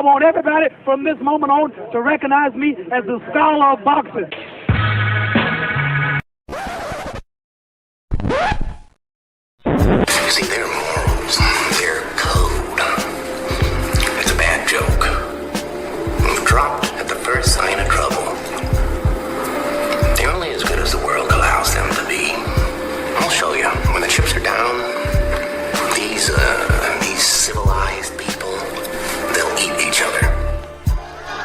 I want everybody from this moment on to recognize me as the scholar of boxing. See, their morals, their code. It's a bad joke. Dropped at the first sign of trouble. They're only as good as the world allows them to be. I'll show you. When the chips are down, these civilized people, they'll eat each other.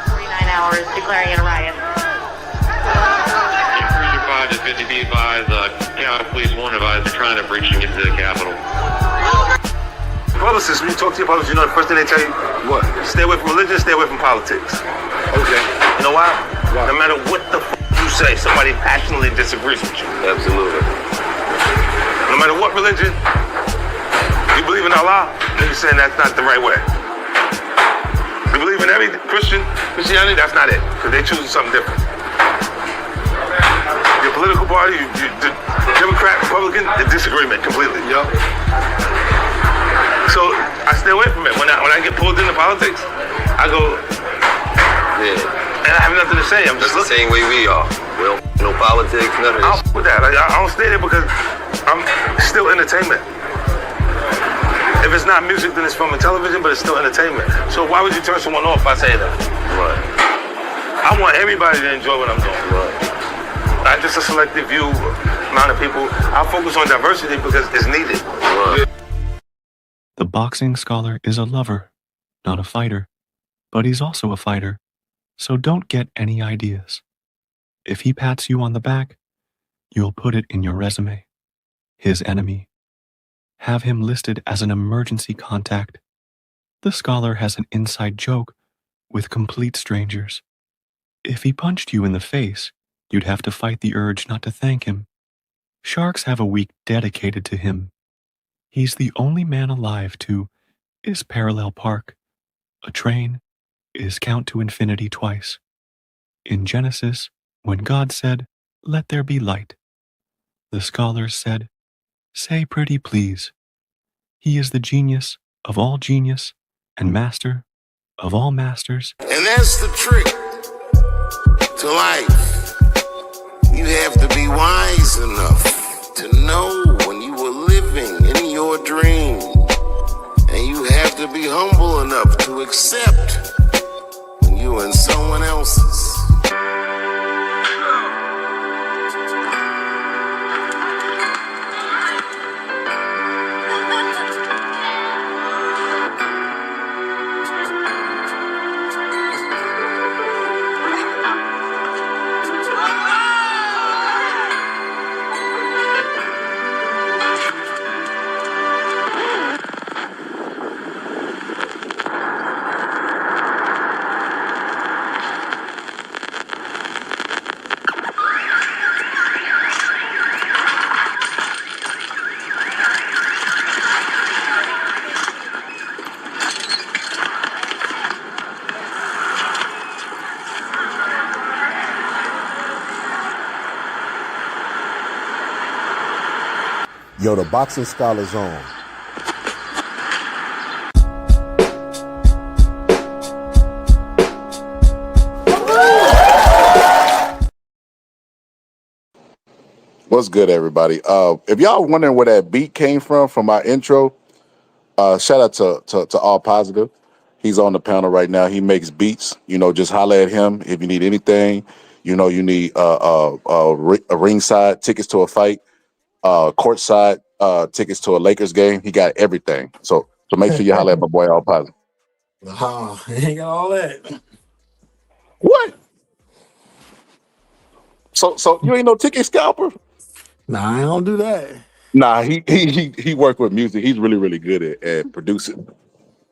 49 hours declaring it a riot. Cruiser 5 to 50 be advised, County Police 1 advised they're trying to breach and get to the Capitol. Publicists, when you talk to your publicists, you know the first thing they tell you? What? Stay away from religion, stay away from politics. Okay. You know why? No matter what the you say, somebody passionately disagrees with you. Absolutely. No matter what religion, you believe in Allah, then you're saying that's not the right way. You believe in every Christianity, that's not it, because they're choosing something different. Your political party, the Democrat, Republican, the disagreement completely. Yup. So I stay away from it. When I get pulled into politics, I go, and I have nothing to say. I'm just the same way we are. Well, no politics, none of this. With that, I don't stay there because I'm still entertainment. If it's not music, then it's film and television, but it's still entertainment. So why would you turn someone off by saying that? Right. I want everybody to enjoy what I'm doing. Right. Not just a selective few amount of people. I focus on diversity because it's needed. Right. The boxing scholar is a lover, not a fighter, but he's also a fighter, so don't get any ideas. If he pats you on the back, you'll put it in your resume. His enemy. Have him listed as an emergency contact. The scholar has an inside joke with complete strangers. If he punched you in the face, you'd have to fight the urge not to thank him. Sharks have a week dedicated to him. He's the only man alive to is parallel park. A train is count to infinity twice. In Genesis, when God said, "Let there be light," the scholars said, "Say pretty please." He is the genius of all genius and master of all masters. And that's the trick to life. You have to be wise enough to know when you were living in your dream. And you have to be humble enough to accept when you're in someone else's. Yo, the boxing scholar's on. What's good, everybody? If y'all wondering where that beat came from my intro, shout out to All Positive. He's on the panel right now. He makes beats. You know, just holler at him if you need anything. You know, you need a ringside tickets to a fight, courtside tickets to a Lakers game. He got everything. So make sure you holler at my boy All Positive. Oh, he ain't got all that. What? So you ain't no ticket scalper? Nah, I don't do that. Nah, he worked with music. He's really, really good at producing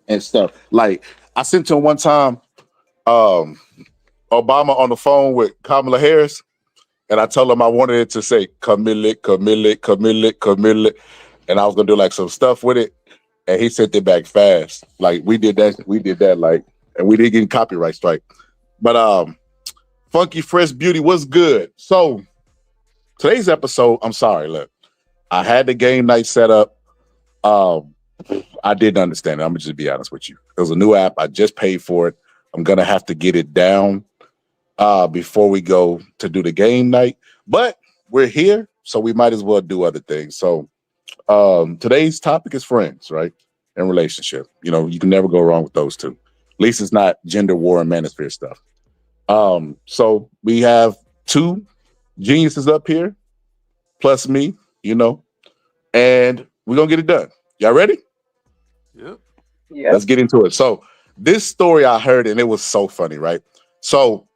and stuff. Like I sent him one time Obama on the phone with Kamala Harris, and I told him I wanted it to say Camille, and I was gonna do like some stuff with it, and he sent it back fast. Like we did that like, and we didn't get copyright strike. But Funky Fresh Beauty was good. So today's episode, I'm sorry, look, I had the game night set up. I didn't understand it. I'm gonna just be honest with you. It was a new app. I just paid for it. I'm gonna have to get it down before we go to do the game night. But we're here, so we might as well do other things. So today's topic is friends, right? And relationship. You know, you can never go wrong with those two. At least it's not gender war and manosphere stuff. So we have two geniuses up here, plus me, you know, and we're gonna get it done. Y'all ready? Yep. Let's get into it. So this story I heard, and it was so funny, right? So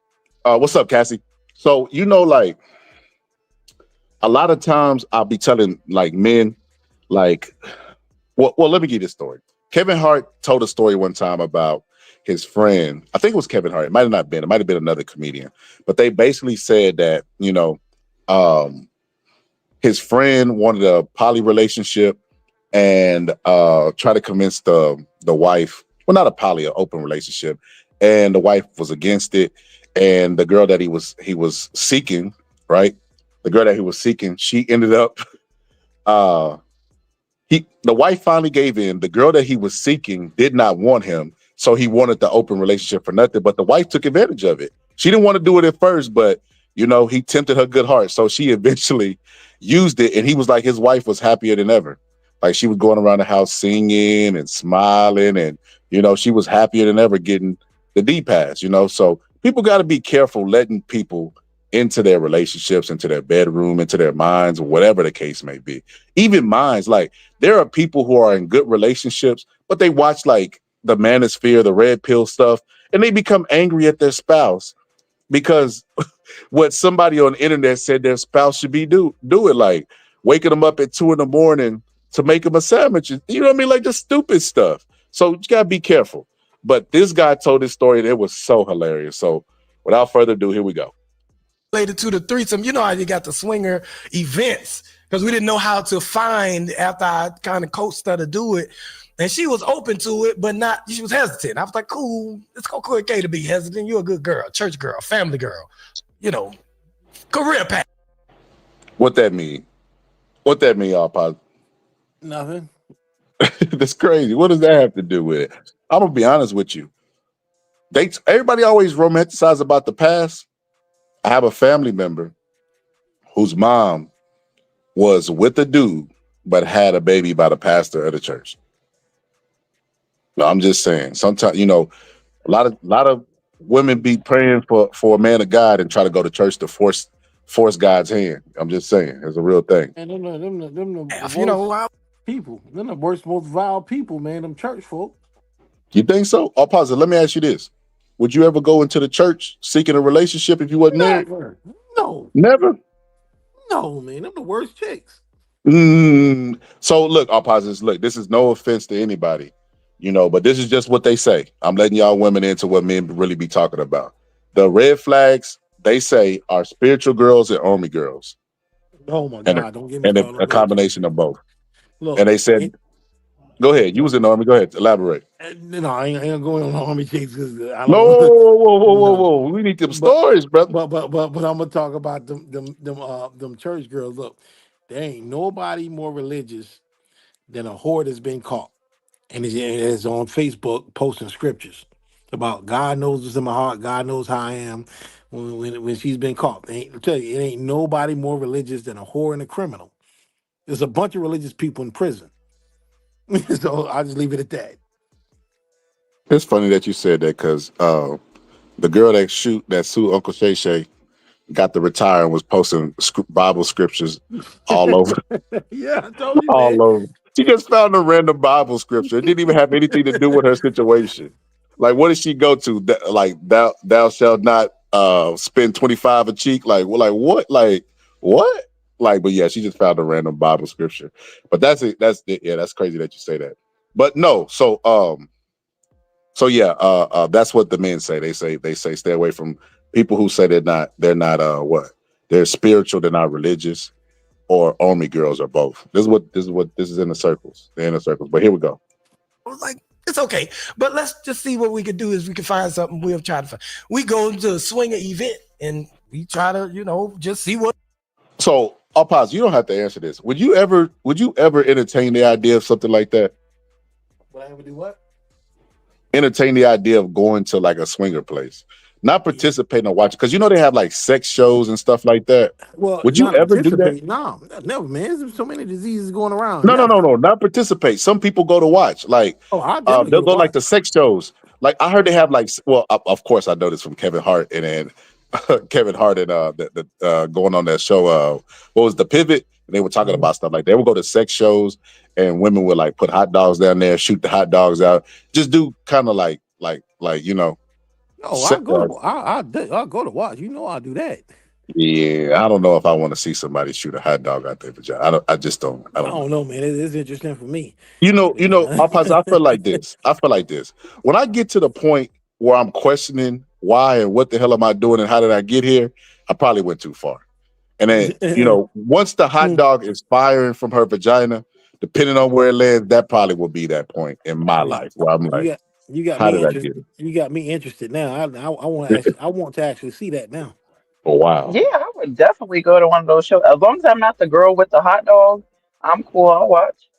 what's up, Cassie? So, you know, like a lot of times I'll be telling like men, like, well, let me give you this story. Kevin Hart told a story one time about his friend. I think it was Kevin Hart. It might have not been. It might have been another comedian. But they basically said that, you know, his friend wanted a poly relationship and try to convince the wife, well, not a poly, an open relationship, and the wife was against it. And the girl that he was seeking, right? The girl that he was seeking, she ended up the wife finally gave in. The girl that he was seeking did not want him, so he wanted the open relationship for nothing. But the wife took advantage of it. She didn't want to do it at first, but you know, he tempted her good heart, so she eventually used it. And he was like, his wife was happier than ever. Like she was going around the house singing and smiling, and you know, she was happier than ever getting the D pass. You know, so people got to be careful letting people into their relationships, into their bedroom, into their minds, whatever the case may be. Even minds, like there are people who are in good relationships, but they watch like the manosphere, the red pill stuff, and they become angry at their spouse because what somebody on the internet said their spouse should be do it, like waking them up at 2 a.m. to make them a sandwich. You know what I mean? Like just stupid stuff. So you gotta be careful. But this guy told this story and it was so hilarious. So without further ado, here we go. Related to the threesome, you know how you got the swinger events, because we didn't know how to find after I kind of coached her to do it. And she was open to it, but not, she was hesitant. I was like, cool, it's okay to be hesitant. You're a good girl, church girl, family girl, you know, career path. What that mean? What that mean, y'all? Positive? Nothing. That's crazy. What does that have to do with it? I'm gonna be honest with you. Everybody always romanticize about the past. I have a family member whose mom was with a dude, but had a baby by the pastor of the church. No, I'm just saying. Sometimes, you know, a lot of women be praying for a man of God and try to go to church to force God's hand. I'm just saying, it's a real thing. And them the You know, people. Them the worst, most vile people, man. Them church folk. You think so? I'll pause it. Let me ask you this. Would you ever go into the church seeking a relationship if you wasn't married? No. Never? No, man. Them the worst chicks. So look, I'll pause this. Look, this is no offense to anybody, you know, but this is just what they say. I'm letting y'all women into what men really be talking about. The red flags, they say, are spiritual girls and army girls. Oh my God, don't get me started. And a combination of both. Look, and they said, go ahead. You was in the army. Go ahead. Elaborate. No, I ain't going on army chicks because I don't. Whoa. We need them stories, brother. But I'm gonna talk about them church girls. Look, there ain't nobody more religious than a whore that's been caught, and is on Facebook posting scriptures about God knows what's in my heart. God knows how I am when she's been caught. I tell you, it ain't nobody more religious than a whore and a criminal. There's a bunch of religious people in prison. So I'll just leave it at that. It's funny that you said that because the girl that sued Uncle Shay Shay got to retire and was posting Bible scriptures all over. Yeah, I told you, all man. over. She just found a random Bible scripture. It didn't even have anything to do with her situation. Like, what did she go to? Like, thou shalt not spend 25 a cheek. Like what? Like what? Like, but yeah, she just found a random Bible scripture. But that's it. That's crazy that you say that. But no, so that's what the men say. They say stay away from people who say they're not they're spiritual, they're not religious, or army girls, or both. This is in the circles. They're in the circles. But here we go. I was like, it's okay, but let's just see what we could do. Is we can find something. We'll try to find. We go to a swinger event and we try to, just see what. So I'll pause. You don't have to answer this. Would you ever entertain the idea of something like that? Would I ever do what? Entertain the idea of going to like a swinger place, not participating or watching, because you know they have like sex shows and stuff like that. Well, Would you not ever do that? participate. No, never, man. There's so many diseases going around. No, not participate. Some people go to watch. Like, I definitely they'll go go to like watch. the sex shows. Like I heard they have like, well, of course I know this from Kevin Hart and then Kevin Hart and going on that show. What was The Pivot? And they were talking about stuff like they would go to sex shows and women would like put hot dogs down there, shoot the hot dogs out, just do kind of like you know. Oh, I'll go to watch. You know, I'll do that. Yeah, I don't know if I want to see somebody shoot a hot dog out there, vagina. I don't know, man. It's interesting for me. I feel like this. When I get to the point where I'm questioning why and what the hell am I doing and how did I get here, I probably went too far. And then, once the hot dog is firing from her vagina, depending on where it lands, that probably will be that point in my life where I'm like, you got how me did I interested. get it? You got me interested now. I want to actually see that now. Oh wow. Yeah, I would definitely go to one of those shows. As long as I'm not the girl with the hot dog, I'm cool. I'll watch.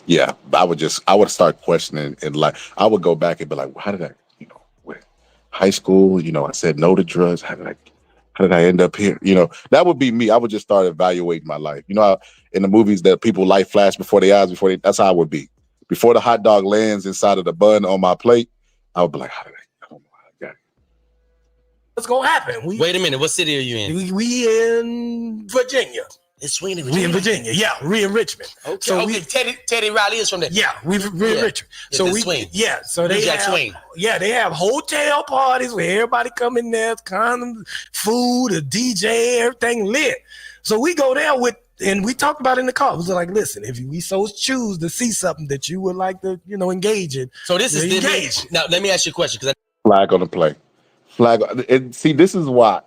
Yeah, I would start questioning and like I would go back and be like, well, how did I, with high school, I said no to drugs. How did I end up here? That would be me. I would just start evaluating my life. How in the movies that people life flash before their eyes, that's how I would be. Before the hot dog lands inside of the bun on my plate, I would be like, I don't know how I got it. What's gonna happen? Wait a minute. What city are you in? We in Virginia. It's swinging in We Virginia. in Virginia. Yeah, we in Richmond. Okay. So Teddy Riley is from there. Yeah, we in Richmond. So we swing. Yeah, so they have swing. Yeah, they have hotel parties where everybody come in there, condom, food, a DJ, everything lit. So we go there and we talked about it in the car. It was like, listen, if we so choose to see something that you would like to, engage in. So this is engage. Now let me ask you a question because flag on the play. And see, this is why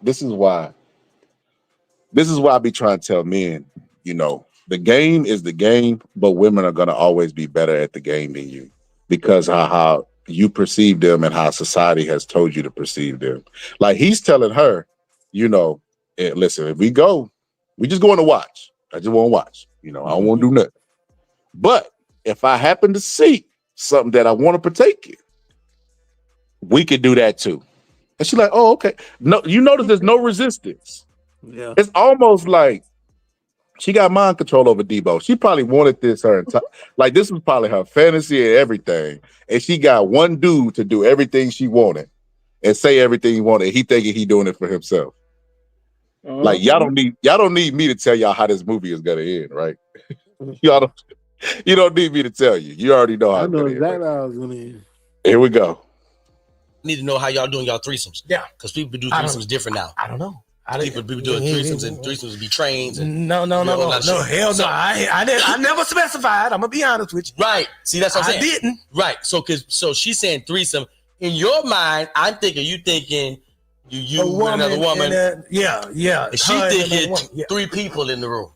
I be trying to tell men, the game is the game, but women are gonna always be better at the game than you because how you perceive them and how society has told you to perceive them. Like he's telling her, listen, if we go, we just going to watch. I just want to watch. I don't want to do nothing. But if I happen to see something that I want to partake in, we could do that too. And she's like, oh, okay. No, you notice there's no resistance. Yeah. It's almost like she got mind control over Debo. She probably wanted this her entire like this was probably her fantasy and everything. And she got one dude to do everything she wanted and say everything he wanted. He thinking he doing it for himself. Like y'all don't need me to tell y'all how this movie is gonna end, right? You don't need me to tell you. You already know how I know it's gonna exactly end. how it's gonna end. Here we go. need to know how y'all doing y'all threesomes. Yeah, because people do threesomes different now. I don't know. People be doing threesomes and threesomes would be trains. And no, hell no. I never specified. I'm gonna be honest with you. Right. See, that's what I'm saying. I didn't. Right. So she's saying threesome. In your mind, you thinking you with another woman. Yeah. And she thinking three people in the room.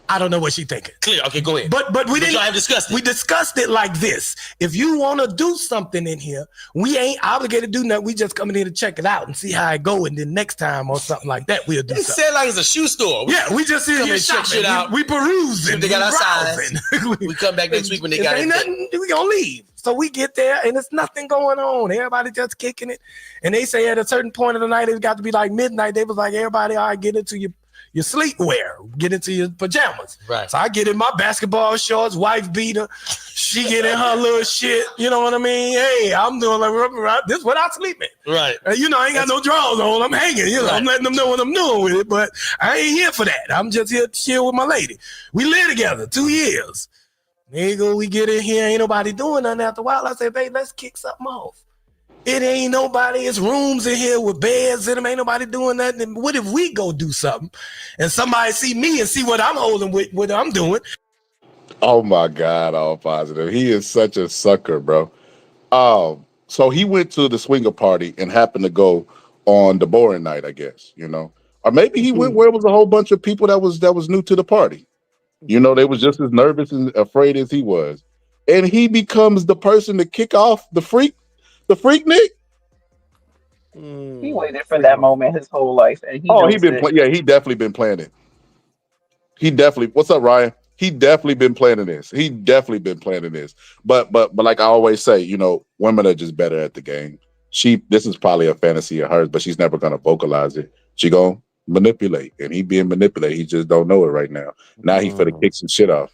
I don't know what she thinking. Clear. Okay, go ahead. But we didn't. Have discussed it. We discussed it like this. If you want to do something in here, we ain't obligated to do nothing. We just come in here to check it out and see how it go, and then next time or something like that, we'll do something. It said like it's a shoe store. We just see here check shit out. We perusing. They got our signs. We come back next week when they got ain't nothing. We gonna leave. So we get there and there's nothing going on. Everybody just kicking it. And they say at a certain point of the night, it's got to be like midnight. They was like, everybody, all right, get into your sleepwear, get into your pajamas. Right. So I get in my basketball shorts, wife beater. She get in her little shit. You know what I mean? Hey, I'm doing like this is what I sleep in. Right. I ain't got no drawers on. I'm hanging. Right. I'm letting them know what I'm doing with it. But I ain't here for that. I'm just here to chill with my lady. We live together 2 years. Nigga, we get in here. Ain't nobody doing nothing. After a while, I say, babe, let's kick something off. It ain't nobody. It's rooms in here with beds in them. Ain't nobody doing nothing. What if we go do something and somebody see me and see what I'm holding with what I'm doing? Oh my God, all positive. He is such a sucker, bro. So he went to the swinger party and happened to go on the boring night, I guess, Or maybe he went where it was a whole bunch of people that was new to the party. They was just as nervous and afraid as he was. And he becomes the person to kick off the freak Nick. He waited for that moment his whole life, and he definitely been planning. He definitely. What's up, Ryan? He definitely been planning this. But like I always say, you know, women are just better at the game. This is probably a fantasy of hers, but she's never gonna vocalize it. She gonna manipulate, and he being manipulated. He just don't know it right now. Now he finna kick some shit off.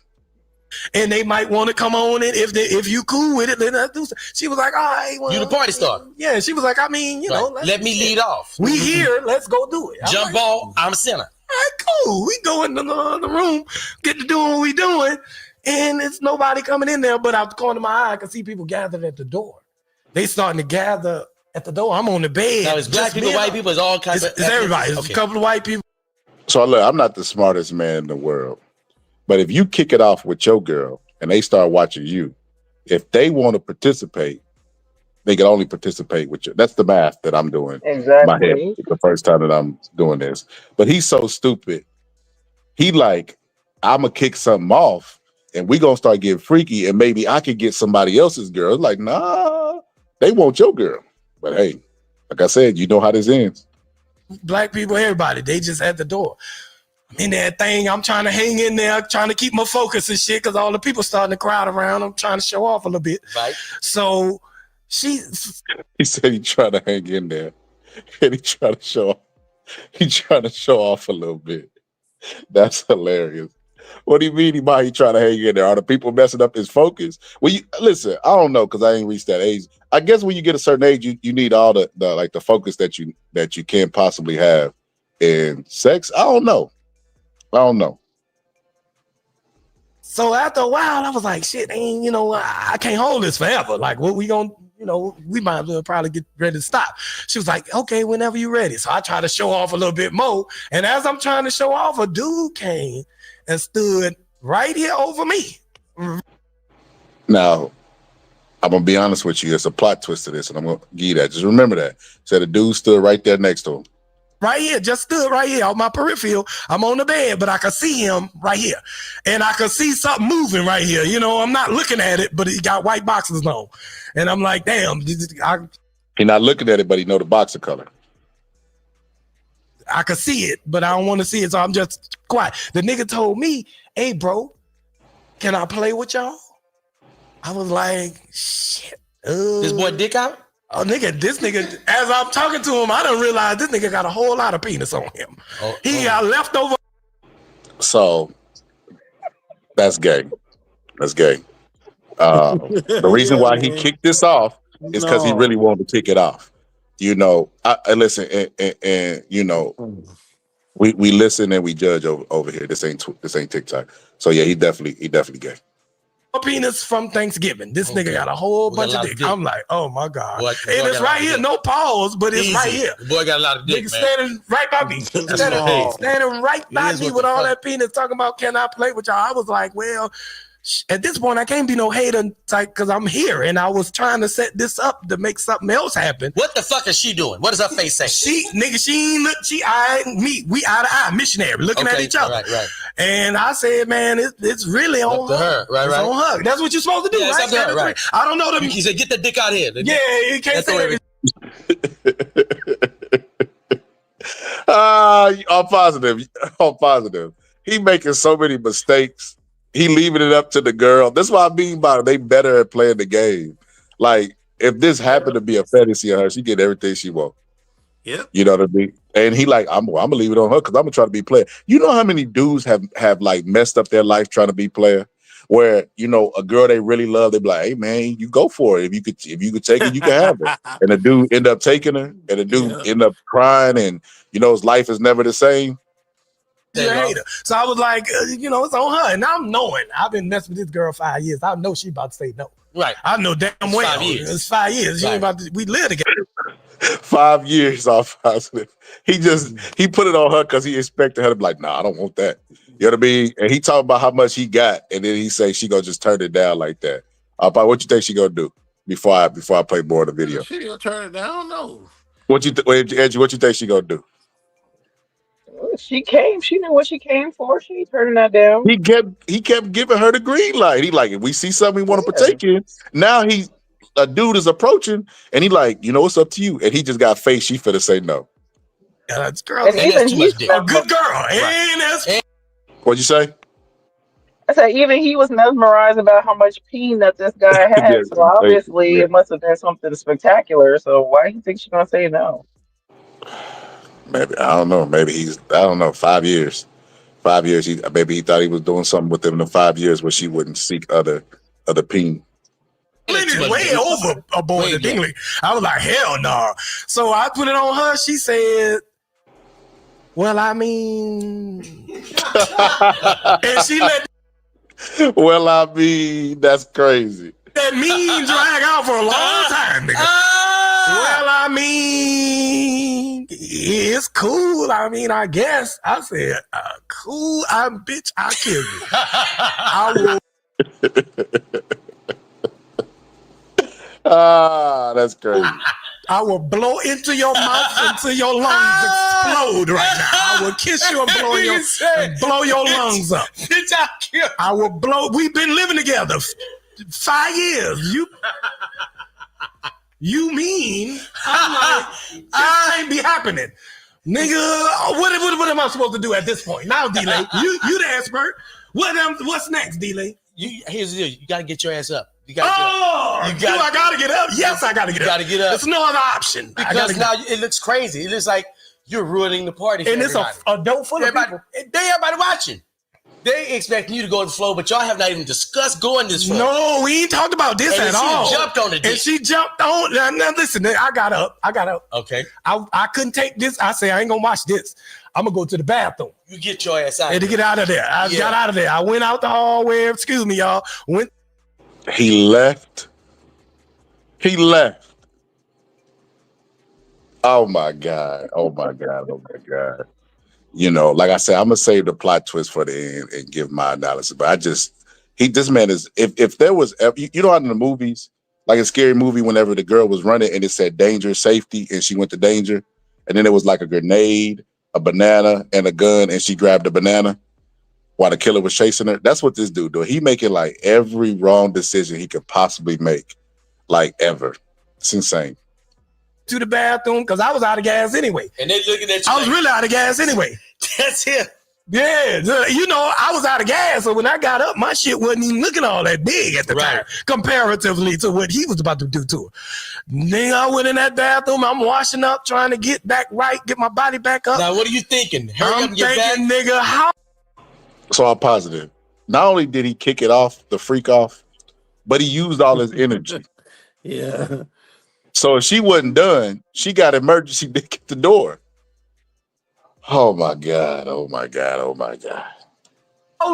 And they might want to come on it if you cool with it. Then I do. She was like, all right, well, you the party star. Yeah, she was like, I mean, you know, let me lead off. We here, let's go do it. Jump ball, I'm a center. All right, cool. We go in the room, get to doing what we doing, and it's nobody coming in there. But out the corner of my eye, I can see people gathered at the door. They starting to gather at the door. I'm on the bed. Now it's black people, white people, it's all kinds of. It's everybody. It's a couple of white people. So look, I'm not the smartest man in the world. But if you kick it off with your girl and they start watching you, if they want to participate, they can only participate with you. That's the math that I'm doing. Exactly. In my head. It's the first time that I'm doing this. But he's so stupid. He like, I'm going to kick something off and we going to start getting freaky and maybe I could get somebody else's girl. It's like, nah, they want your girl. But hey, like I said, you know how this ends. Black people, everybody, they just at the door. In that thing, I'm trying to hang in there, trying to keep my focus and shit, because all the people starting to crowd around. I'm trying to show off a little bit. Right. So he said he trying to hang in there, and he trying to show off a little bit. That's hilarious. What do you mean he trying to hang in there? Are the people messing up his focus? Well, listen, I don't know because I ain't reached that age. I guess when you get a certain age, you need all the focus that you can possibly have in sex. I don't know. So after a while, I was like, shit, I can't hold this forever. Like, what we gonna, we might as well probably get ready to stop. She was like, okay, whenever you're ready. So I try to show off a little bit more. And as I'm trying to show off, a dude came and stood right here over me. Now, I'm gonna be honest with you. There's a plot twist to this, and I'm gonna give you that. Just remember that. So the dude stood right there next to him. Right here, just stood right here on my peripheral. I'm on the bed, but I can see him right here. And I can see something moving right here. I'm not looking at it, but he got white boxes on. And I'm like, damn. He's not looking at it, but he know the boxer color. I can see it, but I don't want to see it, so I'm just quiet. The nigga told me, hey, bro, can I play with y'all? I was like, shit. This boy dick out? Oh, this nigga, as I'm talking to him, I done realize this nigga got a whole lot of penis on him. He got leftover. So that's gay. The reason why he kicked this off is because he really wanted to kick it off. I listen, and we listen and we judge over here. This ain't TikTok. So yeah, he definitely gay. Penis from Thanksgiving. This nigga got a whole bunch of dick. I'm like, oh my God. Boy, and it's right here, no pause, but it's right here. The boy got a lot of dick, nigga standing right by me. standing right by me with all that penis talking about, can I play with y'all? I was like, well, at this point, I can't be no hater because I'm here and I was trying to set this up to make something else happen. What the fuck is she doing? What does her face say? She ain't look, she eyeing me. We eye to eye, missionary, looking at each other. Right. And I said, man, it's really on her. Right. It's on her. That's what you're supposed to do, right? It's up to her, right? I don't know them. He said, get the dick out here. Yeah, you can't say I'm positive. He making so many mistakes. He leaving it up to the girl. That's what I mean by they better at playing the game. Like, if this happened to be a fantasy of her, she get everything she want. Yep. You know what I mean? And he like, I'm gonna leave it on her because I'm gonna try to be player. You know how many dudes have like messed up their life trying to be player? Where, a girl they really love, they be like, hey man, you go for it. If you could take it, you can have it. And the dude end up taking her, and the dude end up crying, and his life is never the same. Hater. So I was like, it's on her. And I'm knowing I've been messing with this girl 5 years. I know she about to say no. Right. I know damn well. 5 years. It's 5 years. She Right. ain't about to, we live together. 5 years off positive. He put it on her because he expected her to be like, nah, I don't want that. You know what I mean? And he talked about how much he got, and then he say she gonna just turn it down like that. What you think she gonna do before I play more of the video? She gonna turn it down? No. Angie, what you think she gonna do? She came. She knew what she came for. She ain't turning that down. He kept giving her the green light. He like, if we see something we want to partake in, now a dude is approaching, and he like, it's up to you. And he just got face. She finna say no. Yeah, that's girl. And even that's too much dick. A good girl. Right. And that's What'd you say? I said even he was mesmerized about how much peen that this guy had. So obviously Yeah. it must have been something spectacular. So why do you think she's gonna say no? Maybe I don't know. Maybe I don't know. 5 years. 5 years. Maybe he thought he was doing something with them in the 5 years where she wouldn't seek other peen. It's way over aboard the Dingley. I was like, hell no. So I put it on her. She said, well, I mean, and she let Well, I mean, that's crazy. that mean drag out for a long time, nigga. Well, I mean, it's cool. I mean, I guess. I said, cool. Bitch, I'll kill you. I will. That's crazy. I will blow into your mouth until your lungs explode right now. I will kiss you and blow your lungs up. I will blow. We've been living together 5 years. You mean? I'm like, this can't be happening. Nigga, what am I supposed to do at this point? Now, D-Lay, you the expert. What's next, D-Lay? Here's the deal. You got to get your ass up. I gotta get up? Yes, I gotta get up. You gotta get up. There's no other option. Because now it looks crazy. It looks like you're ruining the party. And it's a dope full of people. Everybody watching. They expecting you to go to the flow, but y'all have not even discussed going this flow. No, we ain't talked about this at all. She jumped on it. And she jumped on. Now listen, I got up. Okay. I couldn't take this. I say I ain't gonna watch this. I'm gonna go to the bathroom. You get your ass out. And to get out of there. I got out of there. I went out the hallway. Excuse me, y'all. He left. Oh my God. You know, like I said, I'm gonna save the plot twist for the end and give my analysis. But this man is, if there was ever, you know, in the movies, like a scary movie, whenever the girl was running and it said danger, safety, and she went to danger, and then it was like a grenade, a banana, and a gun, and she grabbed the banana while the killer was chasing her. That's what this dude do. He making like every wrong decision he could possibly make, like ever. It's insane. To the bathroom because I was out of gas anyway. And they looking at you. I was really out of gas anyway. That's it. Yeah, you know, I was out of gas, so when I got up, my shit wasn't even looking all that big at the time, comparatively to what he was about to do to her. Then I went in that bathroom, I'm washing up, trying to get back right, get my body back up. Now, what are you thinking? Hurry up and get back? Nigga, how? So I'm positive. Not only did he kick it off, the freak off, but he used all his energy. Yeah. So if she wasn't done, she got emergency dick at the door. Oh my God. How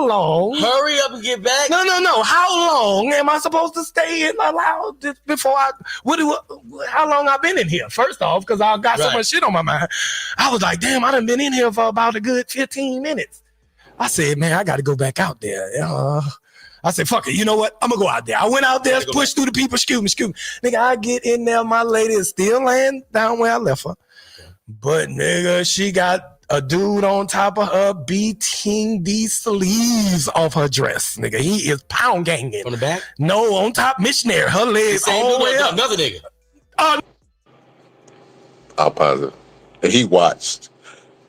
long? Hurry up and get back. No. How long am I supposed to stay in allowed before how long I been in here? First off, because I got so much shit on my mind. I was like, damn, I done been in here for about a good 15 minutes. I said, man, I got to go back out there. I said, fuck it. You know what? I'm going to go out there. I went out there, pushed through the people. Excuse me. Nigga, I get in there. My lady is still laying down where I left her. But, nigga, she got a dude on top of her beating the sleeves off her dress. Nigga, he is pound ganging. From the back? No, on top, missionary. Her legs all the way up. Another nigga. I'm positive. And he watched.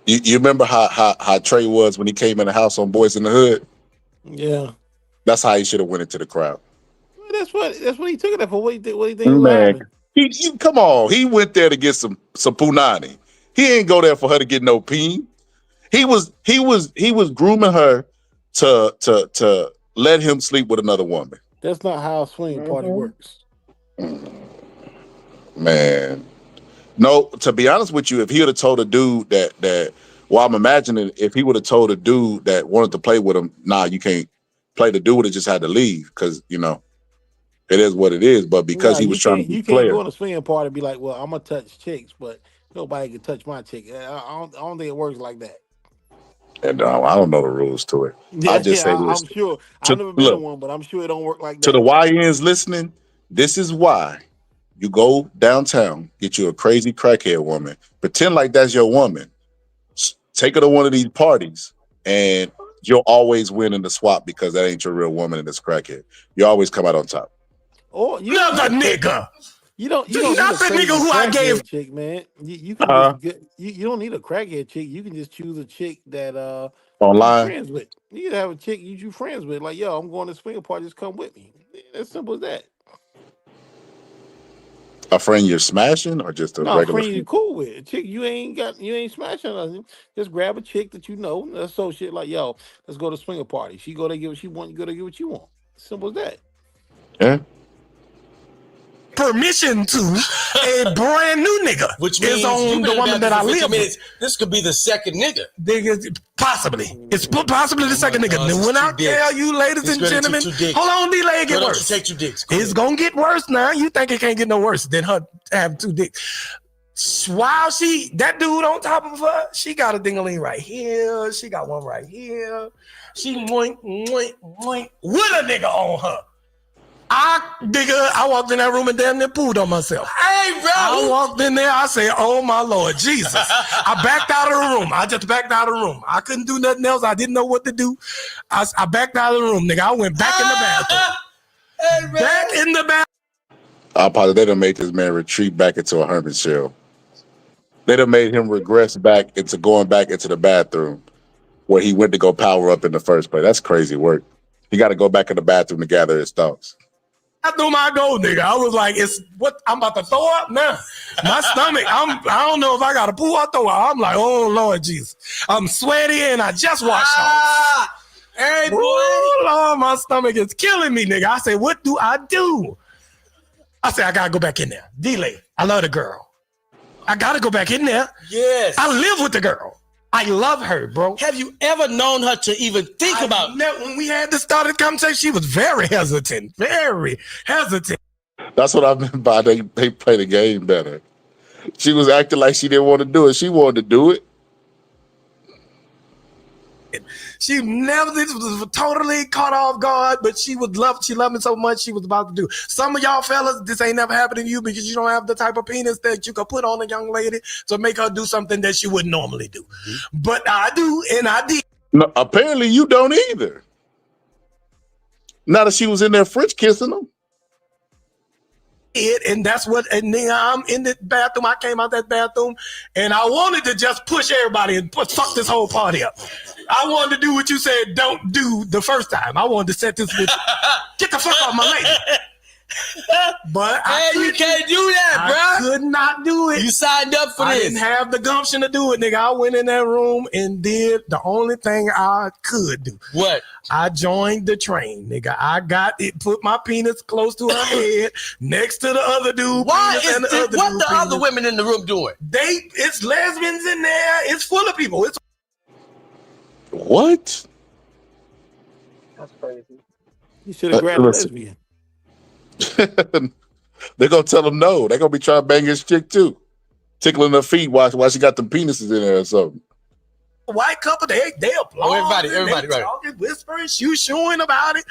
You remember how Trey was when he came in the house on Boys in the Hood? Yeah. That's how he should have went into the crowd. That's what he took it there for. What do you think? Man, he come on. He went there to get some punani. He ain't go there for her to get no peen. He was grooming her to let him sleep with another woman. That's not how a swing party works. Man. No, to be honest with you, if he would have told a dude that well, I'm imagining if he would have told a dude that wanted to play with him, nah, you can't play. The dude would have just had to leave because, you know, it is what it is. But because he was trying to be player. You can't go to a swinging party and be like, well, I'm going to touch chicks, but nobody can touch my chick. I don't think it works like that. And I don't know the rules to it. Yeah, I just say this. I'm sure. I've never been to one, but I'm sure it don't work like that. To the YNs listening, this is why you go downtown, get you a crazy crackhead woman, pretend like that's your woman, take her to one of these parties, and you'll always win in the swap because that ain't your real woman and it's crackhead. You always come out on top. Or you another nigga. You don't not the nigga who I gave chick, man. You can just you don't need a crackhead chick. You can just choose a chick that Online. friends with. You could have a chick you friends with, like, yo, I'm going to swinger party, just come with me. As simple as that. A friend you're smashing or just a No, a regular friend you friend? cool with. A chick you ain't smashing nothing. Just grab a chick that you know, associate, like, yo, let's go to swinger party. She go to get what she want, you go to get what you want. Simple as that. Yeah. Permission to a brand new nigga, Which means is on the woman that I live with. This could be the second nigga. Possibly. It's possibly the second nigga. Then when I tell you, ladies and gentlemen, hold on, D-Lay, it get worse. Take 2 dicks. It's gonna get worse now. You think it can't get no worse than her having 2 dicks. While that dude on top of her, she got a ding-a-ling right here. She got one right here. She with a nigga on her. I walked in that room and damn near pooed on myself. Hey, bro. I walked in there. I said, oh, my Lord, Jesus. I backed out of the room. I just backed out of the room. I couldn't do nothing else. I didn't know what to do. I backed out of the room, nigga. I went back in the bathroom. Hey, back in the bathroom. I apologize. They done made this man retreat back into a hermit shell. They done made him regress back into going back into the bathroom where he went to go power up in the first place. That's crazy work. He got to go back in the bathroom to gather his thoughts. I threw my goal, nigga. I was like, I'm about to throw up now. My stomach, I don't know if I got to pull or throw up. I'm like, oh, Lord Jesus. I'm sweaty and I just washed off. Hey, boy. Oh, Lord, my stomach is killing me, nigga. I said, what do I do? I said, I got to go back in there. D-Lay, I love the girl. I got to go back in there. Yes. I live with the girl. I love her, bro. Have you ever known her to even think about it? When we had to start the conversation, she was very hesitant. Very hesitant. That's what I meant by they play the game better. She was acting like she didn't want to do it. She wanted to do it. She never was totally caught off guard, but she loved me so much she was about to do. Some of y'all fellas, this ain't never happened to you because you don't have the type of penis that you could put on a young lady to make her do something that she wouldn't normally do. Mm-hmm. But I do, and I did. No, apparently you don't either. Now that she was in there French kissing him. And that's what, and then I'm in the bathroom. I came out that bathroom and I wanted to just push everybody and fuck this whole party up. I wanted to do what you said don't do the first time. I wanted to set this with, get the fuck off my lady. But you can't do that, bro. I could not do it. You signed up for this. I didn't have the gumption to do it, nigga. I went in that room and did the only thing I could do. What? I joined the train, nigga. I got it, put my penis close to her head, next to the other dude. Why is this, what the other women in the room doing? It's lesbians in there. It's full of people. It's what? That's crazy. You should have grabbed a lesbian. They're gonna tell him no. They're gonna be trying to bang his chick too, tickling her feet while she got them penises in there or something. White couple, they applaud. Everybody, right? Talking, whispering, shooing about it,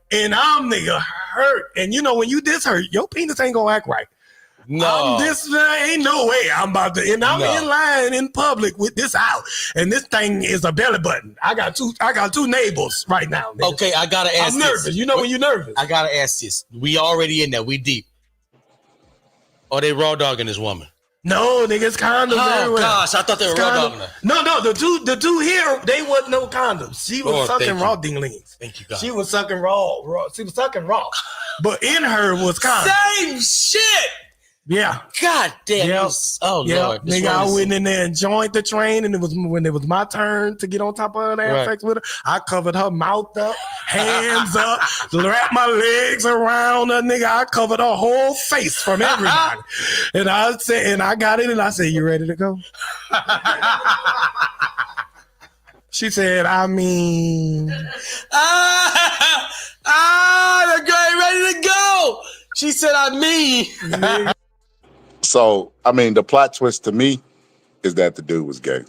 and I'm nigga hurt. And you know when you this hurt, your penis ain't gonna act right. No, ain't no way I'm about to. And I'm in line in public with this out, and this thing is a belly button. I got two neighbors right now. Nigga. Okay, I gotta ask. I'm nervous. You know when you're nervous. I gotta ask this. We already in there. We deep. Are they raw dogging this woman? No, niggas condoms everywhere. Gosh, I thought they were raw dogging her. No, the two here, they wasn't no condoms. She was sucking raw dinglings. Thank you, God. She was sucking raw. She was sucking raw. But in her was condoms. Same shit. Yeah. God damn. Yep. Lord. Nigga, I went in there and joined the train, and when it was my turn to get on top of her and have sex with her, I covered her mouth up, hands up, wrapped my legs around her, nigga. I covered her whole face from everybody. And I got in and I said, you ready to go? She said, I mean. The girl ain't ready to go. She said, I mean. So, I mean, the plot twist to me is that the dude was gay.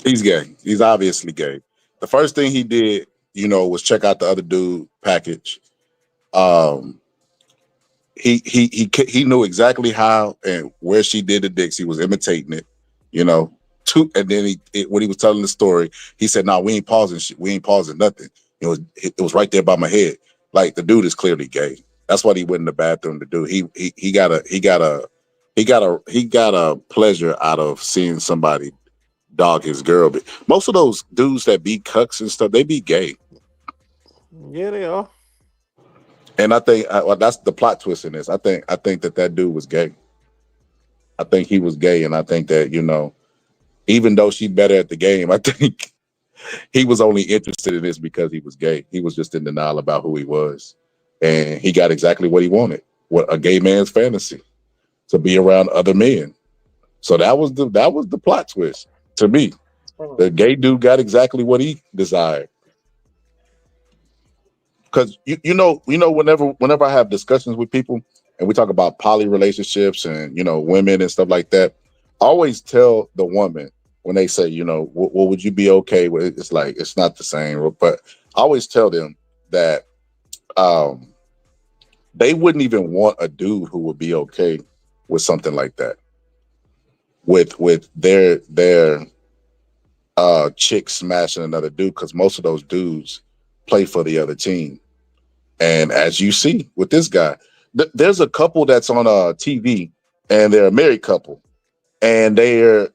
He's gay. He's obviously gay. The first thing he did, was check out the other dude package. He knew exactly how and where she did the dicks. He was imitating it, And then when he was telling the story, he said, "No, we ain't pausing shit. We ain't pausing nothing. It was right there by my head." Like the dude is clearly gay. That's what he went in the bathroom to do. He got a pleasure out of seeing somebody dog his girl. But most of those dudes that be cucks and stuff, they be gay. Yeah, they are. And I think that's the plot twist in this. I think that dude was gay. I think he was gay, and I think that, you know, even though she's better at the game, I think he was only interested in this because he was gay. He was just in denial about who he was, and he got exactly what he wanted: what a gay man's fantasy, to be around other men. So that was the plot twist to me. The gay dude got exactly what he desired. Because you know, whenever I have discussions with people and we talk about poly relationships and, you know, women and stuff like that, I always tell the woman when they say, you know, what would you be okay with? It's like, it's not the same. But I always tell them that they wouldn't even want a dude who would be okay with something like that. With their chick smashing another dude, because most of those dudes play for the other team. And as you see with this guy, there's a couple that's on TV, and they're a married couple, and they're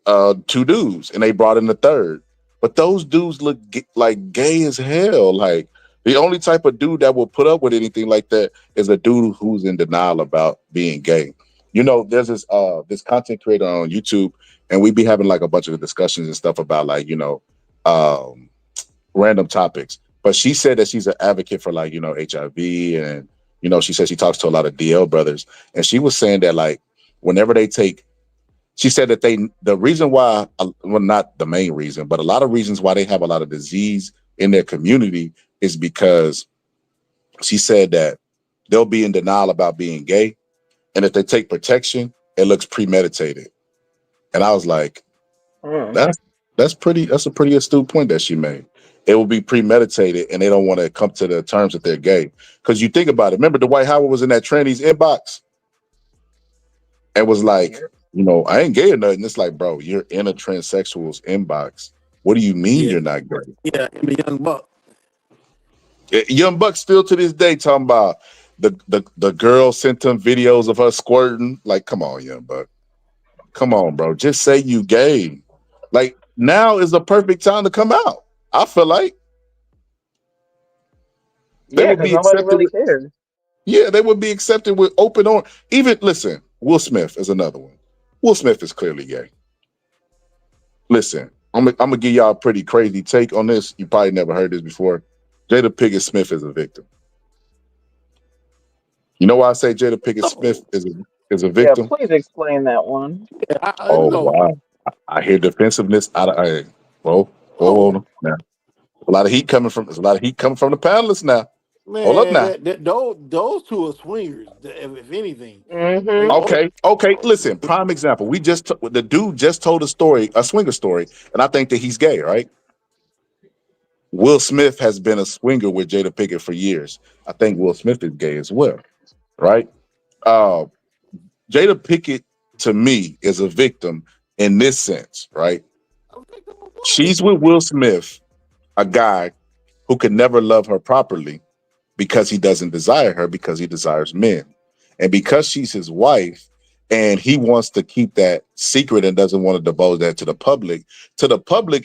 two dudes, and they brought in the third. But those dudes look like gay as hell. Like, the only type of dude that will put up with anything like that is a dude who's in denial about being gay. You know, there's this content creator on YouTube, and we be having like a bunch of discussions and stuff about, like, you know, random topics. But she said that she's an advocate for, like, you know, HIV, and, you know, she said she talks to a lot of DL brothers, and she was saying that, like, whenever they take, she said that the reason why, well, not the main reason, but a lot of reasons why they have a lot of disease in their community is because she said that they'll be in denial about being gay, and if they take protection, it looks premeditated. And I was like, that's a pretty astute point that she made. It will be premeditated, and they don't want to come to the terms that they're gay. Because you think about it. Remember, Dwight Howard was in that tranny's inbox and was like, you know, I ain't gay or nothing. It's like, bro, you're in a transsexual's inbox. What do you mean you're not gay? Yeah, the Young Buck. Young Buck still to this day talking about the girl sent him videos of her squirting. Like, come on, Young Buck. Come on, bro. Just say you gay. Like, now is the perfect time to come out. I feel like they would be nobody accepted. really cares. Yeah, they would be accepted with open arms. Even, listen, Will Smith is another one. Will Smith is clearly gay. Listen, I'm gonna give y'all a pretty crazy take on this. You probably never heard this before. Jada Pinkett Smith is a victim. You know why I say Jada Pinkett Smith is a victim? Yeah, please explain that one. Wow. I hear defensiveness out of hold on now. There's a lot of heat coming from the panelists now. Man, Hold up now. Those two are swingers, if anything. Okay. Listen, prime example. The dude just told a swinger story, and I think that he's gay, right? Will Smith has been a swinger with Jada Pinkett for years. I think Will Smith is gay as well, right? Jada Pinkett, to me, is a victim in this sense, right? She's with Will Smith, a guy who could never love her properly because he doesn't desire her, because he desires men. And because she's his wife and he wants to keep that secret and doesn't want to divulge that to the public,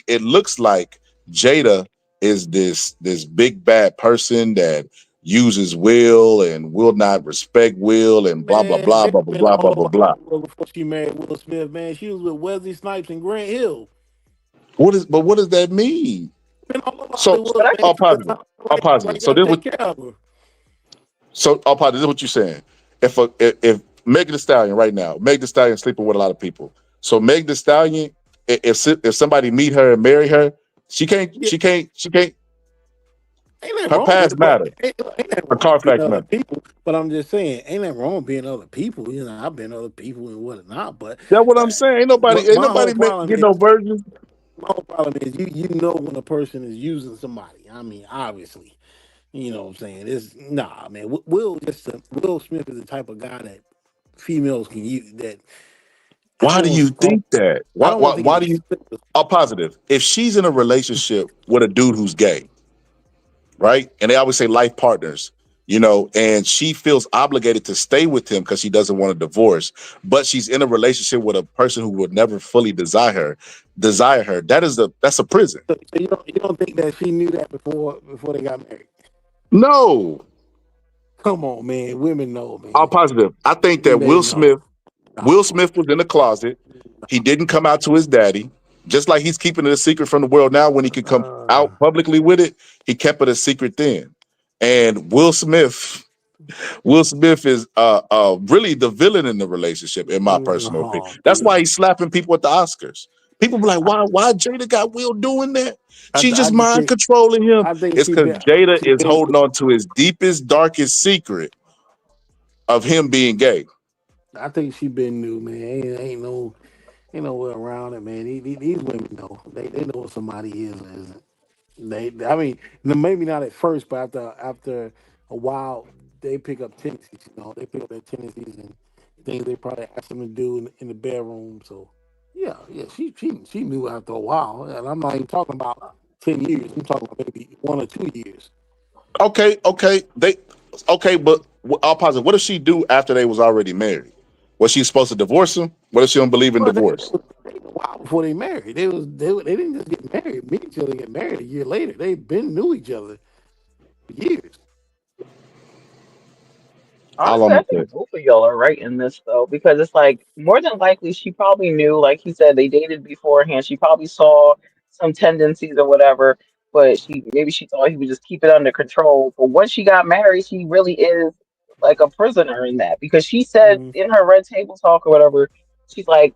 it looks like Jada is this big bad person that uses Will and will not respect Will and blah, blah, blah, blah, blah, blah, blah, blah. Before she married Will Smith, man, she was with Wesley Snipes and Grant Hill. What does that mean? So, all positive. So this is what you're saying. If Meg Thee Stallion right now, Meg Thee Stallion sleeping with a lot of people. So Meg Thee Stallion, if somebody meet her and marry her, she can't. Her past matter. Her car fact matter. But I'm just saying, ain't nothing wrong with being other people. You know, I've been other people and whatnot. But that's what I'm saying. Ain't nobody get no virgins. My whole problem is you know when a person is using somebody. I mean, obviously, you know what I'm saying. It's man. Will Smith is the type of guy that females can use. That why do you think that? Why do you? All positive. If she's in a relationship with a dude who's gay, right? And they always say life partners. you know, and she feels obligated to stay with him because she doesn't want a divorce, but she's in a relationship with a person who would never fully desire her. That's a prison. So you don't think that she knew that before they got married? No. Come on, man. Women know, man. I'm positive. I think that They know. Will Smith was in the closet. He didn't come out to his daddy. Just like he's keeping it a secret from the world now, when he could come out publicly with it, he kept it a secret then. And Will Smith is really the villain in the relationship, in my personal opinion. That's why he's slapping people at the Oscars. People be like, why Jada got Will doing that? She's just mind controlling him. It's because Jada is holding on to his deepest, darkest secret of him being gay. I think she been new, man. Ain't no way around it, man. These women know. They know what somebody is or isn't. I mean, maybe not at first, but after a while, they pick up tendencies. You know, they pick up their tendencies and things they probably asked them to do in the bedroom. So, yeah, she knew after a while, and I'm not even talking about 10 years. I'm talking about maybe 1 or 2 years. Okay, but I'll pause it. What did she do after they was already married? Was she supposed to divorce him? What if she don't believe in divorce? They a while before they married. They didn't just get married. Meet each other, get married a year later. They knew each other for years. Honestly, I think both of y'all are right in this though, because it's like more than likely she probably knew, like he said, they dated beforehand. She probably saw some tendencies or whatever, but maybe she thought he would just keep it under control. But once she got married, she really is like a prisoner in that, because she said in her red table talk or whatever, she's like,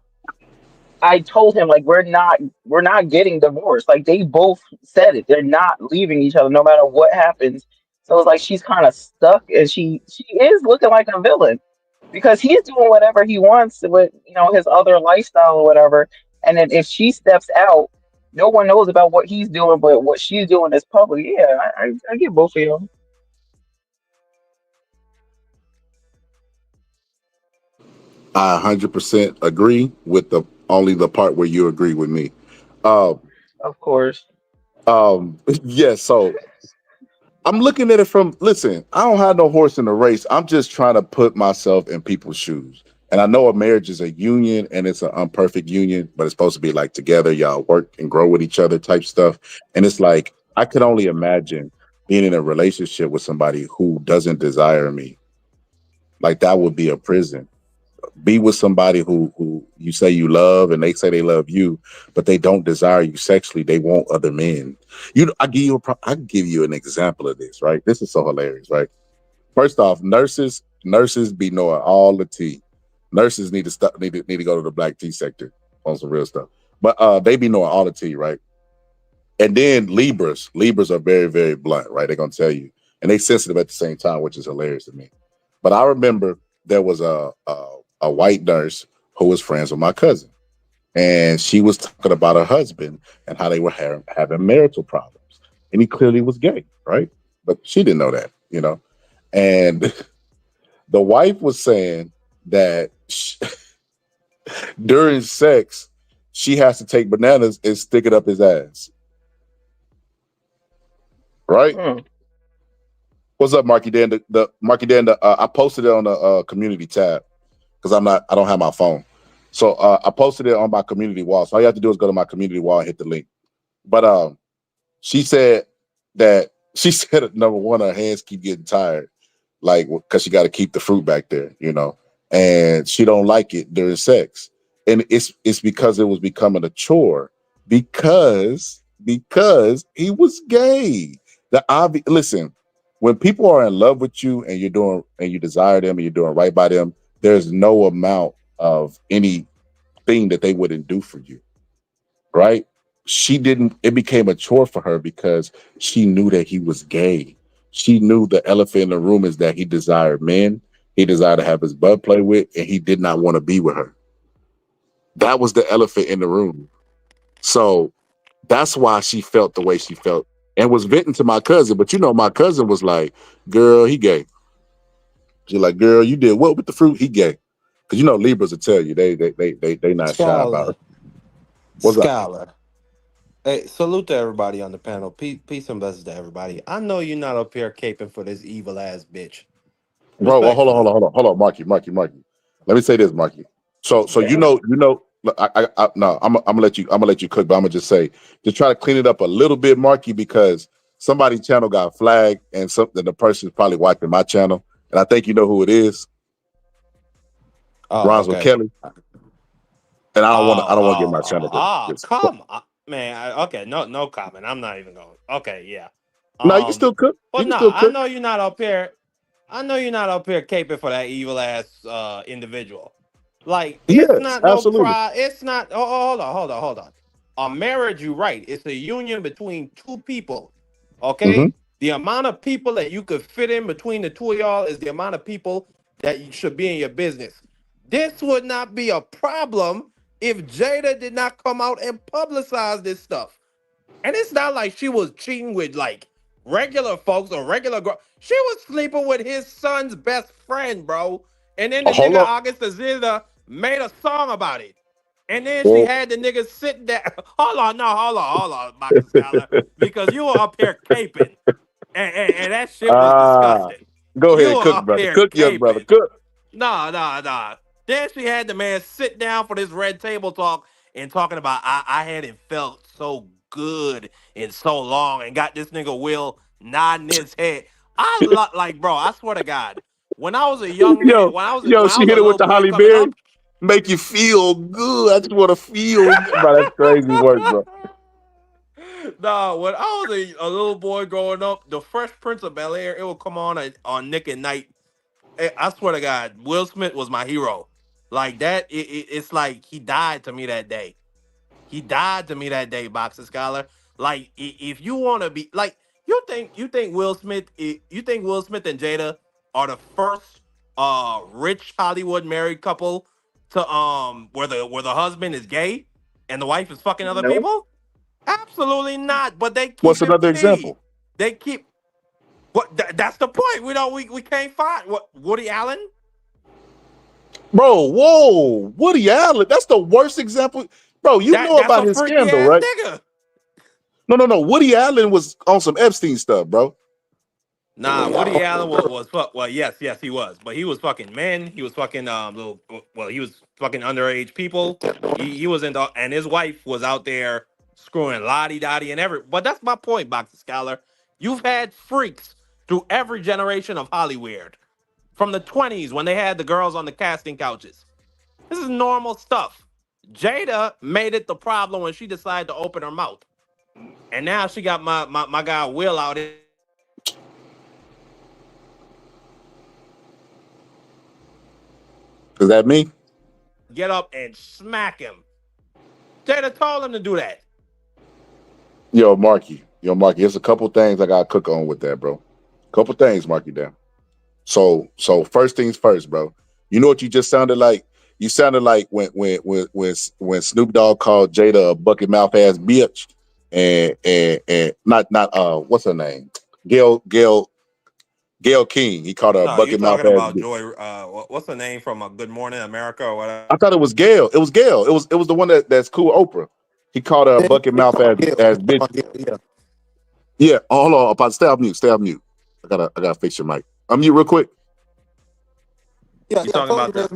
I told him, like, we're not getting divorced. Like, they both said it. They're not leaving each other no matter what happens. So it's like she's kind of stuck, and she is looking like a villain, because he's doing whatever he wants with, his other lifestyle or whatever. And then if she steps out, no one knows about what he's doing, but what she's doing is public. Yeah, I get both of them. I 100% agree with only the part where you agree with me. Of course. Yeah, so I'm looking at it listen, I don't have no horse in the race. I'm just trying to put myself in people's shoes. And I know a marriage is a union, and it's an imperfect union, but it's supposed to be like together, y'all work and grow with each other type stuff. And it's like, I could only imagine being in a relationship with somebody who doesn't desire me. Like, that would be a prison. Be with somebody who you say you love, and they say they love you, but they don't desire you sexually. They want other men. I can give you an example of this, right? This is so hilarious, right? First off, nurses be knowing all the tea. Nurses need to go to the black tea sector on some real stuff. But they be knowing all the tea, right? And then Libras are very, very blunt, right? They're gonna tell you, and they sensitive at the same time, which is hilarious to me. But I remember there was a white nurse who was friends with my cousin, and she was talking about her husband and how they were having marital problems, and he clearly was gay, right? But she didn't know that, And the wife was saying that during sex, she has to take bananas and stick it up his ass. Right? What's up, Marky Dan? I posted it on the community tab because I don't have my phone. So I posted it on my community wall. So all you have to do is go to my community wall and hit the link. But she said number one, her hands keep getting tired, like because she got to keep the fruit back there, and she don't like it during sex, and it's because it was becoming a chore because he was gay. Listen, when people are in love with you and you desire them and you're doing right by them, there's no amount of anything that they wouldn't do for you, right? It became a chore for her because she knew that he was gay. She knew the elephant in the room is that he desired men, he desired to have his butt play with, and he did not want to be with her. That was the elephant in the room. So that's why she felt the way she felt and was venting to my cousin. But my cousin was like, girl, he gay. She's like, girl, you did what with the fruit? He gay. Because Libras will tell you they not shy about it. What's Scholar. Hey, salute to everybody on the panel. Peace and blessings to everybody. I know you're not up here caping for this evil ass bitch. Bro, well, Respectfully. hold on, Marky. Let me say this, Marky. So look, no, I'm gonna let you cook, but I'm gonna just say, just try to clean it up a little bit, Marky, because somebody's channel got flagged, and something the person's probably watching my channel, and I think you know who it is, Oh, Roswell okay. Kelly, and I don't want to get my channel just. Come on, man. Okay, no comment. I'm not even going. Okay, yeah. No, you can still cook. Well, You can no, still I cook. know you're not up here. I know you're not up here caping for that evil ass individual. Like, it's Yes, not no absolutely. pride. It's not. Hold on. A marriage, you right. It's a union between two people. Mm-hmm. Okay. The amount of people that you could fit in between the two of y'all is the amount of people that you should be in your business. This would not be a problem if Jada did not come out and publicize this stuff. And it's not like she was cheating with like regular folks or regular girl. She was sleeping with his son's best friend, bro. And then the Hold nigga up. August Azilda made a song about it. And then she Well, had the nigga sit there. Hold on, Boxer Scholar. Because you were up here caping. And that shit was disgusting. go You ahead, were cook, up brother. here Cook, young brother. caping. Cook. Nah. Then she had the man sit down for this red table talk and talking about I hadn't felt so good in so long and got this nigga Will nodding his head. Like, bro, I swear to God, when I was a young man, when I She was hit a it with little the boy Holly coming Berry. up, Make you feel good. I just want to feel good. Bro, that's crazy work, bro. nah, when I was a little boy growing up, the Fresh Prince of Bel-Air, it would come on Nick at Night. I swear to God, Will Smith was my hero. Like that, it's like he died to me that day. He died to me that day, Boxer Scholar. Like, if you want to be like, you think Will Smith, you think Will Smith and Jada are the first rich Hollywood married couple to where the husband is gay and the wife is fucking other No. people? Absolutely not. But they What's keep it another P. example? They keep that's the point. We can't find what Woody Allen. Bro, whoa. Woody Allen. That's the worst example. Bro, you know That's about a his freaky scandal, ass right? nigga. No. Woody Allen was on some Epstein stuff, bro. Nah, Woody Allen was fuck. Well, yes, he was, but he was fucking men. He was fucking little. Well, he was fucking underage people. He was in the, and his wife was out there screwing Lottie Dottie and every. But that's my point, Boxer Scholar. You've had freaks through every generation of Hollywood, from the 20s when they had the girls on the casting couches. This is normal stuff. Jada made it the problem when she decided to open her mouth, and now she got my guy Will out here. Is that me? Get up and smack him. Jada told him to do that. Yo, Marky. There's a couple things I gotta cook on with that, bro. Couple things, Marky. Damn. So first things first, bro. You know what you just sounded like? You sounded like when Snoop Dogg called Jada a bucket mouth ass bitch, and not what's her name? Gail King. He called her a No, you bucket mouth talking ass about bitch. Joy? What's the name from Good Morning America or whatever? I thought it was Gail. It was Gail. It was the one that's cool, Oprah. He called her a bucket mouth ass bitch. Yeah. Oh, hold on. About stay off mute. Stay off mute. I gotta fix your mic. Unmute real quick. You talking about the?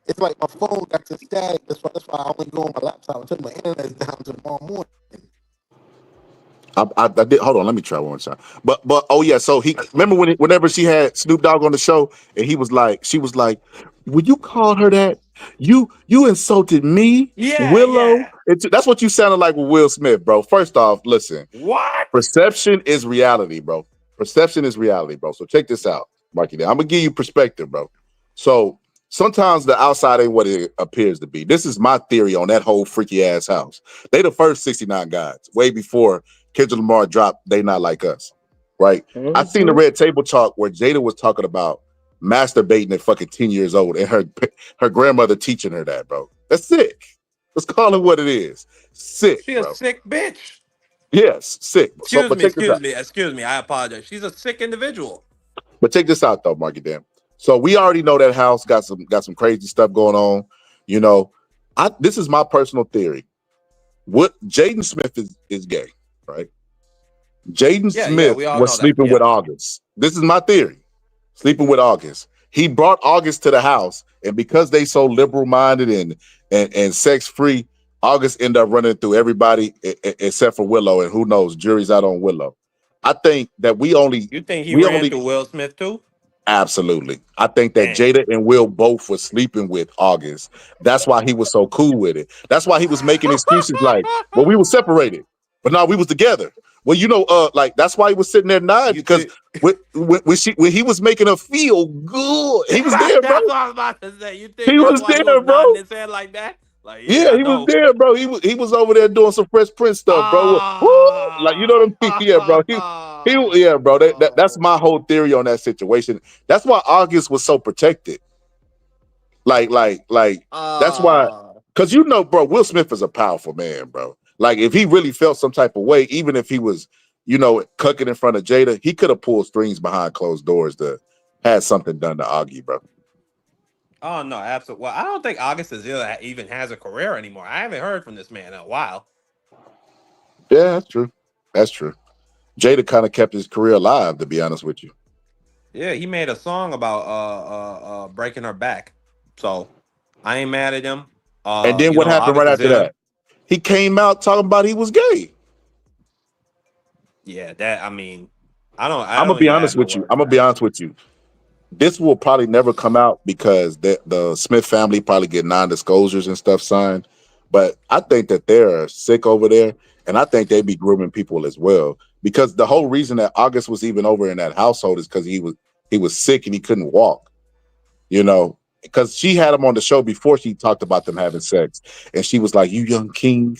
It's like my phone got to static. That's why I only go on my laptop until my internet's down tomorrow morning. I did. Hold on, let me try one more time. But oh yeah, so he remember whenever she had Snoop Dogg on the show, and she was like, when you called her that, you insulted me, Willow. Yeah. That's what you sounded like with Will Smith, bro. First off, listen, What? perception is reality, bro. Perception is reality, bro. So check this out, Marky. I'm gonna give you perspective, bro. So sometimes the outside ain't what it appears to be. This is my theory on that whole freaky ass house. They the first 69 guys, way before Kendrick Lamar dropped They Not Like Us, right? I seen the red table talk where Jada was talking about masturbating at fucking 10 years old and her grandmother teaching her that, bro. That's sick. Let's call it what it is. Sick, She a bro. sick bitch. Yes, sick. So, but check this out. Excuse me. I apologize. She's a sick individual. But check this out though, Marky Damn. So we already know that house got some crazy stuff going on. You know, this is my personal theory. What Jaden Smith is gay, right? Jaden Yeah, Smith we all was know that. sleeping with August. This is my theory. Sleeping with August. He brought August to the house, and because they so liberal minded and sex free, August ended up running through everybody except for Willow, and who knows, jury's out on Willow. I think that we only You think he ran through Will Smith too? Absolutely. I think that Damn. Jada and Will both were sleeping with August. That's why he was so cool with it. That's why he was making excuses like, well, we were separated, but now we was together. Well, like that's why he was sitting there nodding because when he was making her feel good, he was there, bro. That's what I was about to say. You think He that's was why he there, was bro. nodding his head like that? Like, Yeah, he was there, bro. He was over there doing some Fresh Prince stuff, bro. Woo! Like you know what I mean? Yeah, bro. Yeah, bro. That's my whole theory on that situation. That's why August was so protected. Like that's why, because bro, Will Smith is a powerful man, bro. Like if he really felt some type of way, even if he was, cucking in front of Jada, he could have pulled strings behind closed doors to had something done to Augie, bro. Oh no, absolutely. Well, I don't think August Azila even has a career anymore. I haven't heard from this man in a while. Yeah, that's true. That's true. Jada kind of kept his career alive, to be honest with you. Yeah, he made a song about breaking her back. So I ain't mad at him. And then what happened right after that? He came out talking about he was gay. Yeah, that I'm gonna be honest with you. I'm gonna be honest with you. This will probably never come out because the Smith family probably get non-disclosures and stuff signed. But I think that they're sick over there, and I think they be grooming people as well. Because the whole reason that August was even over in that household is because he was sick and he couldn't walk. Because she had him on the show before she talked about them having sex, and she was like, "You young king,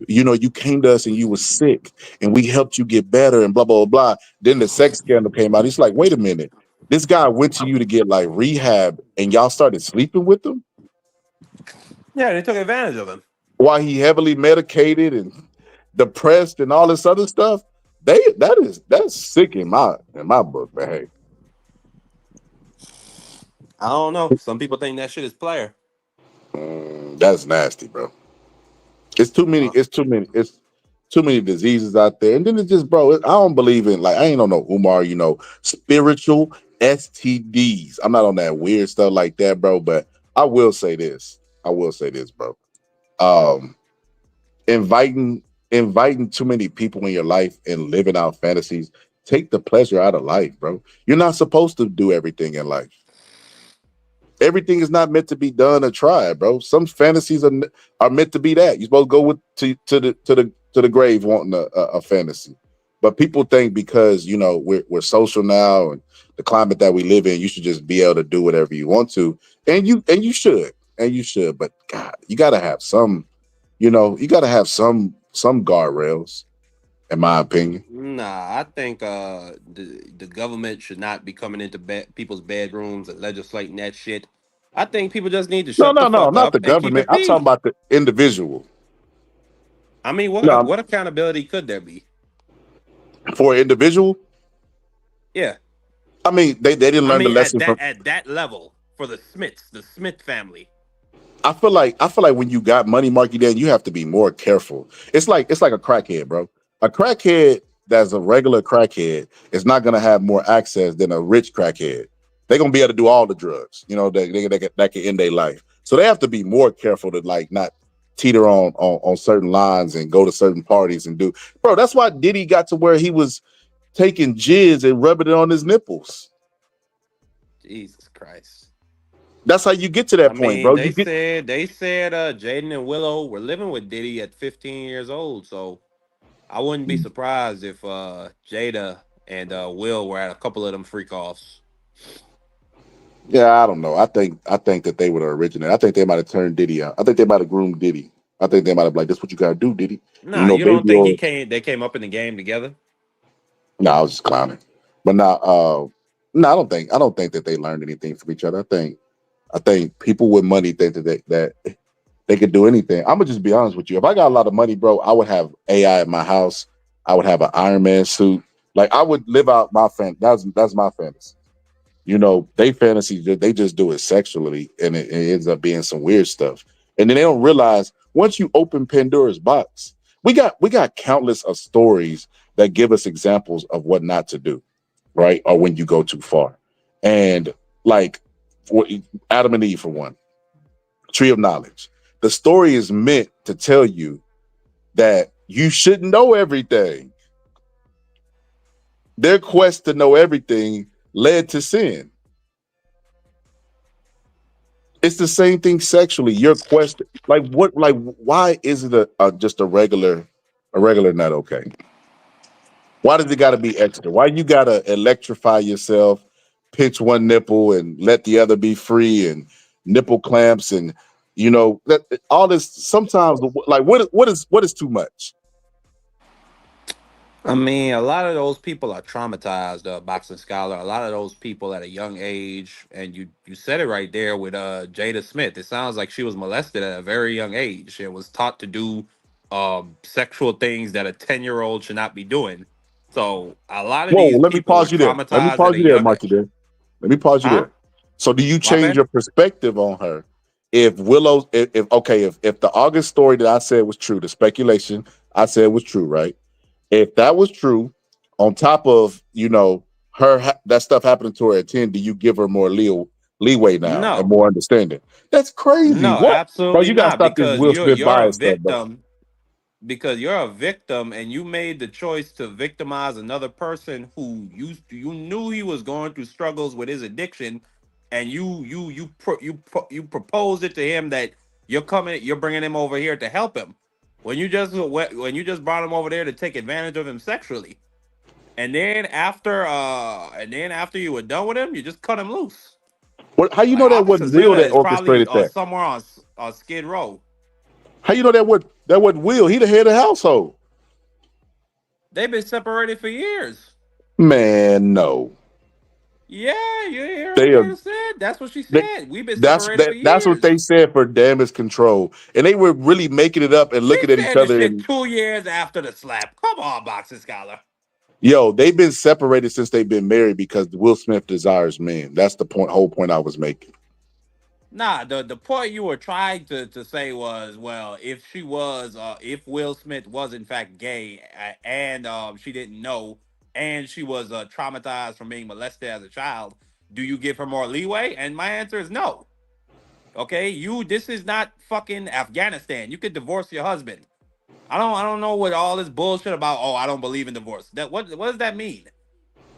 you came to us and you was sick, and we helped you get better, and blah blah blah." Then the sex scandal came out. He's like, "Wait a minute." This guy went to you to get like rehab, and y'all started sleeping with him? Yeah, they took advantage of him. While he heavily medicated and depressed and all this other stuff. That's sick in my book, man. Hey. I don't know. Some people think that shit is player. That's nasty, bro. It's too many. It's too many diseases out there, and then it's just, bro. I don't believe in I ain't on no Umar, spiritual STDs. I'm not on that weird stuff like that, bro. But I will say this, bro. Inviting too many people in your life and living out fantasies take the pleasure out of life, bro. You're not supposed to do everything in life. Everything is not meant to be done or tried, bro. Some fantasies are meant to be that. You're supposed to go to the grave wanting a fantasy. But people think because we're social now and the climate that we live in, you should just be able to do whatever you want to, and you should. But God, you gotta have some, some guardrails, in my opinion. Nah, I think the government should not be coming into people's bedrooms and legislating that shit. I think people just need to shut the fuck not up the and keep government. it I'm peace. talking about the individual. I mean, what accountability could there be for an individual? Yeah, I mean, they didn't learn the lesson at that level for the Smith family. I feel like when you got money, Marky Dan, you have to be more careful. It's like a crackhead, bro. A crackhead that's a regular crackhead is not gonna have more access than a rich crackhead. They're gonna be able to do all the drugs, that can end their life. So they have to be more careful to not teeter on certain lines and go to certain parties and do. Bro, that's why Diddy got to where he was taking jizz and rubbing it on his nipples. Jesus Christ. That's how you get to that point, bro. They said Jaden and Willow were living with Diddy at 15 years old, so I wouldn't be surprised if Jada and Will were at a couple of them freak offs. Yeah, I don't know. I think that they would have originated. I think they might have turned Diddy out. I think they might have groomed Diddy. I think they might have like, "This what you gotta do, Diddy." Nah, you don't think they came up in the game together? No, I was just clowning. But no, I don't think that they learned anything from each other. I think people with money think that they could do anything. I'm gonna just be honest with you. If I got a lot of money, bro, I would have AI in my house. I would have an Iron Man suit. Like I would live out my that's my fantasy. They fantasy, they just do it sexually, and it ends up being some weird stuff. And then they don't realize once you open Pandora's box, we got countless of stories that give us examples of what not to do, right? Or when you go too far. And like Adam and Eve for one, tree of knowledge. The story is meant to tell you that you shouldn't know everything. Their quest to know everything led to sin. It's the same thing sexually. Your quest, like what, like why is it just a regular not okay? Why does it got to be extra? Why you got to electrify yourself, pinch one nipple and let the other be free, and nipple clamps, and that all this sometimes like what is too much? I mean, a lot of those people are traumatized, boxing scholar. A lot of those people at a young age, and you said it right there with Jada Smith. It sounds like she was molested at a very young age and was taught to do sexual things that a 10-year-old should not be doing. So a lot of Whoa, these let me people were pause you there. Let me traumatized at pause a you there, young Marky. age. There. Let me pause you Huh? there. So do you My change bad? your perspective on her? If Willow, if the August story that I said was true, the speculation I said was true, right? If that was true, on top of that stuff happening to her at 10, do you give her more leeway now and No. more understanding? That's crazy. No, What, bro? absolutely You gotta not. stop this Because Will you're Smith you're a bias stuff, bro. victim. Because you're a victim and you made the choice to victimize another person who you knew he was going through struggles with his addiction, and you proposed it to him that you're bringing him over here to help him when you just brought him over there to take advantage of him sexually, and then after you were done with him, you just cut him loose. How you Like know that Officer wasn't Will Zilla that is probably orchestrated that? somewhere on Skid Row. How you know that wasn't Will? He the head of the household. They've been separated for years. Man, no. Yeah, you hear what They are. Jada said? That's what she They, said. We've been separated for that's what years. they said for damage control, and they were really making it up and She looking at each said the other. shit And 2 years after the slap. Come on, boxing scholar. yo, they've been separated since they've been married because Will Smith desires men. That's the whole point I was making. Nah, the point you were trying to say was, well, if Will Smith was in fact gay, and she didn't know, and she was traumatized from being molested as a child, do you give her more leeway? And my answer is no. Okay, this is not fucking Afghanistan. You could divorce your husband. I don't know what all this bullshit about. Oh, I don't believe in divorce. What does that mean?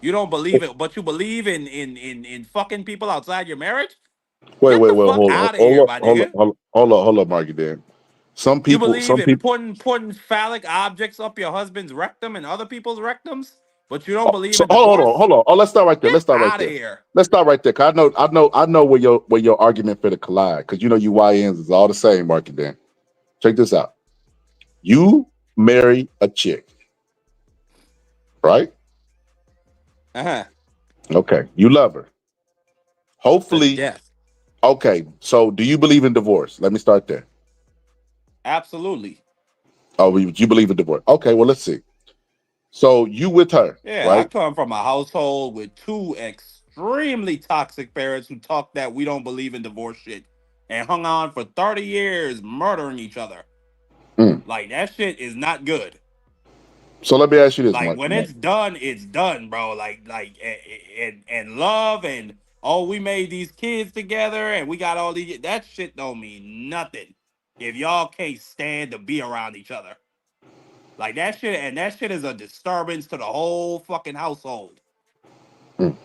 You don't believe it, but you believe in fucking people outside your marriage? Wait, Get wait, the wait, fuck out of here, my nigga. hold up, Marky. Dan. You believe in putting phallic objects up your husband's rectum and other people's rectums, but you don't believe So in divorce? hold on. Oh, let's start right there. Get Let's start right out of there. here. Let's start right there. Cause I know where your argument for the collide. Cause you YNs is all the same, Marky. Dan. Check this out. You marry a chick, right? Uh-huh. Okay. You love her. To Hopefully. death. Okay. So do you believe in divorce? Let me start there. Absolutely. Oh, you believe in divorce. Okay. Well, let's see. So you with her, Yeah, I right? come from a household with two extremely toxic parents who talk that we don't believe in divorce shit and hung on for 30 years murdering each other. Mm. Like, that shit is not good. So let me ask you this, Like, Mark. when it's done, bro. And love and, oh, we made these kids together and we got all these. That shit don't mean nothing if y'all can't stand to be around each other. Like, that shit is a disturbance to the whole fucking household. Mm.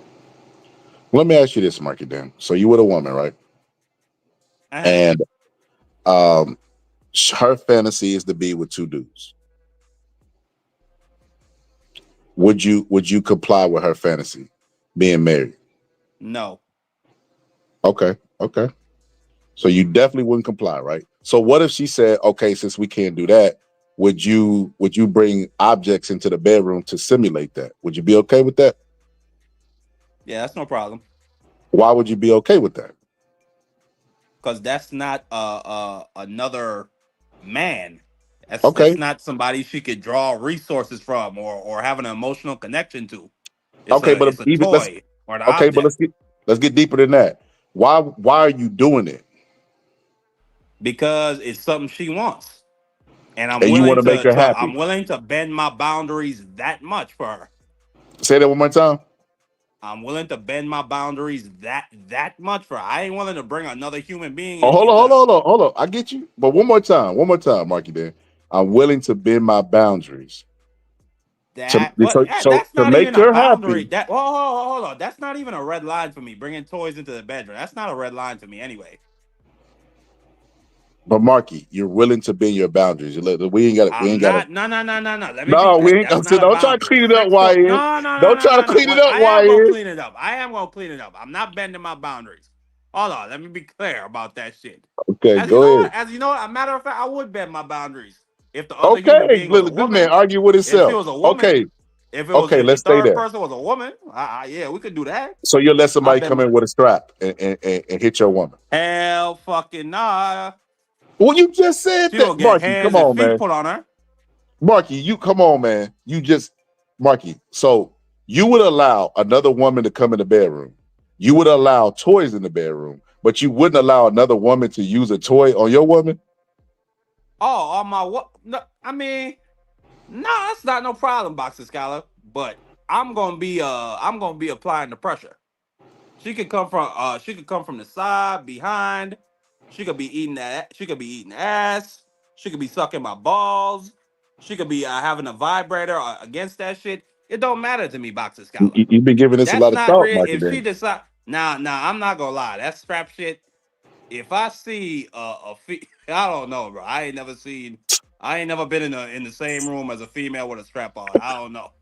Let me ask you this, Marky. Dan. So you with a woman, right? Uh-huh. And her fantasy is to be with two dudes. Would you comply with her fantasy, being married? No. Okay. So you definitely wouldn't comply, right? So what if she said, okay, since we can't do that, would you bring objects into the bedroom to simulate that? Would you be okay with that? Yeah, that's no problem. Why would you be okay with that? Because that's not another man. That's Okay. not somebody she could draw resources from or have an emotional connection to. Okay, but It's a even toy or an okay, but object. let's get deeper than that. Why are you doing it? Because it's something she wants. and I'm and you want willing to make her I'm happy. willing to bend my boundaries that much for her. Say that one more time. I'm willing to bend my boundaries that much for her. I ain't willing to bring another human being Oh, into hold on. I get you, but one more time, Marky. Then I'm willing to bend my boundaries that. But that's to not make even a her boundary. happy. That hold on. That's not even a red line for me. Bringing toys into the bedroom. That's not a red line for me anyway. But Marky, you're willing to bend your boundaries. We ain't got it. We I'm ain't got it. not. No. Let me be No, we clear. ain't. That's not a Don't try to boundary. clean it up, Sex toy. YN. Don't try to clean it What up, I am gonna YN. clean it up. I am gonna clean it up. I'm not bending my boundaries. Hold on. Let me be clear about that shit. Okay, As you go know, ahead. a matter of fact, I would bend my boundaries if the other human Okay, being was a look, this man woman. argue with If she himself. was a woman, Okay, okay, if the let's stay third there. person was a woman, yeah, we could do that. So you'll let I somebody bend come my in with a strap and hit your woman. hell fucking nah. Well, you just said She that, will get Marky. Come hands and on, feet man. put on her. Marky, you come on, man. Marky. So you would allow another woman to come in the bedroom. You would allow toys in the bedroom, but you wouldn't allow another woman to use a toy on your woman. Oh, on my what? No, I mean, no, that's not no problem, Boxer Scholar. But I'm gonna be applying the pressure. She could come from the side, behind. She could be eating that. She could be eating ass. She could be sucking my balls. She could be having a vibrator against that shit. It don't matter to me, Boxer Scholar. You've been giving this a That's lot of not thought, real. Marky. If she Then decide, now, I'm not gonna lie. That strap shit. If I see I don't know, bro. I ain't never been in the same room as a female with a strap on. I don't know.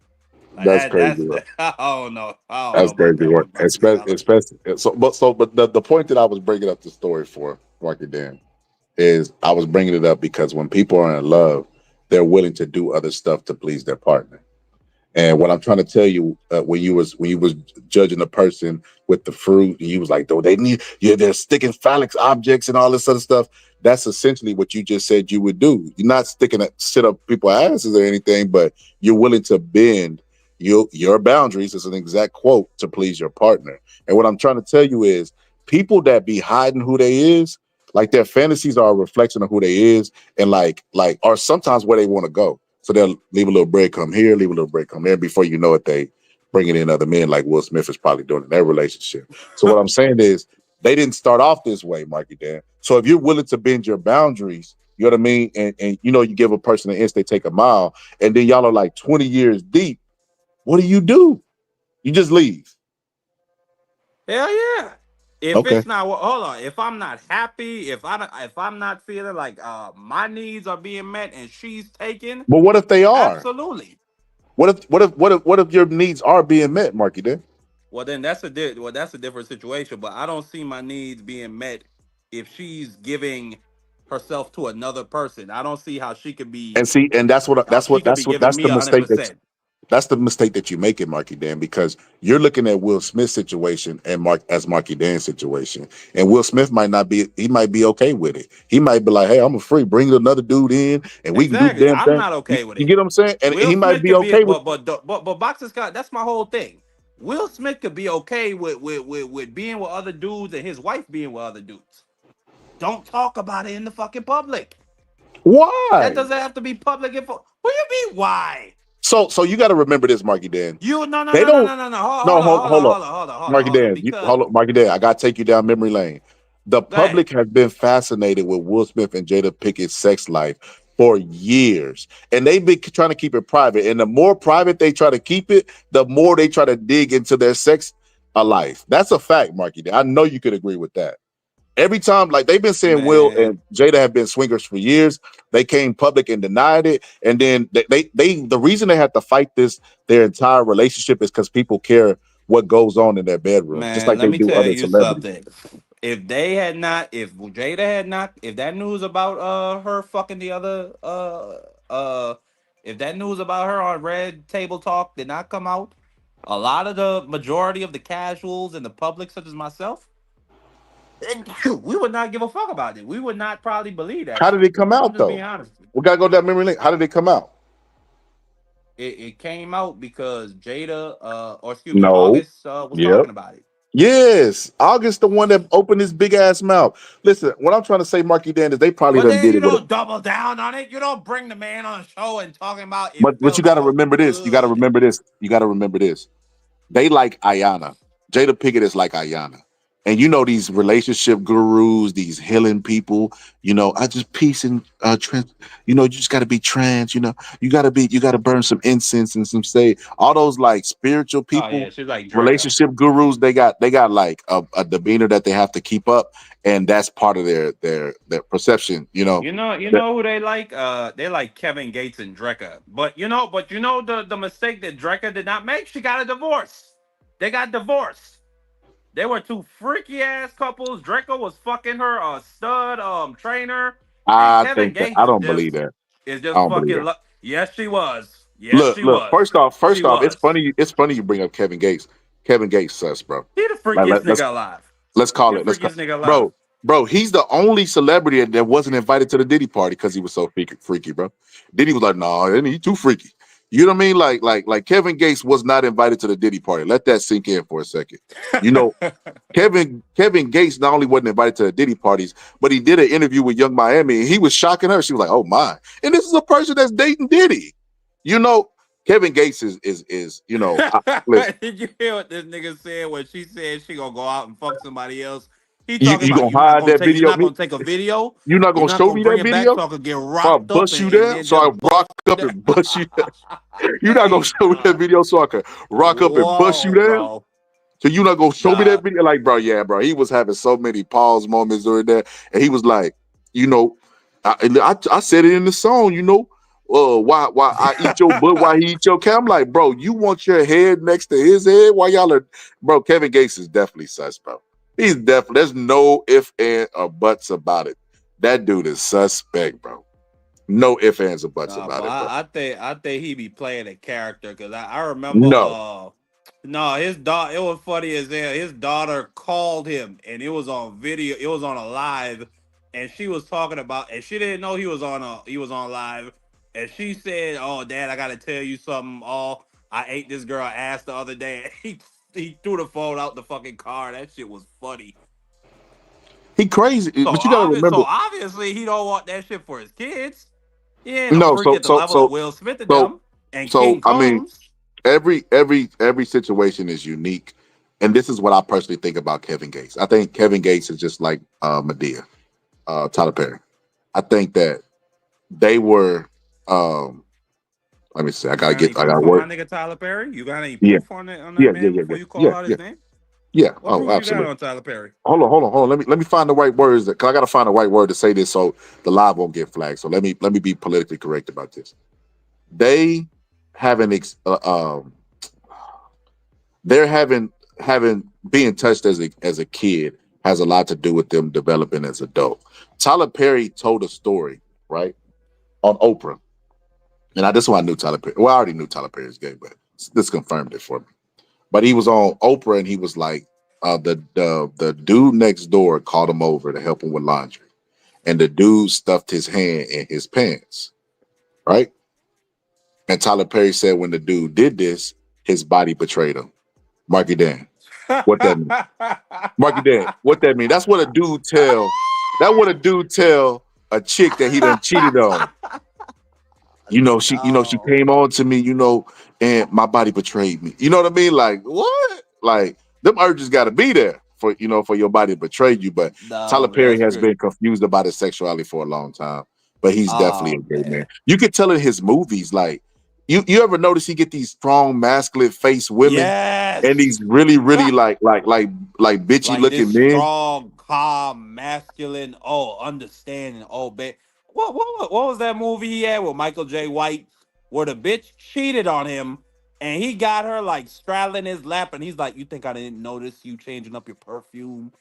Like that's crazy. I don't know. I don't know That's about crazy that work. one, Boxer Scholar. Especially but the point that I was bringing up the story for, Marky Dan, is I was bringing it up because when people are in love, they're willing to do other stuff to please their partner. And what I'm trying to tell you, when you was judging a person with the fruit, and you was like, "Though they need, yeah, they're sticking phallic objects and all this other stuff." That's essentially what you just said you would do. You're not sticking a shit up people's asses or anything, but you're willing to bend your boundaries, is an exact quote, to please your partner. And what I'm trying to tell you is, people that be hiding who they is, like their fantasies are a reflection of who they is, and like are sometimes where they want to go. So they'll leave a little breadcrumb here, leave a little breadcrumb there. Before you know it, they bringing in other men, like Will Smith is probably doing in their relationship. So what I'm saying is, they didn't start off this way, Marky Dan. So if you're willing to bend your boundaries, you know what I mean, and you know, you give a person an inch, they take a mile, and then y'all are like 20 years deep. What do? You just leave. Hell yeah. If Okay. it's not, hold on. If I'm not happy, if I'm not feeling like my needs are being met and she's taken, But what if they are? absolutely. What if your needs are being met, Marky Dan? Well, then that's a different situation. But I don't see my needs being met if she's giving herself to another person. I don't see how she could be And see, and how she could be giving that's me the hundred mistake percent. that's the mistake that you make in Marky Dan, because you're looking at Will Smith's situation and Marky Dan's situation. And Will Smith might be okay with it. He might be like, "Hey, I'm a free, bring another dude in and we can do the Exactly. damn I'm thing." not okay with You it. get what I'm saying? And Will he might Smith be could be, okay with but Boxer Scott. That's my whole thing. Will Smith could be okay with being with other dudes and his wife being with other dudes. Don't talk about it in the fucking public. That why. doesn't have to be public info. What do you mean why? So you got to remember this, Marky Dan. You no. They don't. No, hold up, Marky Hold on. Dan. Because Hold up, Marky Dan. I gotta take you down memory lane. The go ahead. public has been fascinated with Will Smith and Jada Pickett's sex life for years, and they've been trying to keep it private. And the more private they try to keep it, the more they try to dig into their sex life. That's a fact, Marky Dan. I know you could agree with that. Every time, like they've been saying, Will Man. and Jada have been swingers for years. They came public and denied it, and then the reason they had to fight their entire relationship is because people care what goes on in their bedroom, just Man, like let they me do tell other you celebrities. something. If that news about her fucking the other if that news about her on Red Table Talk did not come out, a lot of the majority of the casuals and the public, such as myself, we would not give a fuck about it. We would not probably believe that How did shit. it come I'm out just being though? honest. We gotta go down memory lane. How did it come out? It came out because Jada or excuse me, No. August was Yep. talking about it. Yes, August, the one that opened his big ass mouth. Listen, what I'm trying to say, Marky Dan, is they probably But done then did you it with don't it. double down on it. You don't bring the man on the show and talking about it But you felt got to so remember this. You got to good. remember this. You got to remember this. They like Ayana. Jada Pinkett is like Ayana. And you know these relationship gurus, these healing people. You know, I just peace and trans. You know, you just got to be trans. You know, you got to burn some incense and some say all those like spiritual Oh yeah, people, she's like Drecka. relationship gurus. They got like a demeanor that they have to keep up, and that's part of their perception. You know, You that know who they like? They like Kevin Gates and Drecka. But you know the mistake that Drecka did not make. She got a divorce. They got divorced. They were two freaky ass couples. Drecka was fucking her stud trainer, and I Kevin think that Gates I don't believe that. is I just don't believe fucking. that. Yes, she was. Yes, Look, she look. was. First She off, it's was. funny. It's funny you bring up Kevin Gates. Kevin Gates sus, bro. He the Like freakiest nigga alive. let's He call the it. Let's call, freakiest nigga alive. bro. He's the only celebrity that wasn't invited to the Diddy party because he was so freaky, bro. Diddy was like, nah, he too freaky. You know what I mean? Like Kevin Gates was not invited to the Diddy party. Let that sink in for a second. You know, Kevin Gates not only wasn't invited to the Diddy parties, but he did an interview with Young Miami, and he was shocking her. She was like, "Oh my!" And this is a person that's dating Diddy. You know, Kevin Gates is listen. Did you hear what this nigga said when she said she gonna go out and fuck somebody else? He You talking you about gonna hide that you're video? not gonna take a video, You not you're gonna not show gonna me bring that it back video? so I could get So I rocked up bust you and down. then So I just rock bust you up down. and bust you down. You're not gonna Hey, show me that dog. video so I can rock up and bust you Whoa, down. bro. So you not gonna show me Nah. that video? Like, bro, yeah, bro. He was having so many pause moments during that, and he was like, you know, I said it in the song, you know, why I eat your butt while he eat your cat. I'm like, bro, you want your head next to his head while y'all are, bro. Kevin Gates is definitely sus, bro. He's definitely. There's no if and or buts about it. That dude is suspect, bro. No ifs ands or buts Nah, about but it, bro. I think he be playing a character because I remember No, no, his daughter, it was funny as hell. His daughter called him and it was on video, it was on a live, and she was talking about, and she didn't know he was on live, and she said, "Oh dad, I gotta tell you something. Oh, I ate this girl ass the other day." He threw the phone out the fucking car. That shit was funny. he crazy, but you gotta So remember. obviously he don't want that shit for his kids. He ain't a No, freak so at the so level of so Will Smith and so them and so King I mean, Combs. every situation is unique, and this is what I personally think about Kevin Gates. I think Kevin Gates is just like Medea, Tyler Perry. I think that they were. Let me see. You got any I got proof to on my work. nigga Tyler Perry? You got any Yeah, proof on that man before you call yeah, out yeah, his name? yeah. What Oh, proof you got absolutely. on Tyler Perry? Hold on. Let me find the right words. Cause I got to find the right word to say this so the live won't get flagged. So let me be politically correct about this. They haven't they're having being touched as a kid has a lot to do with them developing as adult. Tyler Perry told a story, right, on Oprah. And this one I knew Tyler Perry. Well, I already knew Tyler Perry's gay, but this confirmed it for me. But he was on Oprah and he was like, the dude next door called him over to help him with laundry. And the dude stuffed his hand in his pants, right? And Tyler Perry said when the dude did this, his body betrayed him. Mark it down. What that mean? Mark it down. What that mean? That's what a dude tell. That what a dude tell a chick that he done cheated on. She came on to me, and my body betrayed me. You know what I mean? Like, what? Like, them urges gotta be there for your body to betray you. But Tyler No, Perry that's has true. been confused about his sexuality for a long time. But he's definitely a Oh gay man. man. You can tell in his movies, like, you ever notice he get these strong, masculine face women and Yes. these really, really like bitchy Like this looking men? strong, calm, masculine, understanding, babe. What was that movie he had with Michael J. White where the bitch cheated on him and he got her like straddling his lap and he's like, "You think I didn't notice you changing up your perfume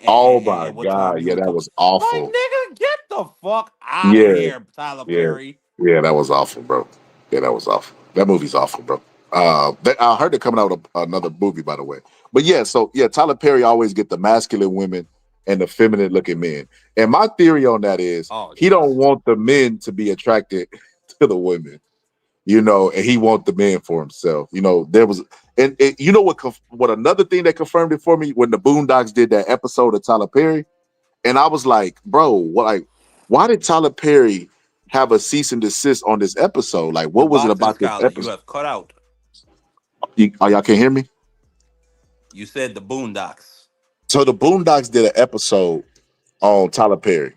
Oh my and what time God. you Yeah, gonna that come?" was Like, awful. nigga, get the fuck out of Yeah, here, Tyler yeah, Perry. yeah, that was awful, bro. Yeah, that was awful. That movie's awful, bro. I heard they're coming out with another movie, by the way. But yeah, so yeah, Tyler Perry always get the masculine women and the feminine looking men. And my theory on that is Oh he don't yes. want the men to be attracted to the women. And he want the man for himself. There was, and you know what another thing that confirmed it for me when the Boondocks did that episode of Tyler Perry, and I was like, bro, why did Tyler Perry have a cease and desist on this episode? Like, The what was it boxing about this scholar, you episode? have cut out. Y'all can't hear me? You said the Boondocks. So the Boondocks did an episode on Tyler Perry,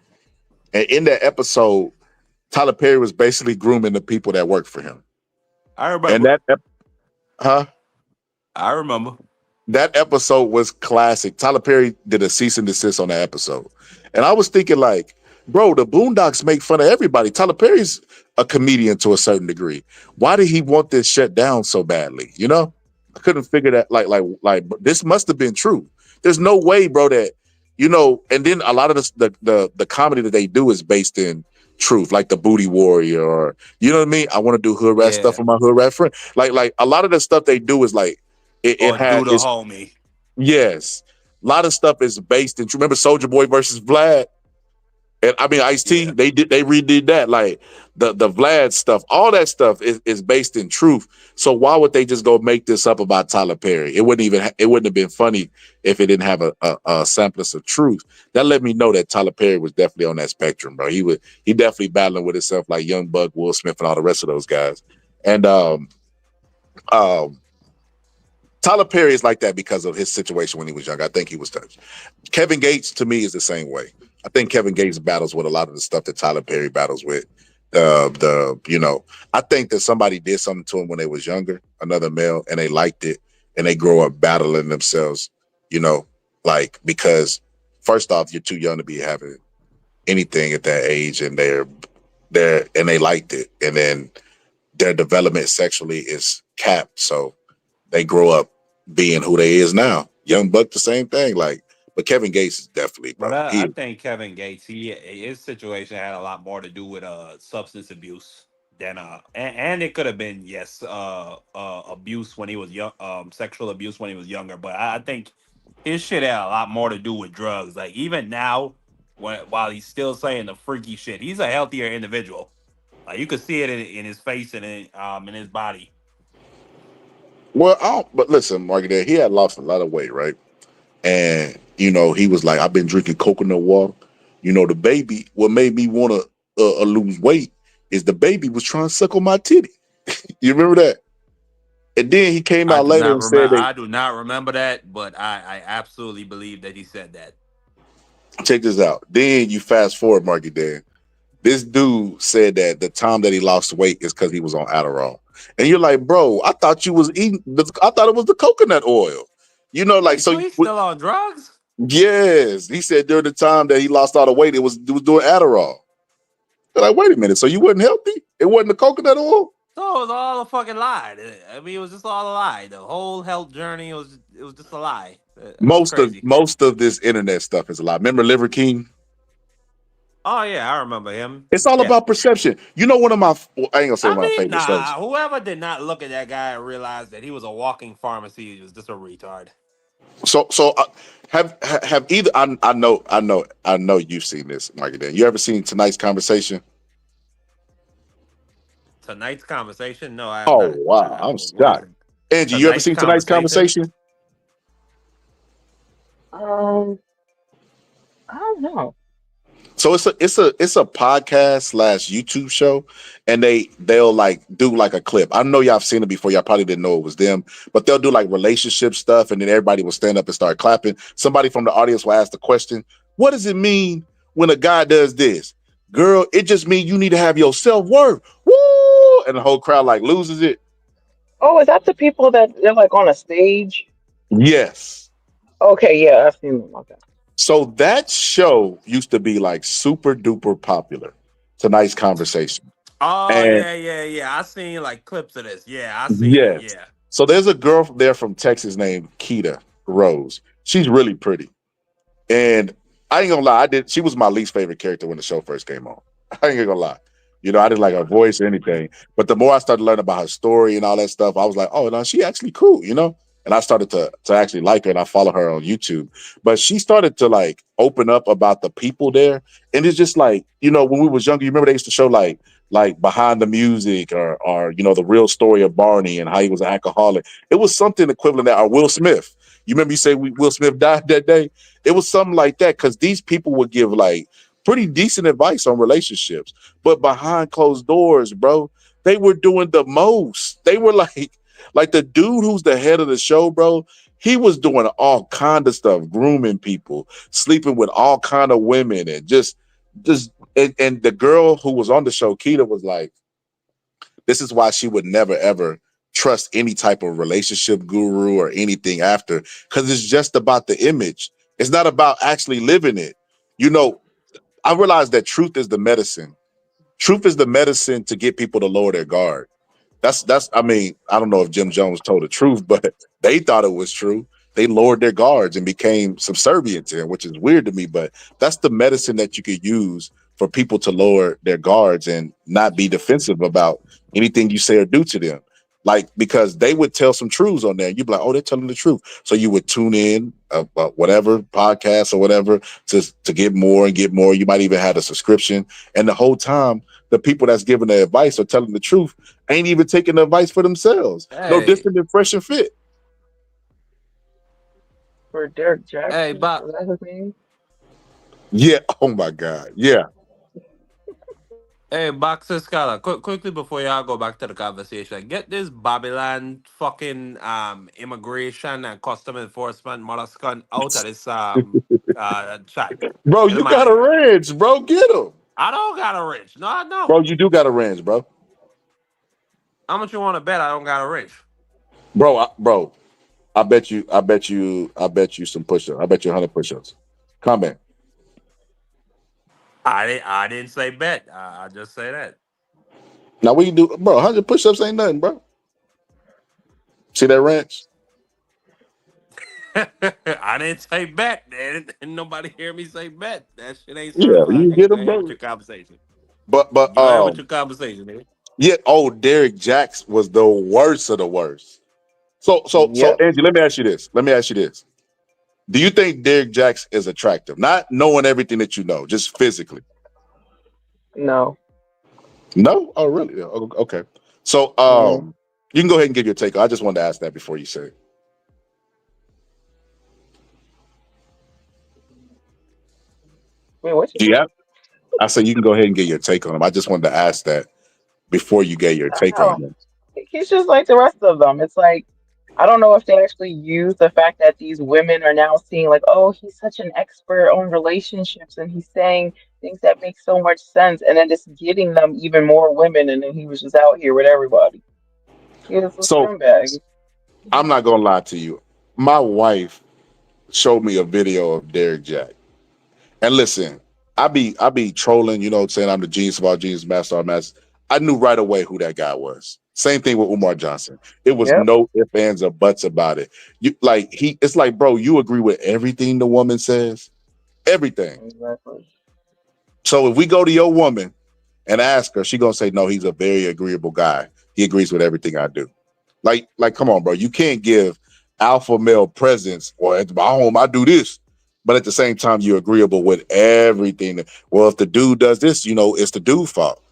and in that episode, Tyler Perry was basically grooming the people that work for him. I remember. And I remember. That episode was classic. Tyler Perry did a cease and desist on that episode. And I was thinking, like, bro, the Boondocks make fun of everybody. Tyler Perry's a comedian to a certain degree. Why did he want this shut down so badly? I couldn't figure that. Like, this must have been true. There's no way, bro, that, and then a lot of the comedy that they do is based in truth, like the Booty Warrior, or, you know what I mean? I want to do hood rat stuff with my hood rat friend. Like a lot of the stuff they do is like, it do had the homie. Yes. A lot of stuff is based in. Remember Soulja Boy versus Vlad? And I mean Ice-T, they redid that. Like the Vlad stuff, all that stuff is based in truth. So why would they just go make this up about Tyler Perry? It wouldn't have been funny if it didn't have a semblance of truth. That let me know that Tyler Perry was definitely on that spectrum, bro. He definitely battling with himself like Young Buck, Will Smith, and all the rest of those guys. And Tyler Perry is like that because of his situation when he was young. I think he was touched. Kevin Gates, to me, is the same way. I think Kevin Gates battles with a lot of the stuff that Tyler Perry battles with. I think that somebody did something to him when they was younger, another male, and they liked it, and they grow up battling themselves, because first off, you're too young to be having anything at that age, and they liked it, and then their development sexually is capped, so they grow up being who they is now. Young Buck, the same thing. But Kevin Gates is definitely, bro. But I think Kevin Gates, his situation had a lot more to do with substance abuse than and it could have been abuse when he was young, sexual abuse when he was younger. But I think his shit had a lot more to do with drugs. Like even now, while he's still saying the freaky shit, he's a healthier individual. Like you could see it in his face and in his body. Well, but listen, Marky, he had lost a lot of weight, right? And he was like, I've been drinking coconut water. The baby, what made me want to lose weight is the baby was trying to suck on my titty. You remember that? And then he came out later and said I do not remember that, but I absolutely believe that he said that. Check this out. Then you fast forward, Marky Dan. This dude said that the time that he lost weight is because he was on Adderall. And you're like, bro, I thought you was eating. I thought it was the coconut oil. So he's still on drugs? Yes, he said during the time that he lost all the weight, it was doing Adderall. They're like, wait a minute, so you wasn't healthy? It wasn't the coconut oil? So it was all a fucking lie. I mean, it was just all a lie. The whole health journey it was just a lie. Most of this internet stuff is a lie. Remember Liver King? Oh yeah, I remember him. It's all about perception. One of my I ain't gonna say my favorite shows. Whoever did not look at that guy and realize that he was a walking pharmacy was just a retard. So have either I know you've seen this, Mikey Dan. You ever seen Tonight's Conversation? Tonight's Conversation? No, I have not. not. Wow, I'm shocked. Angie, you ever seen Tonight's Conversation? I don't know. So it's a podcast / YouTube show, and they'll like do like a clip. I know y'all have seen it before. Y'all probably didn't know it was them, but they'll do like relationship stuff, and then everybody will stand up and start clapping. Somebody from the audience will ask the question, "What does it mean when a guy does this?" Girl, it just means you need to have your self-worth. Woo! And the whole crowd like loses it. Oh, is that the people that they're like on a stage? Yes. Okay, yeah, I've seen them. Okay. So that show used to be like super duper popular. Tonight's Conversation. Oh, yeah. I seen like clips of this. Yeah, I seen it. Yeah. So there's a girl there from Texas named Keita Rose. She's really pretty. And I ain't gonna lie, she was my least favorite character when the show first came on. I ain't gonna lie. I didn't like her voice or anything. But the more I started learning about her story and all that stuff, I was like, oh, no, she actually cool, And I started to actually like her, and I follow her on YouTube. But she started to like open up about the people there. And it's just like, when we was younger, you remember they used to show like like Behind the Music, or the real story of Barney and how he was an alcoholic. It was something equivalent to that. Or Will Smith. You remember you say Will Smith died that day? It was something like that because these people would give like pretty decent advice on relationships, but behind closed doors, bro, they were doing the most. They were like the dude who's the head of the show, bro. He was doing all kind of stuff, grooming people, sleeping with all kind of women, and just and the girl who was on the show, Keita, was like, this is why she would never ever trust any type of relationship guru or anything after, because it's just about the image. It's not about actually living it. You know, I realized that truth is the medicine. Truth is the medicine to get people to lower their guard. That's I mean, I don't know if Jim Jones told the truth, but they thought it was true. They lowered their guards and became subservient to him, which is weird to me, but that's the medicine that you could use for people to lower their guards and not be defensive about anything you say or do to them. Like, because they would tell some truths on there. You'd be like, oh, they're telling the truth. So you would tune in, whatever podcast or whatever, to get more and get more. You might even have a subscription. And the whole time, the people that's giving the advice or telling the truth ain't even taking the advice for themselves. No Hey, different than Fresh and Fit. For Derek hey, Jackson, but is that his name? Yeah. Oh my God. Yeah. hey, Boxer Scholar, quickly before y'all go back to the conversation, get this Babylon fucking immigration and custom enforcement molluscan out of this chat. Bro, Get him you out got of a here. ranch, bro. Get him. I don't got a wrench. No, I don't. Bro, you do got a ranch, bro. How much you want to bet I don't got a wrench? Bro, I bet you some push-ups. I bet you 100 push-ups. Comment. I didn't say bet. I just say that. Now what you do, bro? 100 push-ups ain't nothing, bro. See that ranch? I didn't say bet. Didn't nobody hear me say bet. That shit ain't Yeah, certified, you nigga. get Go them, ahead with bro. your conversation. But Go ahead with your conversation, nigga. yeah. Oh, Derek Jacks was the worst of the worst. So Yep. Angie, let me ask you this. Do you think Derek Jacks is attractive? Not knowing everything that you know, just physically. No. No? Oh, really? Yeah, okay. So Mm. you can go ahead and give your take. I just wanted to ask that before you say it. Wait, what you Do you say? have? I said you can go ahead and get your take on him. I just wanted to ask that before you get your take on Oh, him. he's just like the rest of them. It's like I don't know if they actually use the fact that these women are now seeing like, oh, he's such an expert on relationships and he's saying things that make so much sense, and then just getting them even more women, and then he was just out here with everybody. He was a So scumbag. I'm not gonna lie to you. My wife showed me a video of Derek Jack. And listen, I be trolling, you know what I'm saying? I'm the genius of all genius, master of all masters. I knew right away who that guy was. Same thing with Umar Johnson. It was Yep, no ifs, ands, or buts about it. It's like, bro, you agree with everything the woman says? Everything. exactly. So if we go to your woman and ask her, she gonna say, no, he's a very agreeable guy. He agrees with everything I do. Come on, bro. You can't give alpha male presence, or at my home, I do this. But at the same time, you're agreeable with everything. Well, if the dude does this, it's the dude's fault,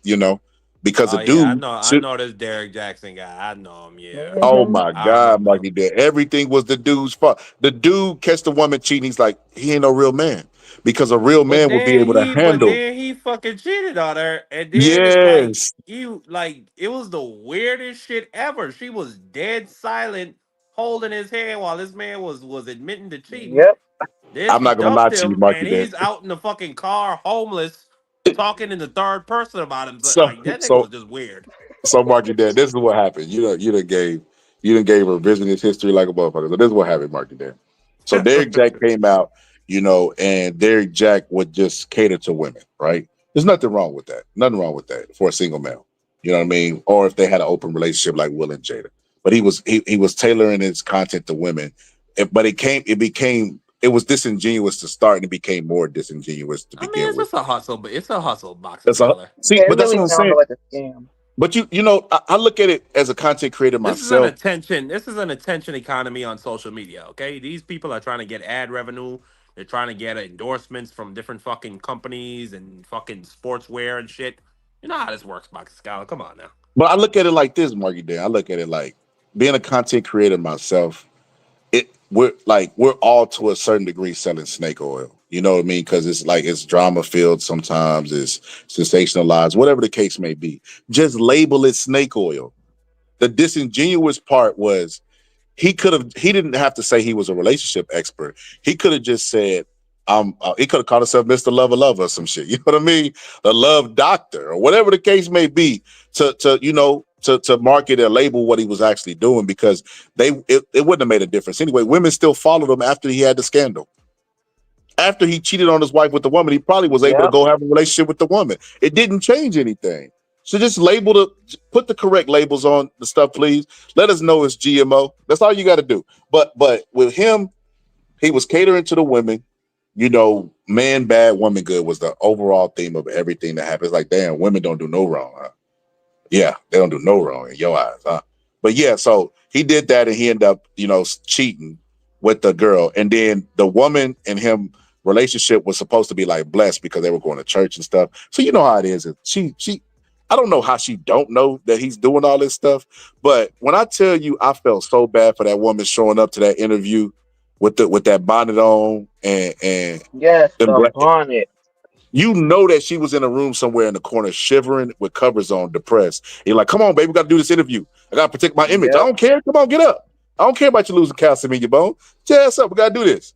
because the Oh yeah, dude I should. know this Derek Jackson guy. I know him. Yeah, Oh Hmm. my I God, remember him. Marky did. Everything was the dude's fault. The dude catch the woman cheating. He's like, he ain't no real man. Because a real man will be able to But handle. then he fucking cheated on her, and then it's like Yes. it was the weirdest shit ever. She was dead silent, holding his hand while this man was admitting to cheating. Yep. Then I'm she not gonna lie dumped to you, him, Marky and did. he's out in the fucking car, homeless, talking in the third person about him. So Like that nigga so was just weird. So, Marky Dad, this is what happened. You done gave revisionist history like a motherfucker. So this is what happened, Marky Dad. So Derek Jack came out, and Derek Jack would just cater to women, right? There's nothing wrong with that. Nothing wrong with that for a single male. You know what I mean? Or if they had an open relationship like Will and Jada. But he was tailoring his content to women. But it was disingenuous to start, and it became more disingenuous to I mean, begin it's with. just a hustle, but it's a hustle, boxer That's a, scholar. see, Yeah, it but that's really what I'm saying. sounded like a scam. But I look at it as a content creator This is an myself. attention. This is an attention economy on social media. Okay, these people are trying to get ad revenue. They're trying to get endorsements from different fucking companies and fucking sportswear and shit. You know how this works, Box Scholar. Come on now. But I look at it like this, Marky Dan. I look at it like being a content creator myself. We're all to a certain degree selling snake oil. You know what I mean? Because it's like it's drama filled sometimes, it's sensationalized, whatever the case may be. Just label it snake oil. The disingenuous part was he didn't have to say he was a relationship expert. He could have just said, he could have called himself Mr. Lover Lover or some shit. You know what I mean? The love doctor or whatever the case may be to market and label what he was actually doing, because it wouldn't have made a difference. Anyway, women still followed him after he had the scandal. After he cheated on his wife with the woman, he probably was able to go have a relationship with the woman. It didn't change anything. So just put the correct labels on the stuff, please. Let us know it's GMO. That's all you got to do. But with him, he was catering to the women. Man bad, woman good was the overall theme of everything that happens. Like, damn, women don't do no wrong, huh? Yeah, they don't do no wrong in your eyes, huh? But yeah, so he did that and he ended up, cheating with the girl. And then the woman and him relationship was supposed to be like blessed because they were going to church and stuff. So you know how it is. She I don't know how she don't know that he's doing all this stuff. But when I tell you, I felt so bad for that woman showing up to that interview with that bonnet on and Yes, the bonnet. You know that she was in a room somewhere in the corner, shivering with covers on, depressed. You're like, come on, baby, we got to do this interview. I got to protect my image. I don't care. Come on, get up. I don't care about you losing calcium in your bone. Jazz up. We got to do this.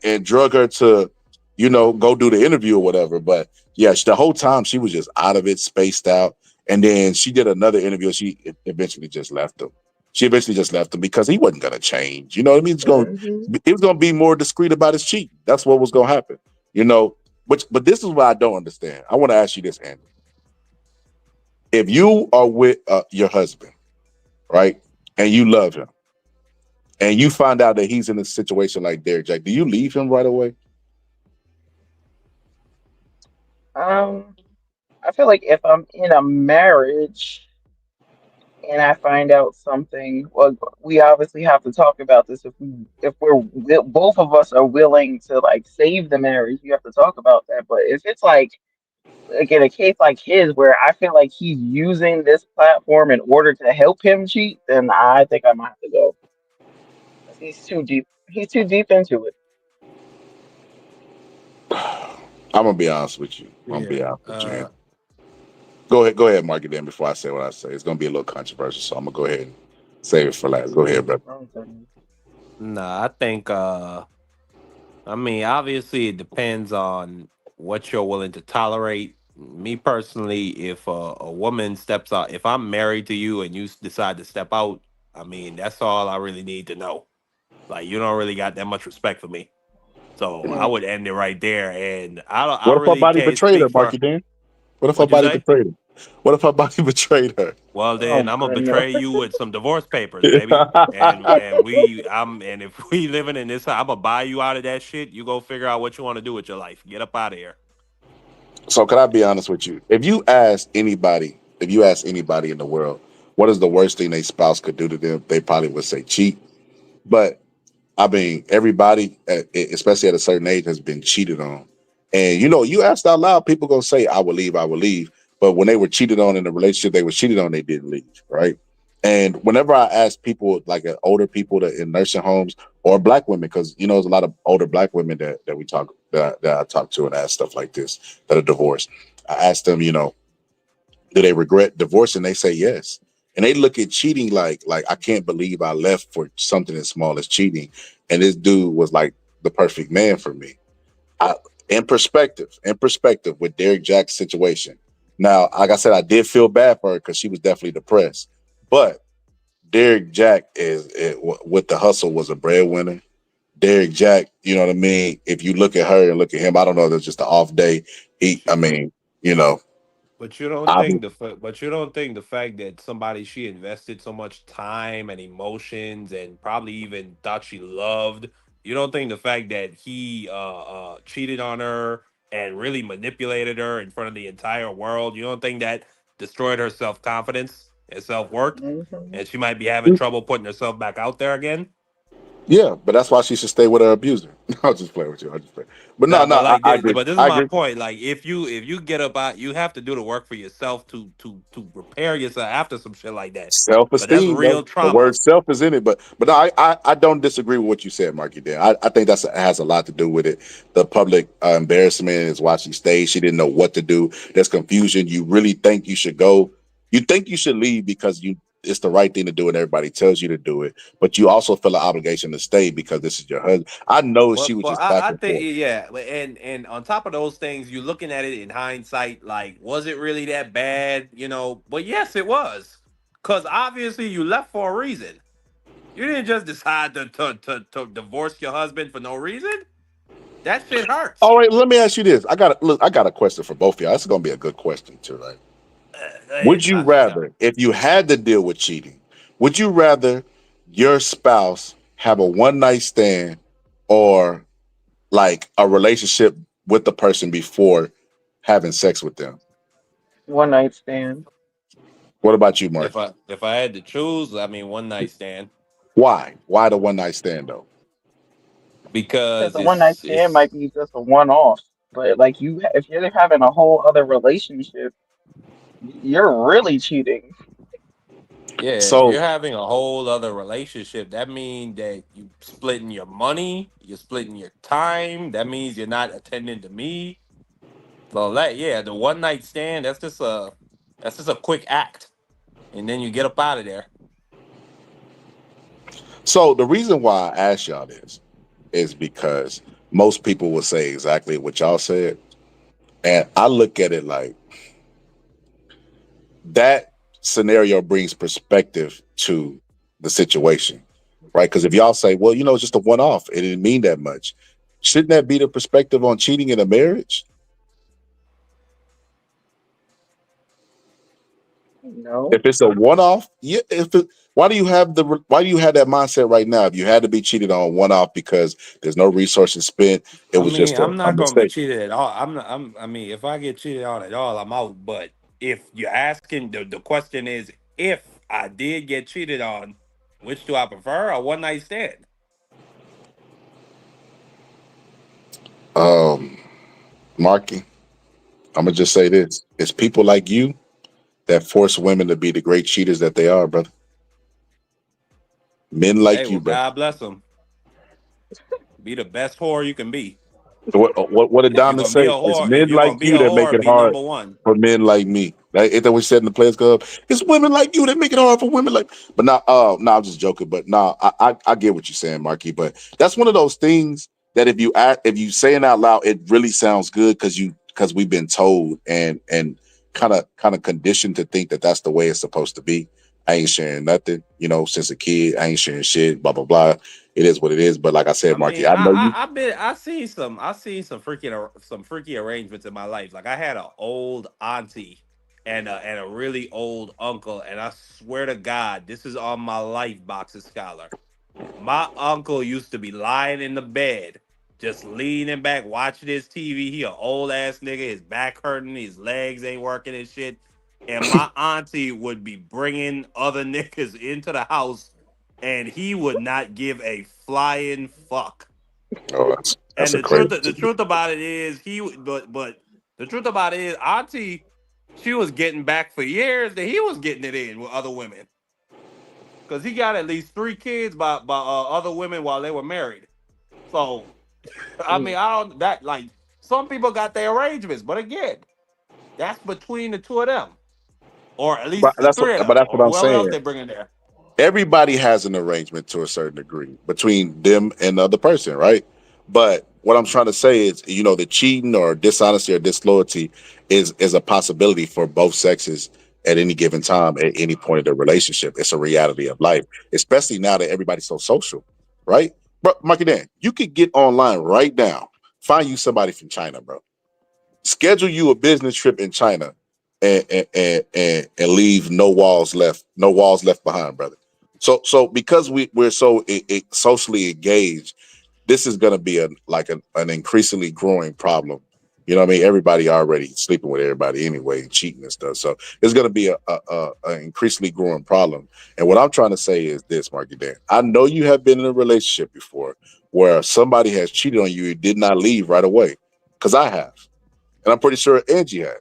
And drug her to, go do the interview or whatever. But yeah, the whole time she was just out of it, spaced out. And then she did another interview. She eventually just left him. She eventually just left him because he wasn't going to change. You know what I mean? He was going to be more discreet about his cheating. That's what was going to happen. But this is what I don't understand. I want to ask you this, Andy. If you are with your husband, right, and you love him, and you find out that he's in a situation like Derek Jack, do you leave him right away? I feel like if I'm in a marriage and I find out something, well, we obviously have to talk about this. If both of us are willing to like save the marriage, you have to talk about that. But if it's like in a case like his where I feel like he's using this platform in order to help him cheat, then I think I might have to go. 'Cause he's too deep. He's too deep into it. I'm gonna be honest with you. Man. Go ahead, Mark it then before I say what I say. It's gonna be a little controversial, so I'm gonna go ahead and save it for last. Go ahead, brother. Nah, I think obviously it depends on what you're willing to tolerate. Me personally, if a woman steps out, if I'm married to you and you decide to step out, that's all I really need to know. Like, you don't really got that much respect for me. So I would end it right there. And I What if her really body can't betrayed her, speak for Marky Dan? What if her What'd you body say? betrayed her? What if her body betrayed her? Well, Oh then I'm gonna goodness. betray you with some divorce papers, baby. And if we living in this, I'm gonna buy you out of that shit. You go figure out what you want to do with your life. Get up out of here. So can I be honest with you? If you ask anybody in the world, what is the worst thing their spouse could do to them, they probably would say cheat. But everybody, especially at a certain age, has been cheated on. And you asked out loud, people gonna say, "I will leave, I will leave." But when they were cheated on in the relationship they were cheated on, they didn't leave, right? And whenever I ask people, like older people that in nursing homes or black women, because there's a lot of older black women that I talk to and ask stuff like this that are divorced. I ask them, do they regret divorce? And they say yes. And they look at cheating like I can't believe I left for something as small as cheating. And this dude was like the perfect man for me. In perspective with Derek Jack's situation. Now, like I said, I did feel bad for her because she was definitely depressed. But Derek Jack with the hustle was a breadwinner. Derek Jack, you know what I mean? If you look at her and look at him, I don't know, there's just an off day. You know, But you don't I, think the fact that she invested so much time and emotions and probably even thought she loved. You don't think the fact that he cheated on her and really manipulated her in front of the entire world. You don't think that destroyed her self confidence and self worth, Mhm. and she might be having trouble putting herself back out there again. Yeah, but that's why she should stay with her abuser. I'll just play with you. I'll just play. But no, Nah, no, but like, I agree. but this is I my agree. point. Like, if you get up out, you have to do the work for yourself to prepare yourself after some shit like that. But that's Self-esteem, real bro. The trauma. word self is in it, but no, I don't disagree with what you said, Marky. Dan, I think that's has a lot to do with it. The public embarrassment is why she stayed. She didn't know what to do. There's confusion. You really think you should go. You think you should leave because it's the right thing to do, and everybody tells you to do it. But you also feel an obligation to stay because this is your husband. I know she was But just back I and think forth. yeah, and on top of those things, you're looking at it in hindsight. Like, was it really that bad? You know, but yes, it was. Cause obviously you left for a reason. You didn't just decide to divorce your husband for no reason. That shit hurts. All right, let me ask you this. I got a question for both of y'all. This is gonna be a good question too, right? Would It's you boxing style. rather, if you had to deal with cheating, would you rather your spouse have a one night stand or like a relationship with the person before having sex with them? One night stand. What about you, Marky? If I had to choose, I mean one night stand Why? Why the one night stand though? Because because the one night stand it's might be just a one off. But like if you're having a whole other relationship, you're really cheating. yeah. If So you're having a whole other relationship, that means that you splitting your money, you're splitting your time. That means you're not attending to me. So that yeah, the one night stand that's just a quick act, and then you get up out of there. so the reason why I asked y'all this is because most people will say exactly what y'all said. And I look at it like that scenario brings perspective to the situation, right? Because if y'all say, well, it's just a one off, it didn't mean that much. Shouldn't that be the perspective on cheating in a marriage? No. If it's a one off, yeah. Why do you have that mindset right now? If you had to be cheated on one off because there's no resources spent, it I was mean, just a, I'm a not gonna be mistake. cheated at all. I'm not. I mean, if I get cheated on at all, I'm out. But if you're asking, the question is, if I did get cheated on, which do I prefer? A one night stand. Um, Marky, I'm gonna just say this: it's people like you that force women to be the great cheaters that they are, brother. Men Hey, like you, well, brother. God bless them. Be the best whore you can be. What did If you're Diamond gonna be say? a It's whore, if men you're like gonna be a you that make whore, it be hard number one. for men like me. Right? Ain't that what we said in the Players Club? It's women like you that make it hard for women like. But now, no, I'm just joking. But no, I get what you're saying, Marky. But that's one of those things that if you say it out loud, it really sounds good because we've been told and kind of conditioned to think that that's the way it's supposed to be. I ain't sharing nothing, since a kid. I ain't sharing shit. Blah blah blah. It is what it is. But like I I said, Marky, mean, I know you. I seen some freaky arrangements in my life. Like I had an old auntie and a really old uncle, and I swear to God, this is on my life, Boxer Scholar. My uncle used to be lying in the bed, just leaning back, watching his TV. He an old ass nigga, his back hurting, his legs ain't working and shit. And my auntie would be bringing other niggas into the house, and he would not give a flying fuck. Oh, that's And a crazy. the truth about it is but the truth about it is auntie, she was getting back for years that he was getting it in with other women because he got at least three kids by other women while they were married. So I mean, I don't that like some people got their arrangements, but again, that's between the two of them, or at But least the three of them, that's what or I'm whoever else saying. they bring in there. Everybody has an arrangement to a certain degree between them and the other person, right? But what I'm trying to say is, the cheating or dishonesty or disloyalty is a possibility for both sexes at any given time, at any point of the relationship. It's a reality of life, especially now that everybody's so social, right? Bro, Mikey Dan, you could get online right now, find you somebody from China, bro. Schedule you a business trip in China and leave no walls left behind, brother. So because we're so socially engaged, this is going to be an increasingly growing problem You know what I mean? Everybody already sleeping with everybody anyway, cheating and stuff. So it's going to be a increasingly growing problem. And what I'm trying to say is this, Marky Dan. I know you have been in a relationship before where somebody has cheated on you and did not leave right away. Because I have. And I'm pretty sure Angie has.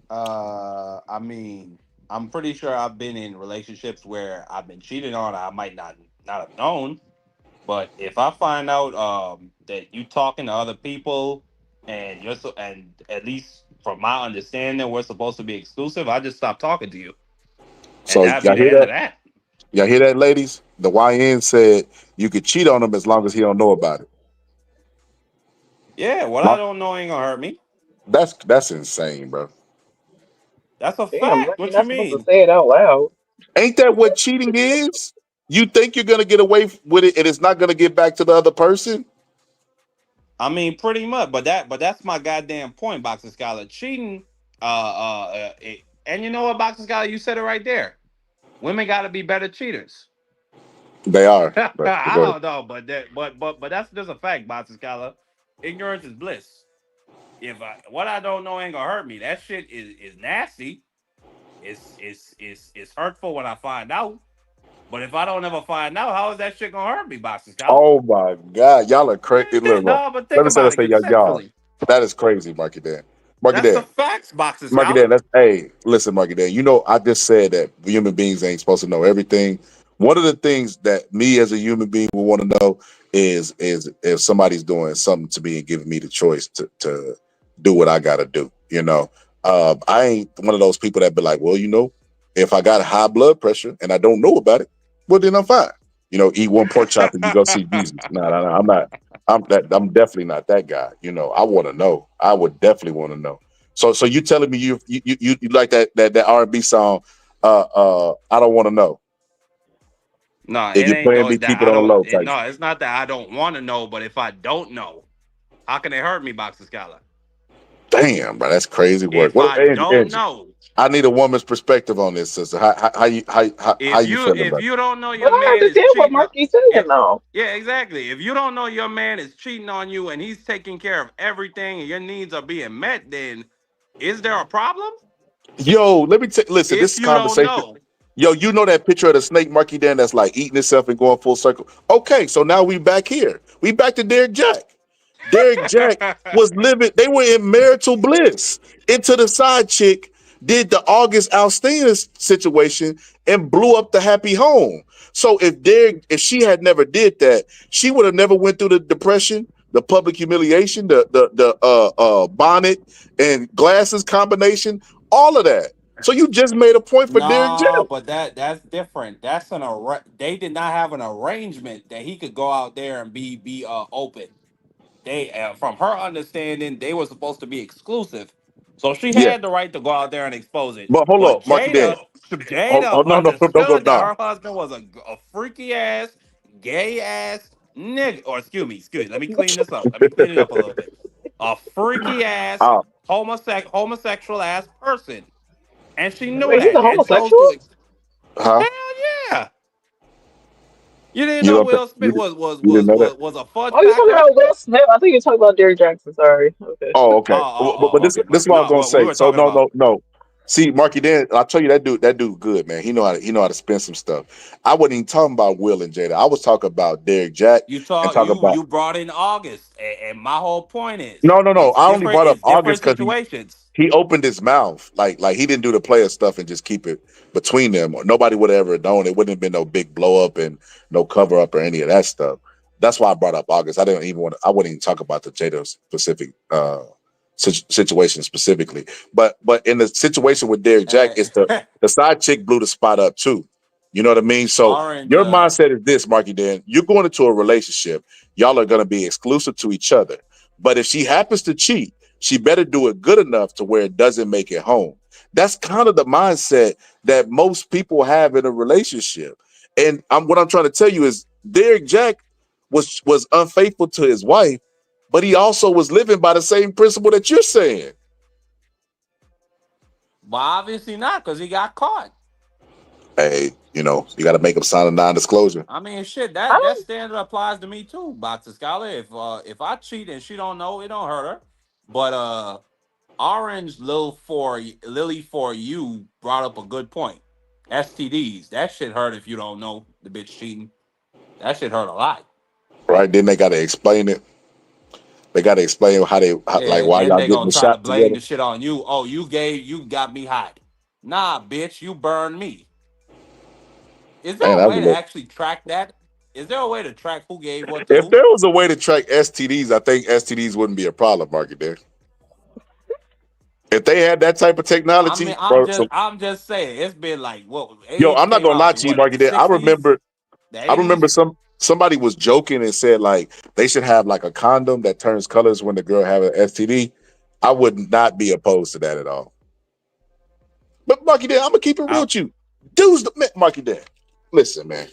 I mean, I'm pretty sure I've been in relationships where I've been cheated on. I might not have known, but if I find out that you talking to other people and you're so, and at least from my understanding, we're supposed to be exclusive, I just stop talking to you, and So that'd be y'all the hear end of that? that. Y'all hear that, ladies? The YN said you could cheat on him as long as he don't know about it. Yeah, what I don't know ain't gonna hurt me. That's insane, bro. That's a Damn, fact. you're What you not supposed to mean? say it out loud. Ain't that what cheating is? You think you're gonna get away with it, and it's not gonna get back to the other person? I mean, pretty much, but that's my goddamn point, Boxer Scholar. Cheating, and you know what, Boxer Scholar, you said it right there. Women got to be better cheaters. They are. But I go ahead. don't know, but that's just a fact, Boxer Scholar. Ignorance is bliss. If what I don't know ain't gonna hurt me. That shit is nasty. It's hurtful when I find out. But if I don't ever find out, how is that shit gonna hurt me, Boxer Scholar? Oh my God, y'all are crazy. Look, look. No, but Let think me say about this it to y'all. conceptually. That is crazy, Marky Dan. Marky That's the Dan. facts, Boxer Marky Scholar. Dan, that's hey, listen, Marky Dan. You know, I just said that human beings ain't supposed to know everything. One of the things that me as a human being will want to know is if somebody's doing something to me and giving me the choice to do what I gotta do. You know, I ain't one of those people that be like, well, you know, if I got high blood pressure and I don't know about it, well then I'm fine. You know, eat one pork chop and you go see Jesus. No, I'm not. I'm definitely not that guy. You know, I want to know. I would definitely want to know. So you telling me you like that R&B song? I don't want to know. No, If it you're ain't playing no me, that keep it I on the don't. low type. No, it's not that I don't want to know. But if I don't know, how can it hurt me, Boxer Scholar? Damn, bro, that's crazy work. If What, I don't Angie? know, I need a woman's perspective on this, sister. How if you you feeling if about you don't know But your I man is understand what cheating on, Marky's saying yeah, though. yeah, exactly. If you don't know your man is cheating on you and he's taking care of everything and your needs are being met, then is there a problem? it? Yo, let me listen. This If is you don't conversation. know, Yo, you know that picture of the snake Marky Dan that's like eating itself and going full circle. Okay, so now we back here. We back to Derek Jack. Derek Jack was living, they were in marital bliss. Into the side chick did the August Alstina situation and blew up the happy home. So if she had never did that, she would have never went through the depression, the public humiliation, the bonnet and glasses combination, all of that. So you just made a point for Derek Jack. no, but that's different. That's they did not have an arrangement that he could go out there and be open. They from her understanding, they were supposed to be exclusive. So she Yeah. had the right to go out there and expose it. But hold But on, Marky Dan. Jada No, don't go understood that down. her husband was a freaky ass, gay ass nigga. Or excuse me. Let me clean this up. Let me clean it up a little bit. A freaky ass homosexual ass person. And she knew Wait, he's a that and chose homosexual? to Huh? hell yeah. You didn't You know don't think Will you, Smith you didn't know that? was a fudge Oh, you talking packer? about Will Smith? I think you're talking about Derrick Jackson. Sorry. Okay. Oh, okay. But this Okay. this is But what I was no, gonna what we say. were So talking about. no. See, Marky Dan, I'll tell you that dude good, man. He know how to spin some stuff. I wasn't even talking about Will and Jada. I was talking about Derek Jack and talking about You brought in August, and my whole point is no. I only brought up it's August different because situations. he opened his mouth like he didn't do the player stuff and just keep it between them. Nobody would have ever known. It wouldn't have been no big blow up and no cover up or any of that stuff. That's why I brought up August. I wouldn't even talk about the Jada specific situation specifically. But in the situation with Derek Jack, it's the side chick blew the spot up too. You know what I mean? So Orange, your mindset is this, Marky Dan. You're going into a relationship. Y'all are going to be exclusive to each other. But if she happens to cheat, she better do it good enough to where it doesn't make it home. That's kind of the mindset that most people have in a relationship. And what I'm trying to tell you is Derek Jack was unfaithful to his wife, but he also was living by the same principle that you're saying. but obviously not because he got caught. Hey, You know, you got to make them sign a non-disclosure. I mean, shit, I that don't. standard applies to me too, Boxer Scholar. If I cheat and she don't know, it don't hurt her. But Orange Lily for you brought up a good point. STDs, that shit hurt if you don't know the bitch cheating. That shit hurt a lot. Right? Then they got to explain it. They got to explain like Yeah, why then y'all they getting gonna the try to shot blame together. the shit on you. Oh, you got me hot. Nah, bitch, you burned me. Is there Man, a that was way a to little. actually track that? Is there a way to track who gave what to If who? there was a way to track STDs, I think STDs wouldn't be a problem, Market there. If they had that type of I mean, technology, bro. So, I'm just saying. It's been like what yo, AIDS I'm not came gonna out lie in to you, what the Market there. I '60s, remember the I remember '80s. somebody was joking and said like they should have like a condom that turns colors when the girl have an STD. I would not be opposed to that at all. But Marky Dan, I'm gonna keep it real I, with you. Dudes, Marky Dan. Listen, man.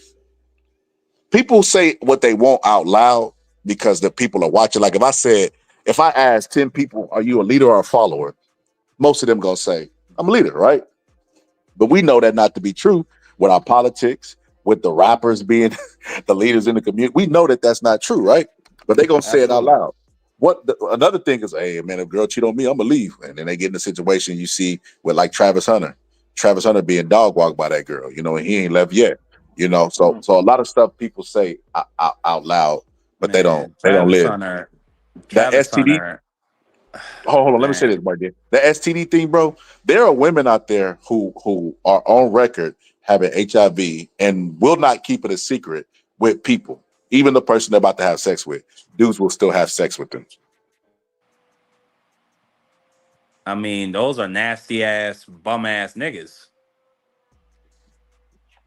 People say what they want out loud because the people are watching. Like if I asked 10 people, are you a leader or a follower? Most of them gonna say, I'm a leader, right? But we know that not to be true with our politics, with the rappers being the leaders in the community. We know that that's not true, right? But they're gonna say it out Absolutely. loud. Another thing is, hey man, if a girl cheat on me, I'm gonna leave. And then they get in a situation you see with like Travis Hunter. Travis Hunter being dog walked by that girl, and he ain't left yet. So a lot of stuff people say out loud, but they don't Man, they don't Travis live. Hunter, That Travis STD. Hunter, Hold on, let me say man. this, Mark. The STD thing, bro. There are women out there who are on record having HIV and will not keep it a secret with people. Even the person they're about to have sex with, dudes will still have sex with them. I mean, those are nasty ass, bum ass niggas.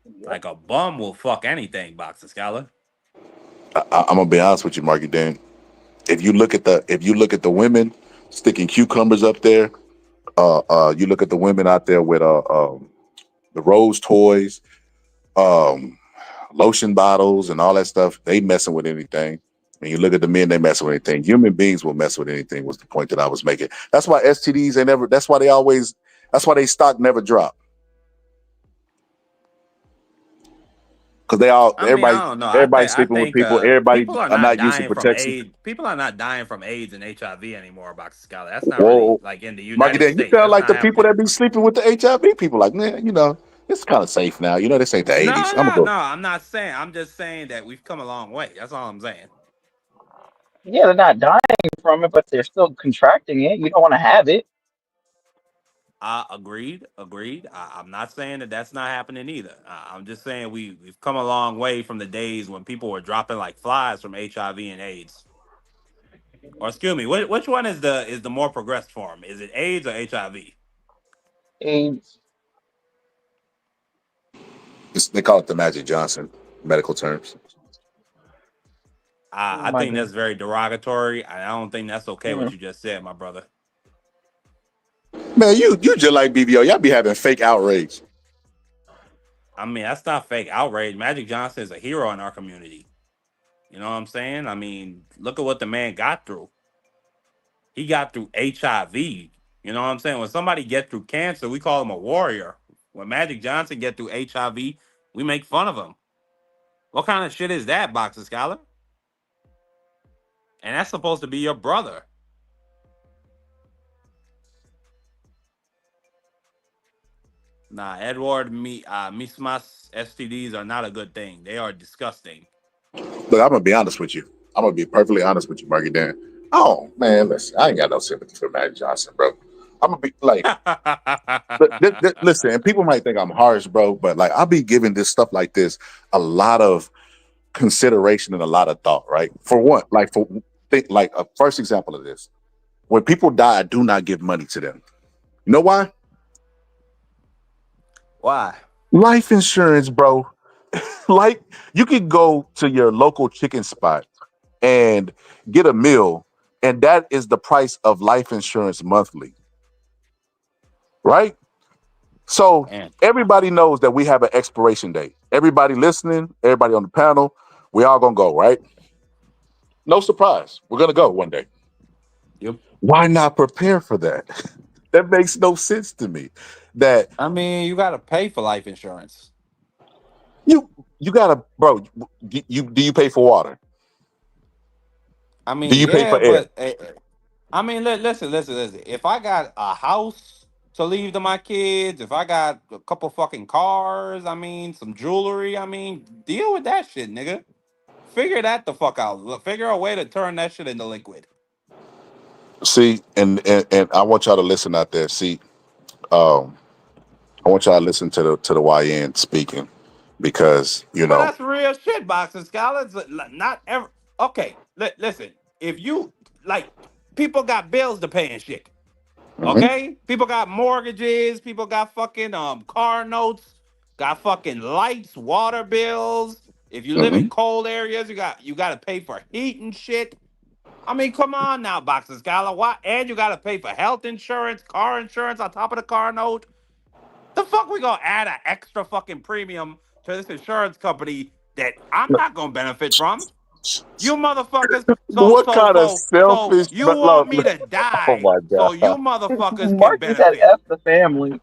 Yep. Like a bum will fuck anything, Boxer Scholar. I'm gonna be honest with you, Marky Dan. If you look at the women sticking cucumbers up there, you look at the women out there with the rose toys, um, lotion bottles, and all that stuff. They messing with anything. When you look at the men, they messing with anything. Human beings will mess with anything. Was the point that I was making? That's why STDs ain't never. That's why they always. That's why they stock never drop. Because I mean, I everybody, don't know. everybody's I sleeping with think people. Everybody people are are not not using dying from protection. AIDS. People are not dying from AIDS and HIV anymore, Boxer Scholar. That's not really Whoa, like in the Marky, United Dan, you States. sound That's like not the people happening. that be sleeping with the HIV people. Like, man, it's kind of safe now. This ain't the '80s. No, I'm gonna no, go. no. I'm not saying. I'm just saying that we've come a long way. That's all I'm saying. Yeah, they're not dying from it, but they're still contracting it. You don't want to have it. Agreed, agreed. I'm not saying that that's not happening either. I'm just saying we've come a long way from the days when people were dropping like flies from HIV and AIDS. Or excuse me, which one is the more progressed form? Is it AIDS or HIV? AIDS. They call it the Magic Johnson medical terms. Oh I my think god. that's very derogatory. I don't think that's okay what Mm. you just said, my brother. Man, you just like BBO. Y'all be having fake outrage. I mean, that's not fake outrage. Magic Johnson is a hero in our community. You know what I'm saying? I mean, look at what the man got through. He got through HIV. You know what I'm saying? When somebody get through cancer, we call him a warrior. When Magic Johnson get through HIV, we make fun of him. What kind of shit is that, Boxer Scholar? And that's supposed to be your brother. Nah, Edward, Mismas STDs are not a good thing. They are disgusting. Look, I'm gonna be honest with you. I'm gonna be perfectly honest with you, Marky Dan. Oh man, listen, I ain't got no sympathy for Magic Johnson, bro. I'm gonna be like, listen, and people might think I'm harsh, bro, but like I'll be giving this stuff like this a lot of consideration and a lot of thought, right? For one, think like a first example of this. When people die, I do not give money to them. You know why? Why? Life insurance, bro. Like you could go to your local chicken spot and get a meal, and that is the price of life insurance monthly, right? So Man. everybody knows that we have an expiration date. Everybody listening, everybody on the panel, we all gonna go, right? No surprise, we're gonna go one day. Yep. Why not prepare for that? That makes no sense to me. That I mean, you got to pay for life insurance. You gotta, bro. Do you pay for water? I Do mean, you pay yeah, for air? but I mean, listen. If I got a house to leave to my kids, if I got a couple fucking cars, I mean, some jewelry, I mean, deal with that shit, nigga. Figure that the fuck out. Figure a way to turn that shit into liquid. See, and I want y'all to listen out there. See, um, I want y'all to listen to the YN speaking because But that's real shit, boxing scholars. Not ever. Okay, listen. If you like, people got bills to pay and shit. Mhm. Okay, people got mortgages. People got fucking car notes. Got fucking lights, water bills. If you live in Mhm. cold areas, you got to pay for heat and shit. I mean, come on now, boxing scholar. Why? And you got to pay for health insurance, car insurance on top of the car note. The fuck we gonna add an extra fucking premium to this insurance company that I'm not gonna benefit from? You motherfuckers. what kind of So selfish? you want me to Oh die my so you god, motherfuckers can Marky said benefit? F the family.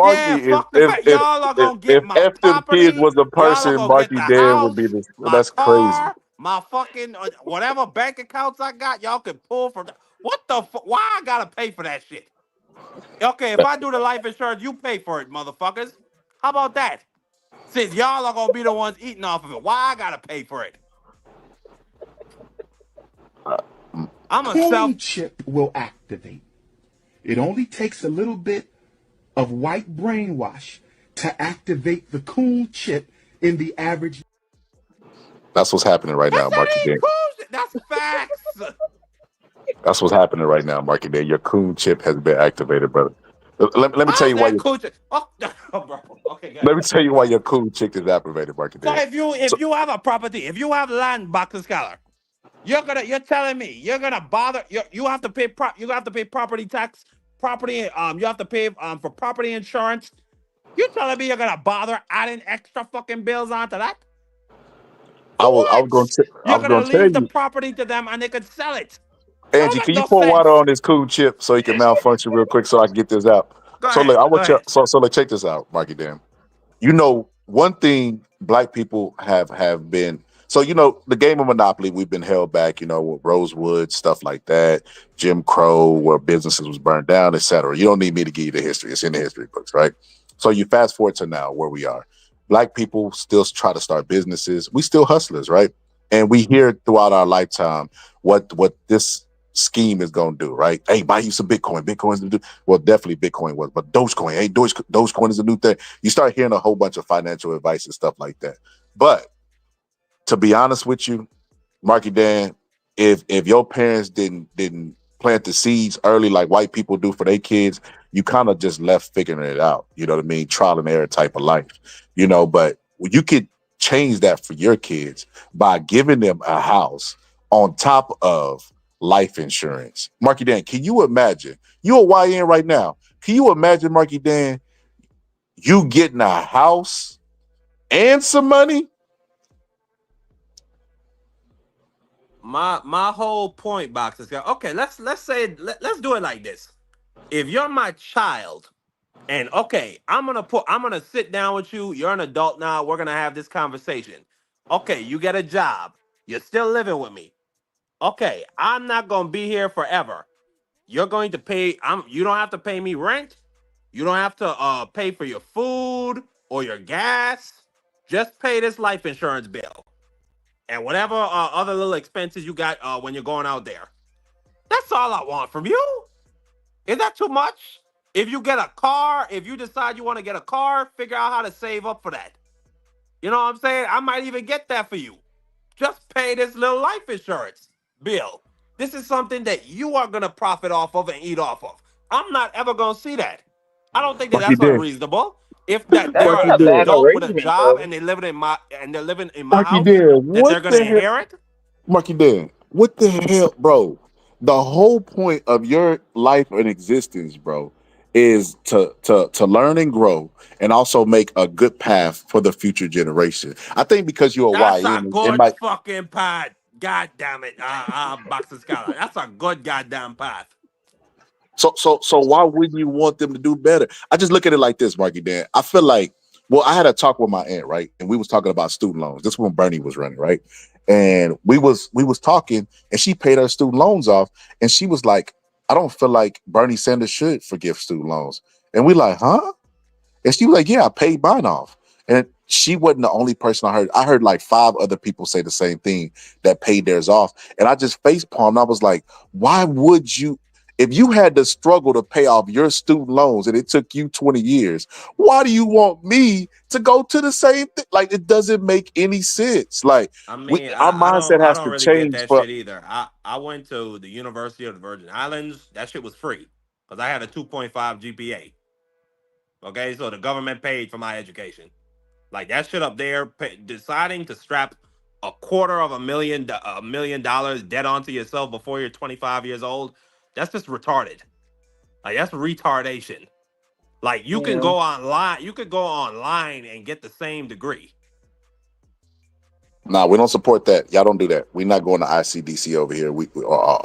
Yeah, Marky is fuck the fact. Y'all are gonna if get my F them kids property. was a Y'all are person, gonna get Marky the Dan would house, be this. my That's crazy. car, my fucking whatever bank accounts I got. Y'all can pull from. What the fuck? Why I gotta pay for that shit? Okay, if I do the life insurance, you pay for it, motherfuckers. How about that? Since y'all are gonna be the ones eating off of it, why I gotta pay for it? I'm a self. Coon chip will activate. It only takes a little bit of white brainwash to activate the coon chip in the average. That's what's happening right now, That's not Marky even Dan. cool. That's facts. That's what's happening right now, Marky Dan. Your coon chip has been activated, brother. Let me tell How's you why. that cool? Oh, bro. Okay, go Let ahead. me tell you why your coon chick is activated, Marky So Dan. if you have a property, if you have land, Boxer Scholar, you're telling me you're gonna bother you have to pay you have to pay property tax, property you have to pay for property insurance. You telling me you're gonna bother adding extra fucking bills onto that? For I was going what? to I You're was going gonna to tell leave the you, property to them and they could sell it. That don't Angie. make Can you no pour water sense. on this coon chip so he can malfunction real quick so I can get this out? Go So look, ahead. I Go want you. ahead. So like, check this out, Marky Dan. You know, one thing black people have been, so the game of Monopoly, we've been held back, with Rosewood, stuff like that, Jim Crow, where businesses was burned down, etc. You don't need me to give you the history. It's in the history books, right? So you fast forward to now where we are. Black people still try to start businesses. We still hustlers, right? And we hear throughout our lifetime what this scheme is gonna do, right? Hey, buy you some Bitcoin. Bitcoin's the do. Well, definitely Bitcoin was, but Dogecoin, hey, Dogecoin is a new thing. You start hearing a whole bunch of financial advice and stuff like that. But to be honest with you, Marky Dan, if your parents didn't plant the seeds early like white people do for their kids, you kind of just left figuring it out. You know what I mean? Trial and error type of life. But you could change that for your kids by giving them a house on top of life insurance. Marky Dan, can you imagine? You a YN right now. Can you imagine, Marky Dan, you getting a house and some money? My whole point, Box, is okay. Let's say let's do it like this. If you're my child, and okay, I'm gonna sit down with you. You're an adult now. We're gonna have this conversation. Okay, you get a job. You're still living with me. Okay, I'm not gonna be here forever. You're going to pay. You don't have to pay me rent. You don't have to pay for your food or your gas. Just pay this life insurance bill and whatever other little expenses you got when you're going out there. That's all I want from you. Is that too much? If you get a car, if you decide you want to get a car, figure out how to save up for that. You know what I'm saying? I might even get that for you. Just pay this little life insurance bill. This is something that you are going to profit off of and eat off of. I'm not ever going to see that. I don't think that Marky that's Dan. unreasonable. If that That's they're Marky an not a bad Dan. adult with a arrangement job though. and they're living in my Marky house Dan, that they're what going to the hell? inherit. Marky Dan, what the hell, bro? The whole point of your life and existence, bro, is to learn and grow and also make a good path for the future generation. I think because you're a That's a YN, it good might. fucking path. God damn it, Boxer Scholar. That's a good goddamn path. So why wouldn't you want them to do better? I just look at it like this, Marky Dan. I feel like Well, I had a talk with my aunt, right? And we was talking about student loans. This is when Bernie was running, right? And we was talking, and she paid her student loans off, and she was like, I don't feel like Bernie Sanders should forgive student loans. And we like, huh? And she was like, yeah, I paid mine off. And she wasn't the only person I heard. I heard like 5 other people say the same thing that paid theirs off. And I just face palmed. I was like, why would you, if you had to struggle to pay off your student loans and it took you 20 years, why do you want me to go to the same thing? Like, it doesn't make any sense. Like, I mean, our mindset I has don't to really get change that for. shit either. I went to the University of the Virgin Islands. That shit was free because I had a 2.5 GPA. Okay, so the government paid for my education. Like that shit up there, deciding to strap $250,000 debt onto yourself before you're 25 years old. That's just retarded. Like that's retardation. Like you can Yeah. go online, you could go online and get the same degree. Nah, we don't support that. Y'all don't do that. We're not going to ICDC over here. We Why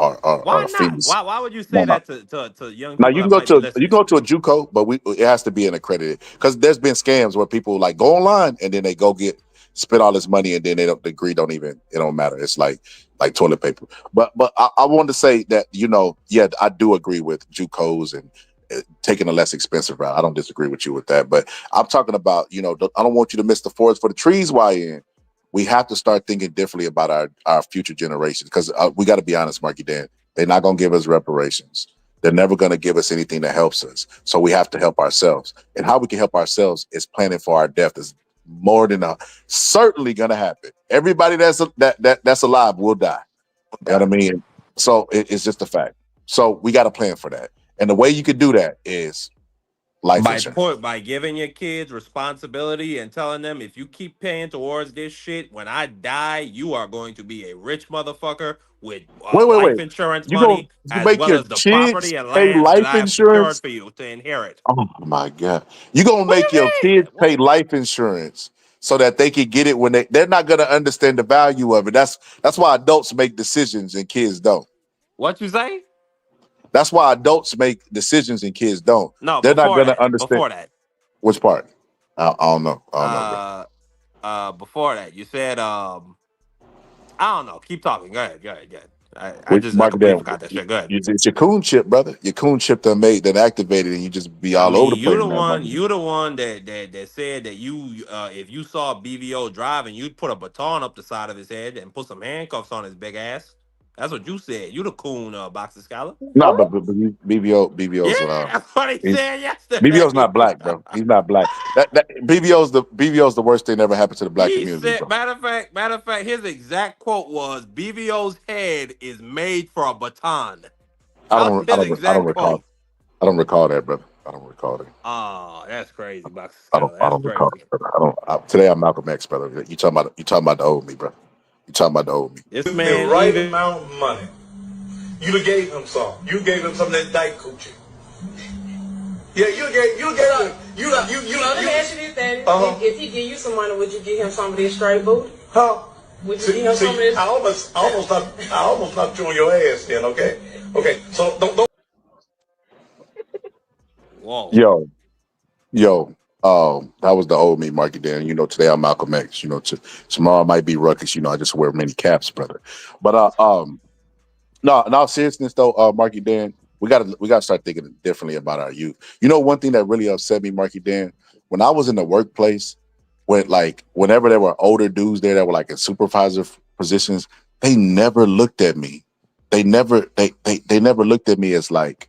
our not? fees. Why would you say No, no. that to young Now people that might be you listening? can go to a JUCO, but it has to be an accredited, because there's been scams where people like go online and then they go spend all this money and then they don't, the degree don't even, it don't matter. It's like toilet paper. But I wanted to say that, yeah, I do agree with JUCOs and taking a less expensive route. I don't disagree with you with that. But I'm talking about, I don't want you to miss the forest for the trees while you're in. We have to start thinking differently about our future generations, because we got to be honest, Marky Dan, they're not going to give us reparations. They're never going to give us anything that helps us. So we have to help ourselves. And how we can help ourselves is planning for our death. Is more than certainly going to happen. Everybody that's alive will die. You know what I mean? So it's just a fact. So we got to plan for that. And the way you could do that is life insurance. By giving your kids responsibility and telling them, if you keep paying towards this shit, when I die, you are going to be a rich motherfucker with life Wait. insurance You money, as make well your as the kids property and pay lands that life I have secured insurance? for you to inherit. Oh my God. You're gonna What do make your you mean? kids pay life insurance so that they can get it when they're not gonna understand the value of it. That's why adults make decisions and kids don't. What you say? That's why adults make decisions and kids don't. No, They're not before gonna that. understand. Before that. Which part? I don't know. I don't know, bro. Before that, you said I don't know. Keep talking. Go ahead. I Mark it completely down. forgot that shit. Go ahead. It's your Coon chip, brother. Your Coon chip that activated, and you just be I all over mean, the place, man. Mark. you the one that said that you if you saw BVO driving, you'd put a baton up the side of his head and put some handcuffs on his big ass. That's what you said. You the Coon boxer scholar. No, but BBO's Yeah, that's what he said BBO's yesterday. not black, bro. He's not black. That BBO's the worst thing that ever happened to the black He community, said, bro. matter of fact, his exact quote was, "BVO's head is made for a baton." I That was don't I his don't I don't exact recall. quote. I don't recall that, brother. I don't recall that. Oh, that's crazy, boxer I don't scholar. I That's don't recall crazy. that, brother. Today I'm Malcolm X, brother. You talking about the old me, bro. You talking about the old me. This With the man right even amount of money, you'd have gave him some. You gave him some of that dyke coochie. Yeah, you Let me ask you this, Daddy. If he give you some money, would you give him some of this straight booty? Huh? Would you give him some of this? I almost knocked you on your ass then, okay? Okay, so don't. Whoa. Yo, that was the old me, Marky Dan. Today I'm Malcolm X. Tomorrow might be Ruckus. I just wear many caps, brother. But no, in all seriousness though, Marky Dan, we gotta start thinking differently about our youth. One thing that really upset me, Marky Dan, when I was in the workplace, whenever there were older dudes there that were like in supervisor positions, they never looked at me. They never looked at me as like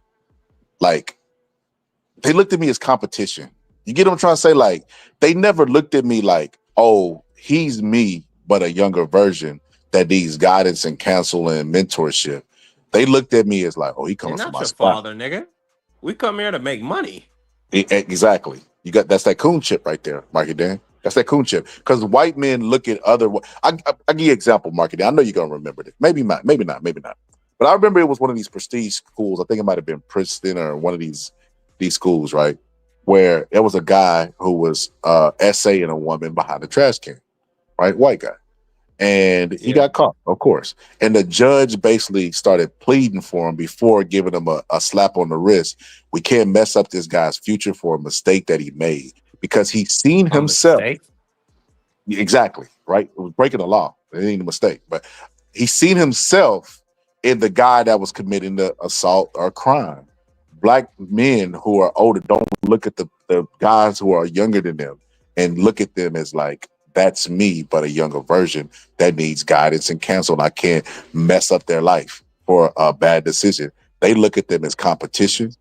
they looked at me as competition. You get what I'm trying to say? Like, they never looked at me like, oh, he's me, but a younger version that needs guidance and counsel and mentorship. They looked at me as like, oh, he They're coming from not my your spot. father, nigga. We come here to make money. Exactly. That's that Coon chip right there, Marky Dan. That's that Coon chip. Because white men look at other. I give you an example, Marky Dan. I know you're gonna remember this. Maybe not. But I remember it was one of these prestige schools. I think it might have been Princeton or one of these schools, right? Where there was a guy who was essaying a woman behind the trash can, right? White guy. And he got caught, of course. And the judge basically started pleading for him before giving him a slap on the wrist. We can't mess up this guy's future for a mistake that he made. because he's seen A himself. mistake? Exactly, right? It was breaking the law. It ain't a mistake, but he's seen himself in the guy that was committing the assault or crime. Black men who are older don't look at the guys who are younger than them and look at them as like, that's me, but a younger version that needs guidance and counsel. I can't mess up their life for a bad decision. They look at them as competition.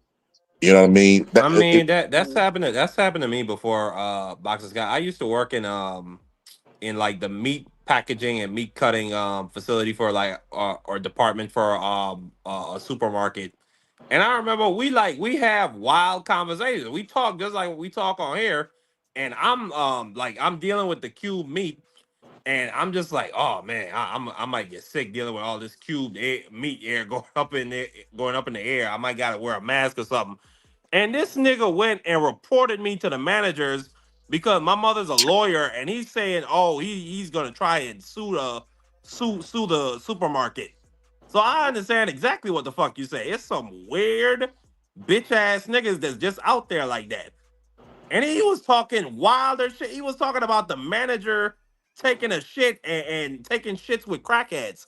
You know what I mean? I mean that's happened to me before. Boxes guy. I used to work in like the meat packaging and meat cutting facility for like or department for a supermarket. And I remember we have wild conversations. We talk just like we talk on here. And I'm dealing with the cube meat, and I'm just like, oh man, I might get sick dealing with all this cubed meat air going up in the air. I might gotta wear a mask or something. And this nigga went and reported me to the managers because my mother's a lawyer, and he's saying, oh, he's gonna try and sue the supermarket. So I understand exactly what the fuck you say. It's some weird bitch ass niggas that's just out there like that. And he was talking wilder shit. He was talking about the manager taking a shit and taking shits with crackheads.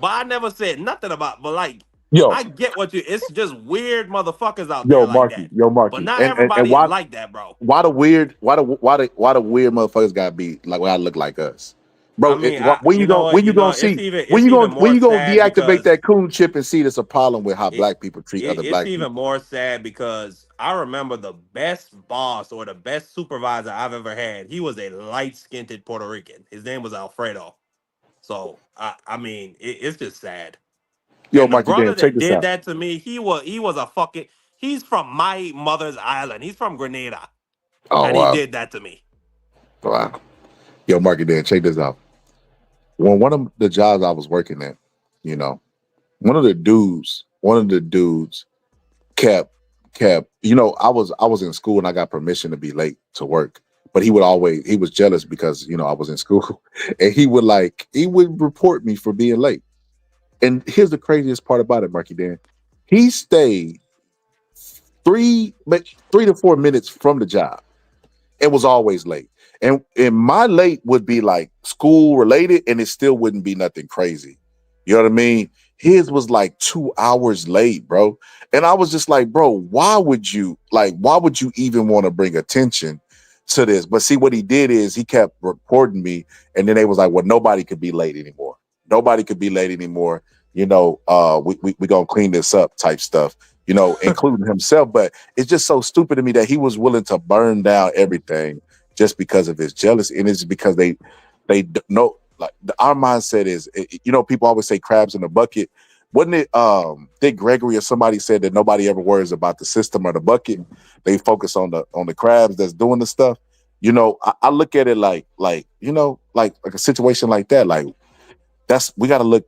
But I never said nothing about. But like, Yo, I get what you. It's just weird motherfuckers out there like that. But Marky, not and everybody is like that, bro. why the weird motherfuckers gotta be like gotta look like us, I bro? mean, When you gonna it's see even it's even when more you gonna sad deactivate because that coon chip and see there's a problem with how it, black people treat other it's black even people? more sad because I remember the best boss or the best supervisor I've ever had. He was a light skinned Puerto Rican. His name was Alfredo. So I mean, it's just sad. Yo, And the Marky brother Dan, check that this did out. that to me, he was a fucking. He's from my mother's island. He's from Grenada, Oh and he wow, did that to me. wow. Yo, Marky Dan, check this out. When one of the jobs I was working at, you know, one of the dudes kept, I was in school and I got permission to be late to work. But he was jealous because, I was in school. And he would report me for being late. And here's the craziest part about it, Marky Dan. He stayed 3 to 4 minutes from the job. It was always late. And my late would be like school related and it still wouldn't be nothing crazy. You know what I mean? His was like 2 hours late, bro. And I was just like, bro, why would you even want to bring attention to this? But see, what he did is he kept reporting me, and then they was like, well, nobody could be late anymore. Nobody could be late anymore. We gonna clean this up type stuff, including himself. But it's just so stupid to me that he was willing to burn down everything just because of his jealousy. And it's because they know, like, our mindset is, people always say crabs in the bucket. Wasn't it Dick Gregory or somebody said that nobody ever worries about the system or the bucket? They focus on the crabs that's doing the stuff. I look at it like a situation like that. Like, we gotta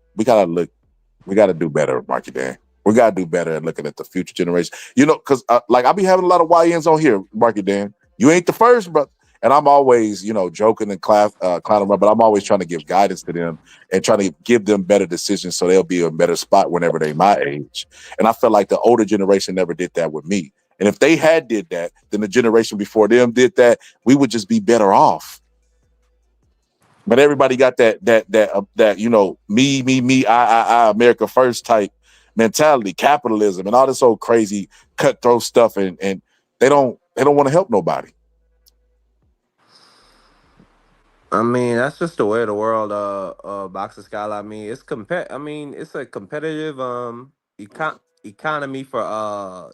do better, Marky Dan. We gotta do better at looking at the future generation. Because I be having a lot of YNs on here, Marky Dan. You ain't the first, bro. And I'm always, joking and clowning around, but I'm always trying to give guidance to them and trying to give them better decisions so they'll be in a better spot whenever they're my age. And I feel like the older generation never did that with me. And if they had did that, then the generation before them did that, we would just be better off. But everybody got that me, I, America first type mentality, capitalism, and all this old crazy cutthroat stuff, and they don't want to help nobody. I mean, that's just the way of the world. Boxer Skyline. I mean, it's a competitive economy for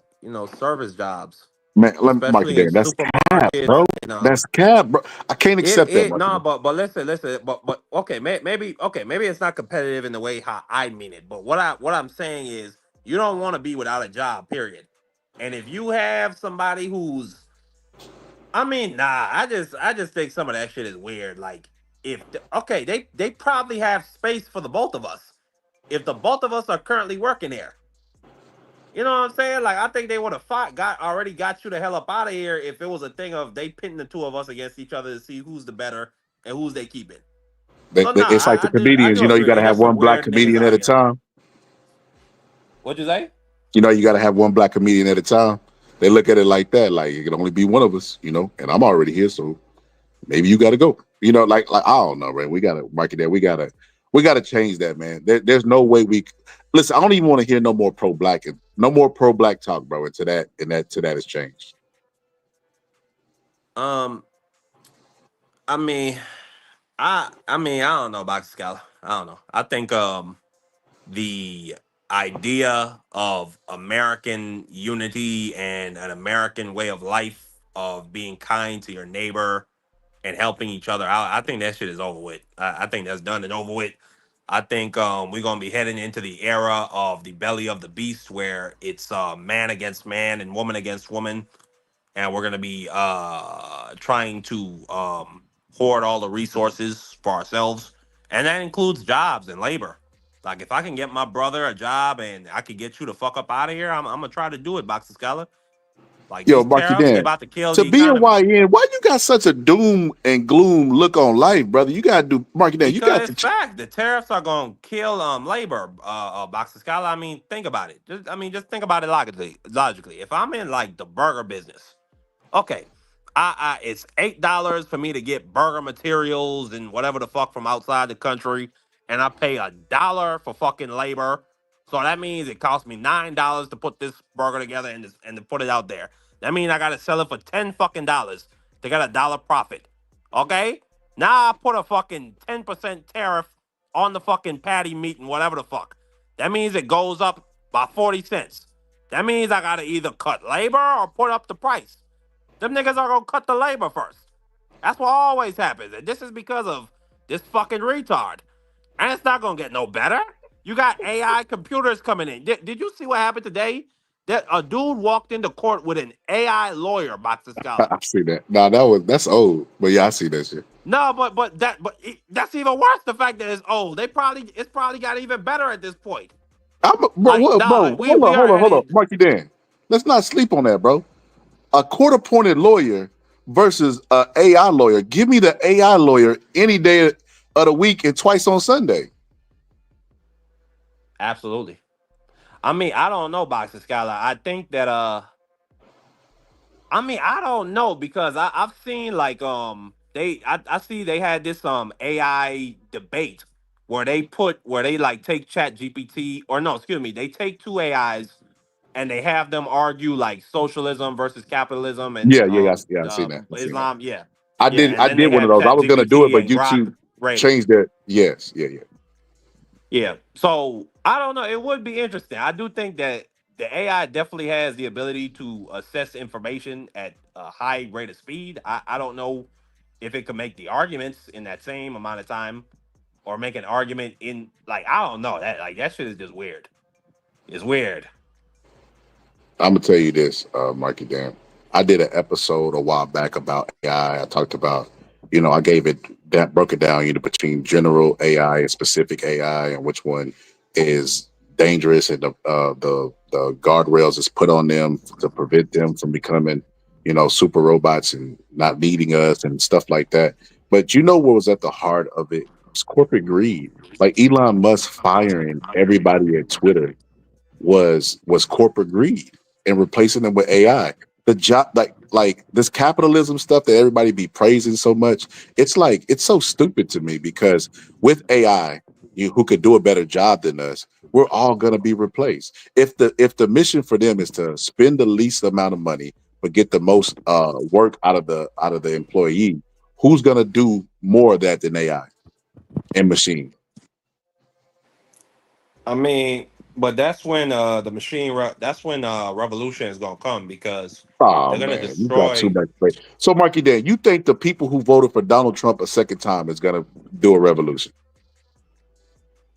service jobs, Man, let me mark it especially in there. That's cap, supermarkets bro. and That's cap, bro. I can't accept that, it Mark. no, but listen, but okay, maybe it's not competitive in the way how I mean it. But what I'm saying is, you don't want to be without a job, period. And if you have somebody who's, I mean, nah, I just think some of that shit is weird. Like, okay, they probably have space for the both of us if the both of us are currently working there. You know what I'm saying? Like, I think they would have already got you the hell up out of here if it was a thing of they pitting the two of us against each other to see who's the better and who's they keeping. So nah, It's like the I comedians. do You got to agree. have There's some one black weird niggas comedian at out a here. time. What'd you say? You got to have one black comedian at a time. They look at it like that, like it can only be one of us, you know, and I'm already here, so maybe you got to go. You know, like I don't know, man. We gotta market that. We gotta change that, man. There's no way listen. I don't even want to hear no more pro-black and no more pro-black talk, bro. And to that has changed. I mean, I don't know about Scala. I don't know. I think the idea of American unity and an American way of life of being kind to your neighbor and helping each other out, I think that shit is over with. I think that's done and over with. I think we're gonna be heading into the era of the belly of the beast, where it's man against man and woman against woman, and we're gonna be trying to hoard all the resources for ourselves, and that includes jobs and labor. Like if I can get my brother a job and I can get you to fuck up out of here, I'm gonna try to do it, Boxer Scholar. Like Yo, these Marky tariffs, they Dan, about to kill to the be a economy. YN, why you got such a doom and gloom look on life, brother? You gotta do Marky Dan. You got Because to. it's fact, the tariffs are gonna kill labor, Boxer Scholar. I mean, think about it. Just think about it logically. Logically, if I'm in like the burger business, okay, it's $8 for me to get burger materials and whatever the fuck from outside the country, and I pay $1 for fucking labor. So that means it costs me $9 to put this burger together and to put it out there. That means I gotta sell it for $10 to get $1 profit. Okay, now I put a fucking 10% tariff on the fucking patty meat and whatever the fuck. That means it goes up by 40 cents. That means I gotta either cut labor or put up the price. Them niggas are gonna cut the labor first. That's what always happens. And this is because of this fucking retard. And it's not gonna get no better. You got AI computers coming in. Did you see what happened today? That a dude walked into court with an AI lawyer, Boxer Scholar. I see that. Nah, that's old, but yeah, I see that shit. No, that's even worse. The fact that it's old. It's probably got even better at this point. Bro, hold on, Marky Dan. Let's not sleep on that, bro. A court-appointed lawyer versus a AI lawyer. Give me the AI lawyer any day of the week and twice on Sunday. Absolutely. I mean, I don't know, Boxer Scholar. I think that I don't know, because I've seen like I see they had this AI debate where they like take Chat GPT, or no, excuse me, they take two AIs and they have them argue like socialism versus capitalism and Yeah, I seen that. I seen that. Islam, yeah. I Yeah, did and then they one of have those. I Chat was gonna do it, GPT but and Grok YouTube rating. changed that. Yes, yeah. Yeah. So I don't know. It would be interesting. I do think that the AI definitely has the ability to assess information at a high rate of speed. I don't know if it could make the arguments in that same amount of time, or make an argument in like, I don't know. That shit is just weird. It's weird. I'm gonna tell you this, Marky Dan. I did an episode a while back about AI. I talked about, I gave it that broke it down, between general AI and specific AI, and which one is dangerous, and the guardrails is put on them to prevent them from becoming, super robots and not needing us and stuff like that. But what was at the heart of it? It was corporate greed. Like Elon Musk firing everybody at Twitter was corporate greed, and replacing them with AI. The job, like this capitalism stuff that everybody be praising so much, it's so stupid to me, because with AI, who could do a better job than us, we're all gonna be replaced. If the mission for them is to spend the least amount of money but get the most work out of the employee, who's gonna do more of that than AI and machine? I mean, but that's when that's when revolution is gonna come, because Oh they're gonna man, you got too destroy. much play. So, Marky Dan, you think the people who voted for Donald Trump a second time is gonna do a revolution?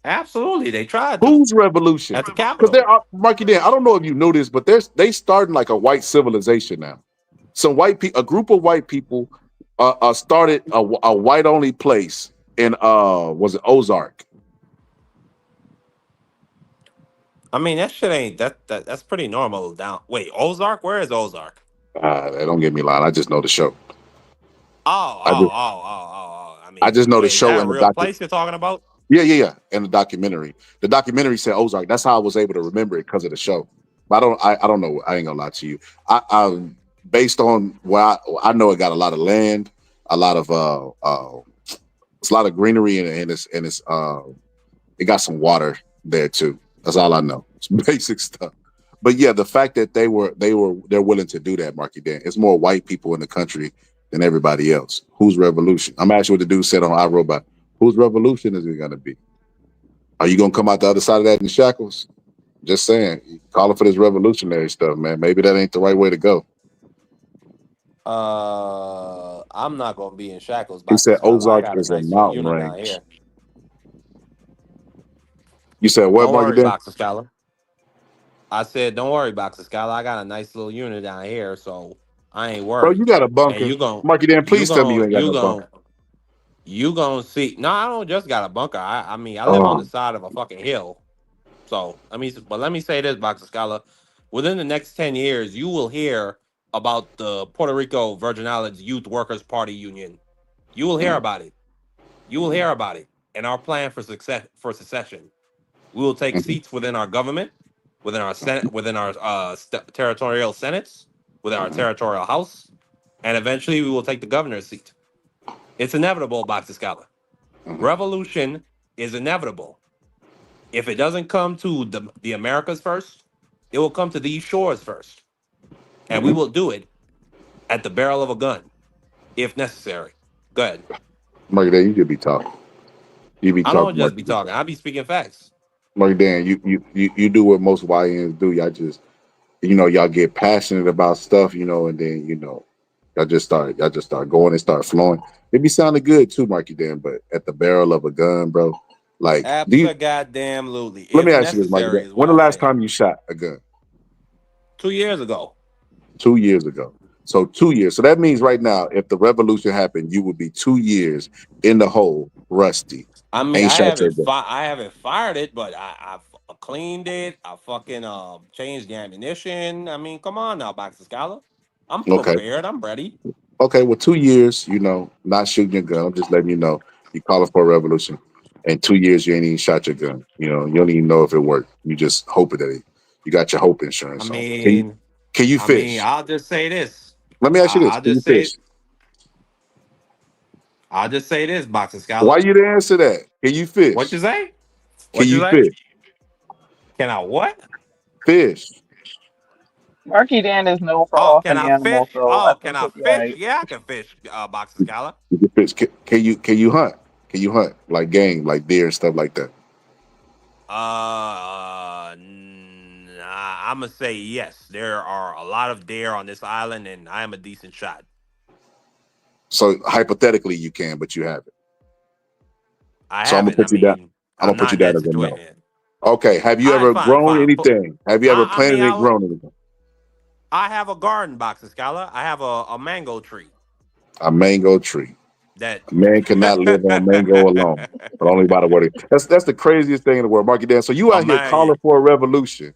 Absolutely, they tried to Whose revolution? at the Because Capitol. there are, Marky Dan, I don't know if you know this, but they starting like a white civilization now. Some white people, a group of white people, started a white only place in was it Ozark? I mean, that shit ain't that's pretty normal down. Wait, Ozark? Where is Ozark? Don't get me lying. I just know the show. Oh, I oh, just oh, oh, oh, oh. I I mean, just know the wait, is show that a and the real docu. place you're talking about? Yeah. And the documentary. The documentary said Ozark. That's how I was able to remember it, because of the show. I don't know. I ain't gonna lie to you. I based on where I know it got a lot of land, a lot of it's a lot of greenery and it's it got some water there too. That's all I know. It's basic stuff. But yeah, the fact that they're willing to do that, Marky Dan, it's more white people in the country than everybody else. Whose revolution? I'm asking what the dude said on iRobot. Whose revolution is it gonna be? Are you gonna come out the other side of that in shackles? Just saying, calling for this revolutionary stuff, man. Maybe that ain't the right way to go. I'm not gonna be in shackles, He said Boxer Scholar. I Ozark got a is a nice little mountain unit down range. here. You said what, Don't Marky worry, Dan? Boxer Scholar. I said, don't worry, Boxer Scholar. I got a nice little unit down here, so I ain't Bro, worried. you got a And bunker. Marky Dan, please tell me you ain't got no bunker. You gonna see. No, I don't just got a bunker. I mean, I live on the Oh. side of a fucking hill. So let me say this, Boxer Scholar. Within the next 10 years, you will hear about the Puerto Rico Virgin Islands Youth Workers Party Union. You will hear about it. You will hear about it and our plan for secession. We will take seats within our government, within our Senate, within our territorial senates, within our territorial house, and eventually we will take the governor's seat. It's inevitable, Boxer Scholar. Revolution is inevitable. If it doesn't come to the Americas first, it will come to these shores first. And we will do it at the barrel of a gun, if necessary. Go ahead. Marky Dan, you could be talking. You be I don't talking, just Marky be Dan. talking. I be speaking facts. Marky Dan, you do what most YNs do. Y'all just y'all get passionate about stuff, and then y'all just start going and start flowing. It be sounding good too, Marky Dan, but at the barrel of a gun, bro. Like, Abso-goddamn-lutely. let me If ask you this, Marky Dan. necessary is When what the I last said. time you shot a gun? 2 years ago. 2 years ago. So 2 years. So that means right now, if the revolution happened, you would be 2 years in the hole, rusty. I mean, Ain't shot your gun. I haven't fired it, but I've cleaned it. I fucking changed the ammunition. I mean, come on now, Boxer Scholar. I'm Okay. prepared. I'm ready. Okay, well, 2 years, not shooting your gun. I'm just letting you know. You calling for a revolution. And 2 years, you ain't even shot your gun. You don't even know if it worked. You just hoping that you got your hope insurance on. Can you fish? I'll just say this. Let me ask you this. Can you fish? I'll just say this, Boxer Scholar. Why you didn't answer that? Can you fish? What you say? Can you fish? Can I what? Fish. Marky Dan is known for Oh, can offing I fish? animals, so I Oh, can think I he'll be fish? alright. Yeah, I can fish, Boxer Scholar. You can fish. Can you hunt? Can you hunt like game, like deer and stuff like that? I'm gonna say yes. There are a lot of deer on this island, and I am a decent shot. So hypothetically, you can, but you haven't. I So I'm haven't. gonna put you down. I'm gonna I'm put not you in down that as a no. situation. Okay. Have you All right, ever grown fine. anything? Have you ever planted and grown anything? I have a garden, Boxer Scholar. I have a mango tree. A mango tree. That A man cannot live on mango alone, but only by the word. That's the craziest thing in the world, Marky Dan. So you out here calling for a revolution,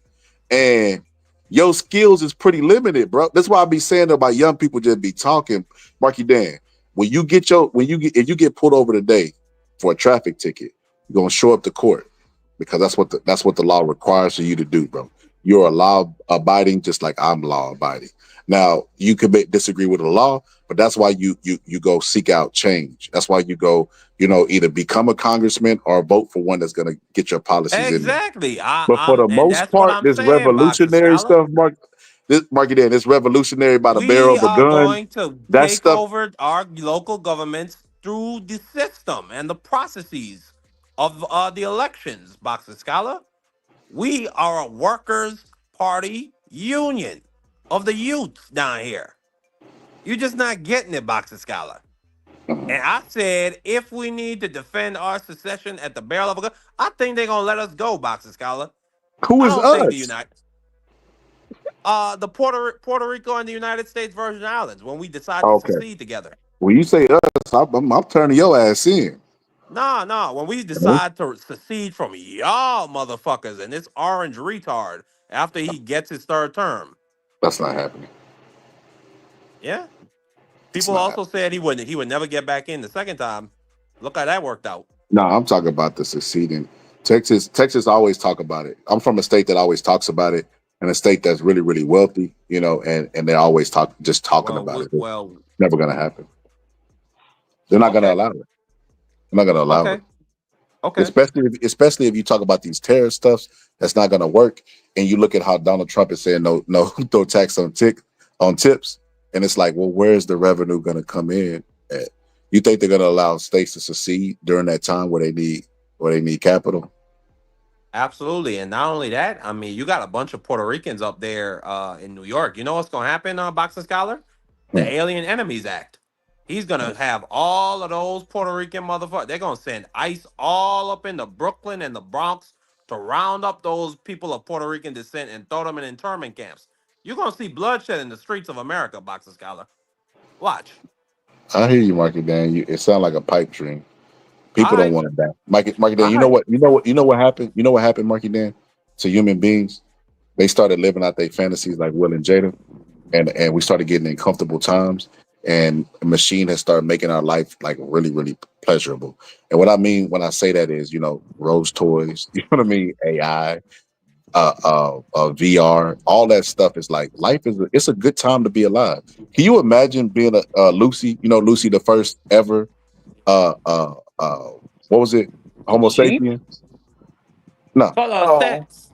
and your skills is pretty limited, bro. That's why I be saying about young people just be talking, Marky Dan. If you get pulled over today for a traffic ticket, you're gonna show up to court because that's what the law requires for you to do, bro. You're a law abiding, just like I'm law abiding. Now you could disagree with the law, but that's why you go seek out change. That's why you go, either become a congressman or vote for one that's gonna get your policies in there. Exactly. But for the And most that's what part, I'm this saying, Boxer revolutionary Scholar. stuff, Marky Dan, this revolutionary by the barrel We of a are gun, going to that take stuff. over our local governments through the system and the processes of the elections, Boxer Scholar. We are a workers' party union of the youth down here. You're just not getting it, Boxer Scholar. And I said, if we need to defend our secession at the barrel of a gun, I think they're gonna let us go, Boxer Scholar. Who I is don't think the us? the Puerto Rico and the United States Virgin Islands when we decide to Okay. secede together. When you say us, I'm turning your ass in. No. When we decide to secede from y'all motherfuckers and this orange retard after he gets his third term. That's not happening. Yeah. It's People not also said he would never get back in the second time. Look how that worked out. No, I'm talking about the seceding. Texas always talk about it. I'm from a state that always talks about it. in a state that's really, really wealthy, you know, and they're always talking about it. It's Well, never gonna happen. They're not gonna okay, allow it. They're not gonna allow it. okay, okay. Especially if you talk about these terror stuffs, that's not gonna work. And you look at how Donald Trump is saying no no tax on tips, and it's like, well, where's the revenue gonna come in at? You think they're gonna allow states to succeed during that time where they need capital? Absolutely, and not only that, I mean, you got a bunch of Puerto Ricans up there in New York. You know what's gonna happen, Boxing Scholar? The Hmm. Alien Enemies Act. He's gonna have all of those Puerto Rican motherfuckers. They're gonna send ICE all up into Brooklyn and the Bronx to round up those people of Puerto Rican descent and throw them in internment camps. You're gonna see bloodshed in the streets of America, Boxing Scholar. Watch. I hear you, Marky Dan. It sounds like a pipe dream. All People don't right, want to die. Marky Dan, all right. you know what happened? You know what happened, Marky Dan, to human beings? They started living out their fantasies like Will and Jada, and we started getting in comfortable times. And a machine has started making our life like really, really pleasurable. And what I mean when I say that is, you know, Rose toys, you know what I mean? AI, VR, all that stuff is like life it's a good time to be alive. Can you imagine being a Lucy? You know, Lucy, the first ever uh uh uh what was it? Homo Sheep? sapien? No. Color Oh, sets.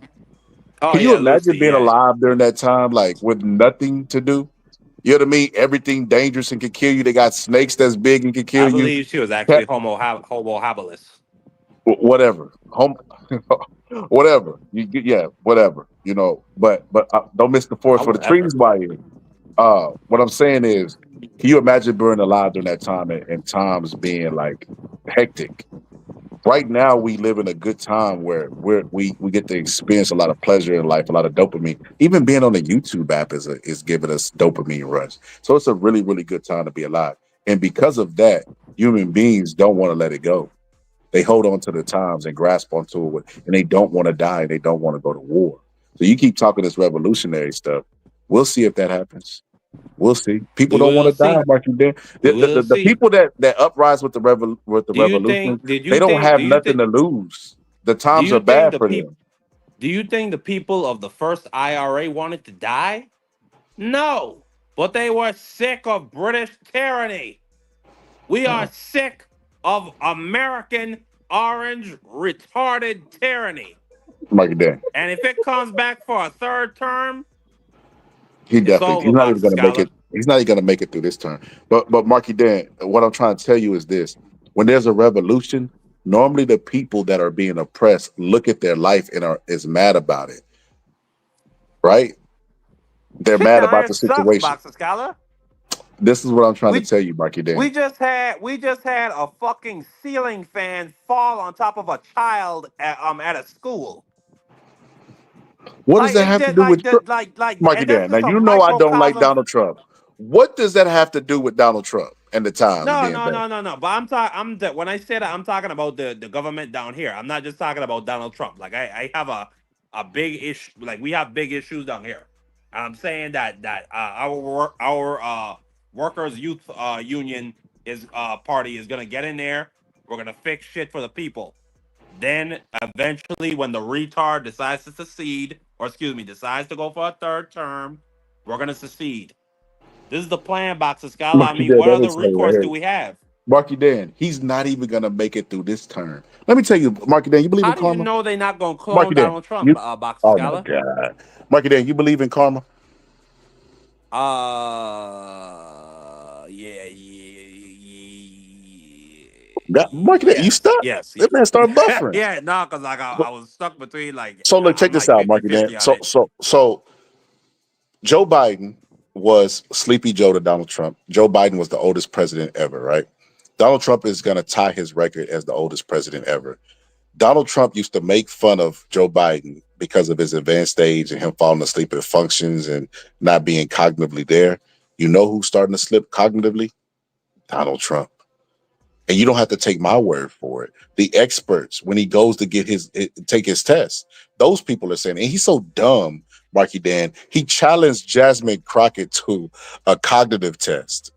Oh Can you yeah, imagine Lucy. being Yeah, alive during that time, like with nothing to do? You know what I mean? Everything dangerous and can kill you. They got snakes that's big and can kill I you. believe she was Cat- actually Homo habilis. Whatever. Whatever. Yeah, whatever. You know, but don't miss the forest for the Whatever. trees by you. What I'm saying is, can you imagine being alive during that time and times being like hectic? Right now we live in a good time where we get to experience a lot of pleasure in life, a lot of dopamine. Even being on the YouTube app is giving us dopamine rush. So it's a really, really good time to be alive. And because of that, human beings don't want to let it go. They hold on to the times and grasp onto it, and they don't want to die. They don't want to go to war. So you keep talking this revolutionary stuff. We'll see if that happens. We'll see. People We don't want will to die, see. Marky Dan. We The people that uprise with the Do you revolution, think? Did they you don't think? have nothing to lose. The Do times you are think bad the for people? them. Do you think the people of the first IRA wanted to die? No, but they were sick of British tyranny. We are sick of American orange retarded tyranny. Marky Dan. And if it comes back for a third term, He it's definitely over, he's not even Boxer gonna make Scholar. it. He's not even gonna make it through this term. But Marky Dan, what I'm trying to tell you is this: when there's a revolution, normally the people that are being oppressed look at their life and are is mad about it, right? They're Shit mad down about here the sucks, situation. Boxer Scholar. This is what I'm trying to We tell you, Marky Dan. we just had a fucking ceiling fan fall on top of a child at a school. What does Like that it have to did do with Marky and that's Dan? Now just a you know I don't like microcosm. Donald Trump. What does that have to do with Donald Trump and the times No, being no, bad? no, no, no. But when I say that, I'm talking about the government down here. I'm not just talking about Donald Trump. Like I have a big issue. Like we have big issues down here. I'm saying that our workers youth union is party is gonna get in there. We're gonna fix shit for the people. Then eventually, when the retard decides to secede, or excuse me, decides to go for a third term, we're gonna secede. This is the plan, Boxer Scholar. I Marky mean, Dan, what that other is recourse do hilarious. we have? Marky Dan, he's not even gonna make it through this term. Let me tell you, Marky Dan, you believe in How do you karma? know they're not going to clone Marky Dan, Donald Trump, you Boxer oh my Scholar? god. Marky Dan, you believe in karma? Yeah, Marky Dan, you yes, stuck? yes, That yes. man started buffering. Yeah, no, because like But- I was stuck between like, So look, I'm check this like out, 50 Marky Dan. 50 on So it. so so Joe Biden was Sleepy Joe to Donald Trump. Joe Biden was the oldest president ever, right? Donald Trump is going to tie his record as the oldest president ever. Donald Trump used to make fun of Joe Biden because of his advanced age and him falling asleep at functions and not being cognitively there. You know who's starting to slip cognitively? Donald Trump. And you don't have to take my word for it. The experts, when he goes to take his test, those people are saying, and he's so dumb, Marky Dan, he challenged Jasmine Crockett to a cognitive test.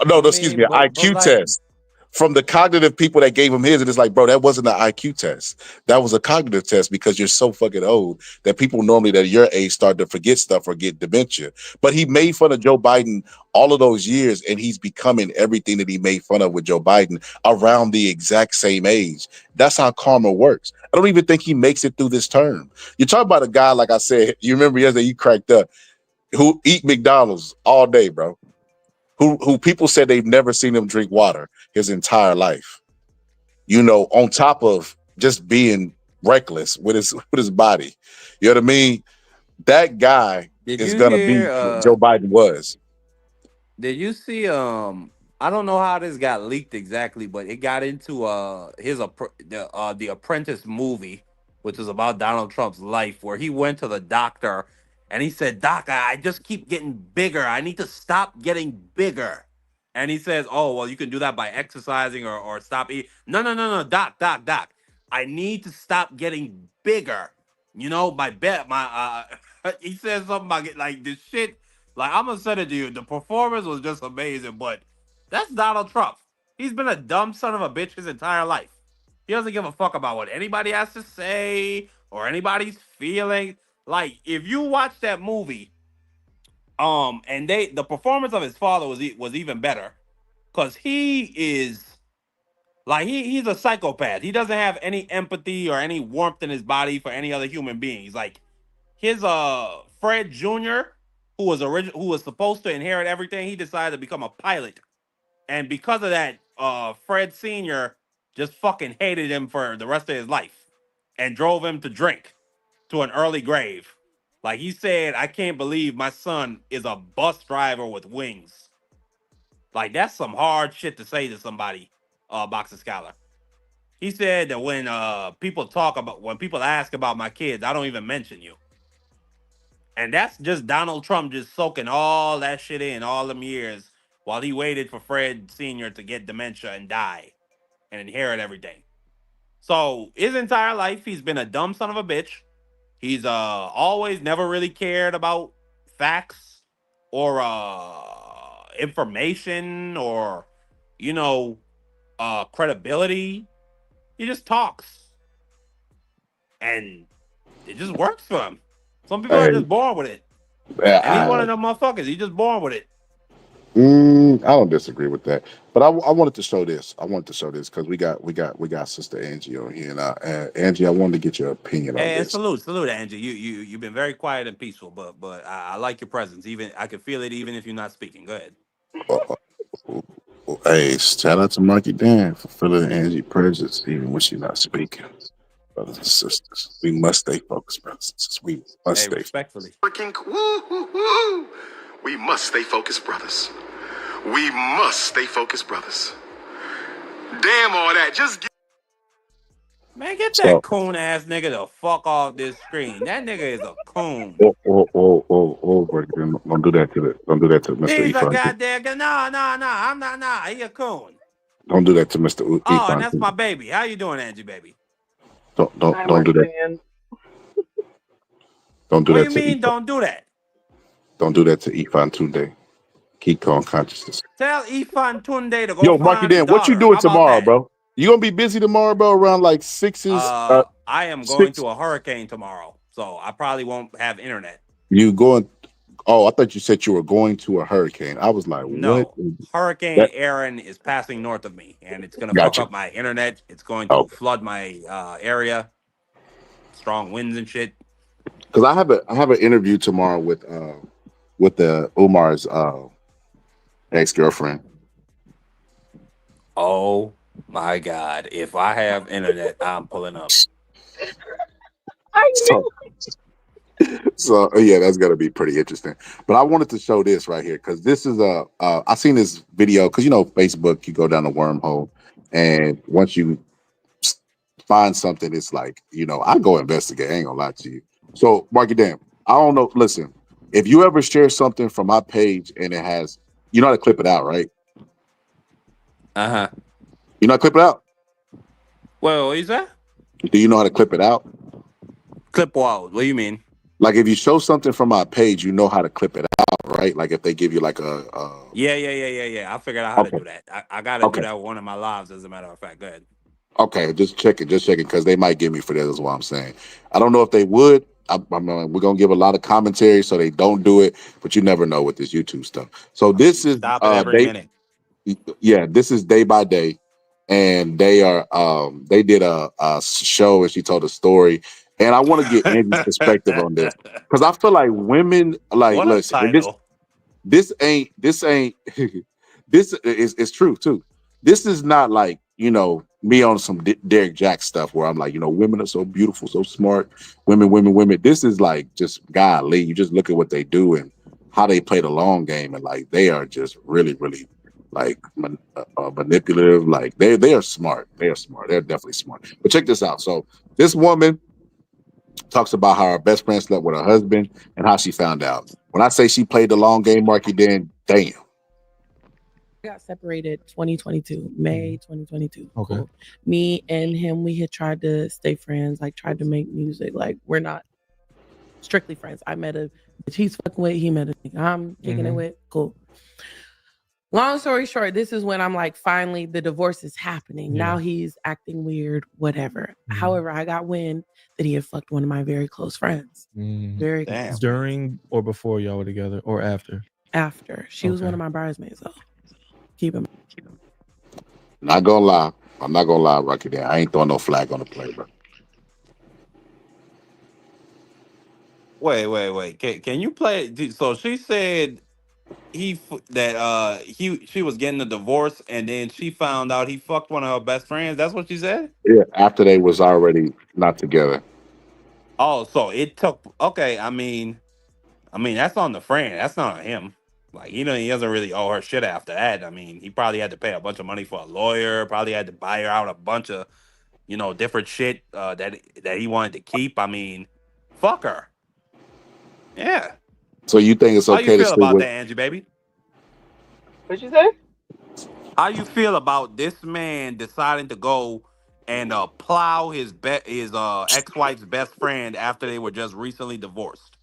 No, I excuse me, mean, an but IQ like, test from the cognitive people that gave him his, and it's like, bro, that wasn't an IQ test. That was a cognitive test because you're so fucking old that people normally that your age start to forget stuff or get dementia. But he made fun of Joe Biden all of those years, and he's becoming everything that he made fun of with Joe Biden around the exact same age. That's how karma works. I don't even think he makes it through this term. You talk about a guy, like I said, you remember yesterday you cracked up, who eat McDonald's all day, bro. Who people said they've never seen him drink water his entire life. You know, on top of just being reckless with his body. You know what I mean? That guy is gonna be what Joe Biden was. Did you see I don't know how this got leaked exactly, but it got into the Apprentice movie, which is about Donald Trump's life, where he went to the doctor and he said, "Doc, I just keep getting bigger. I need to stop getting bigger." And he says, "Oh, well, you can do that by exercising or stop eating." No, doc. I need to stop getting bigger. You know, he said something about like this shit. Like, I'm gonna say it to you, the performance was just amazing, but that's Donald Trump. He's been a dumb son of a bitch his entire life. He doesn't give a fuck about what anybody has to say or anybody's feeling. Like, if you watch that movie, and the performance of his father was even better, because he is like he's a psychopath. He doesn't have any empathy or any warmth in his body for any other human beings. Like his Fred Jr., who was supposed to inherit everything, he decided to become a pilot. And because of that, Fred Sr. just fucking hated him for the rest of his life and drove him to drink to an early grave. Like he said, "I can't believe my son is a bus driver with wings." Like, that's some hard shit to say to somebody, Boxer Scholar. He said that when people ask about my kids, I don't even mention you. And that's just Donald Trump just soaking all that shit in all them years while he waited for Fred Sr. to get dementia and die and inherit everything. So his entire life, he's been a dumb son of a bitch. He's always never really cared about facts or information or, credibility. He just talks. And it just works for him. Some people are just born with it. And he's one of them motherfuckers. He's just born with it. I don't disagree with that, but I wanted to show this. I wanted to show this because we got Sister Angie on here, and Angie, I wanted to get your opinion on this. Salute, Angie. You've been very quiet and peaceful, but I like your presence. Even I can feel it, even if you're not speaking. Go ahead. Hey, shout out to Marky Dan for feeling Angie's presence, even when she's not speaking. Brothers and sisters, we must stay focused, brothers and sisters. We must stay respectfully. We must stay focused, brothers. We must stay focused, brothers. Damn all that. Man, get that coon ass nigga the fuck off this screen. That nigga is a coon. Don't do that to Mr. He's Ifan. a goddamn I'm not. He a coon. Don't do that to Mr. Ifan. Oh, and that's my baby. How you doing, Angie, baby? Don't do that. Don't do that. What do you mean? Don't do that. Don't do that to Ifan Tunde. Keep calm consciousness. Tell Ifan Tunde to go. Yo, Marky Dan, what you doing tomorrow, bro? You gonna be busy tomorrow, bro? Around like 6s? I am going to a hurricane tomorrow, so I probably won't have internet. You going? Oh, I thought you said you were going to a hurricane. I was like, no. What? Hurricane Aaron is passing north of me, and it's gonna fuck up my internet. It's going to flood my area. Strong winds and shit. Because I have an interview tomorrow with the Umar's ex-girlfriend. Oh my God! If I have internet, I'm pulling up. So yeah, that's gonna be pretty interesting. But I wanted to show this right here because this is I seen this video because Facebook, you go down a wormhole, and once you find something, it's like I go investigate. I ain't gonna lie to you. So Marky Dan, I don't know. Listen, if you ever share something from my page and it has, you know how to clip it out, right? You know how to clip it out? Well, what is that? Do you know how to clip it out? Clip what? What do you mean? Like if you show something from my page, you know how to clip it out, right? right? Like if they give you like Yeah. I figured out how to okay, do that. I got to do okay, that with one of my lives, as a matter of fact. Go ahead. okay. Just check it, because they might give me for that. Is what I'm saying. I don't know if they would. We're gonna give a lot of commentary, so they don't do it. But you never know with this YouTube stuff. So this is Stop it every they minute. yeah, this is day by day, and they did a show, and she told a story, and I want to get Angie's perspective on this, because I feel like women like What a listen, and this title. this ain't this is true too. This is not like, me on some Derek Jack stuff where I'm like, women are so beautiful, so smart, women. This is like just golly, you just look at what they do and how they play the long game, and like they are just really, really like manipulative. Like they are smart. They are smart. They're definitely smart. But check this out. So this woman talks about how her best friend slept with her husband and how she found out. When I say she played the long game, Marky, then damn. Got separated 2022, May 2022. Okay. Cool. Me and him, we had tried to stay friends, like tried to make music. Like we're not strictly friends. I met a bitch he's fucking with, he met a nigga I'm kicking it with. Cool. Long story short, this is when I'm like, finally, the divorce is happening. Yeah. Now he's acting weird, whatever. However, I got wind that he had fucked one of my very close friends. Very close. During or before y'all were together, or after? After. She was one of my bridesmaids, though. Keep him. Not gonna lie. I'm not gonna lie, Rocky. There, I ain't throwing no flag on the play, bro. Wait. Can you play? So she said she was getting a divorce, and then she found out he fucked one of her best friends. That's what she said. Yeah, after they was already not together. Oh, so it took. Okay, I mean that's on the friend. That's not on him. Like he doesn't really owe her shit after that. I mean, he probably had to pay a bunch of money for a lawyer. Probably had to buy her out a bunch of different shit that he wanted to keep. I mean, fuck her. Yeah. So you think it's How you okay to feel sleep about with? that, Angie, baby? What'd you say? How you feel about this man deciding to go and plow his ex-wife's best friend after they were just recently divorced?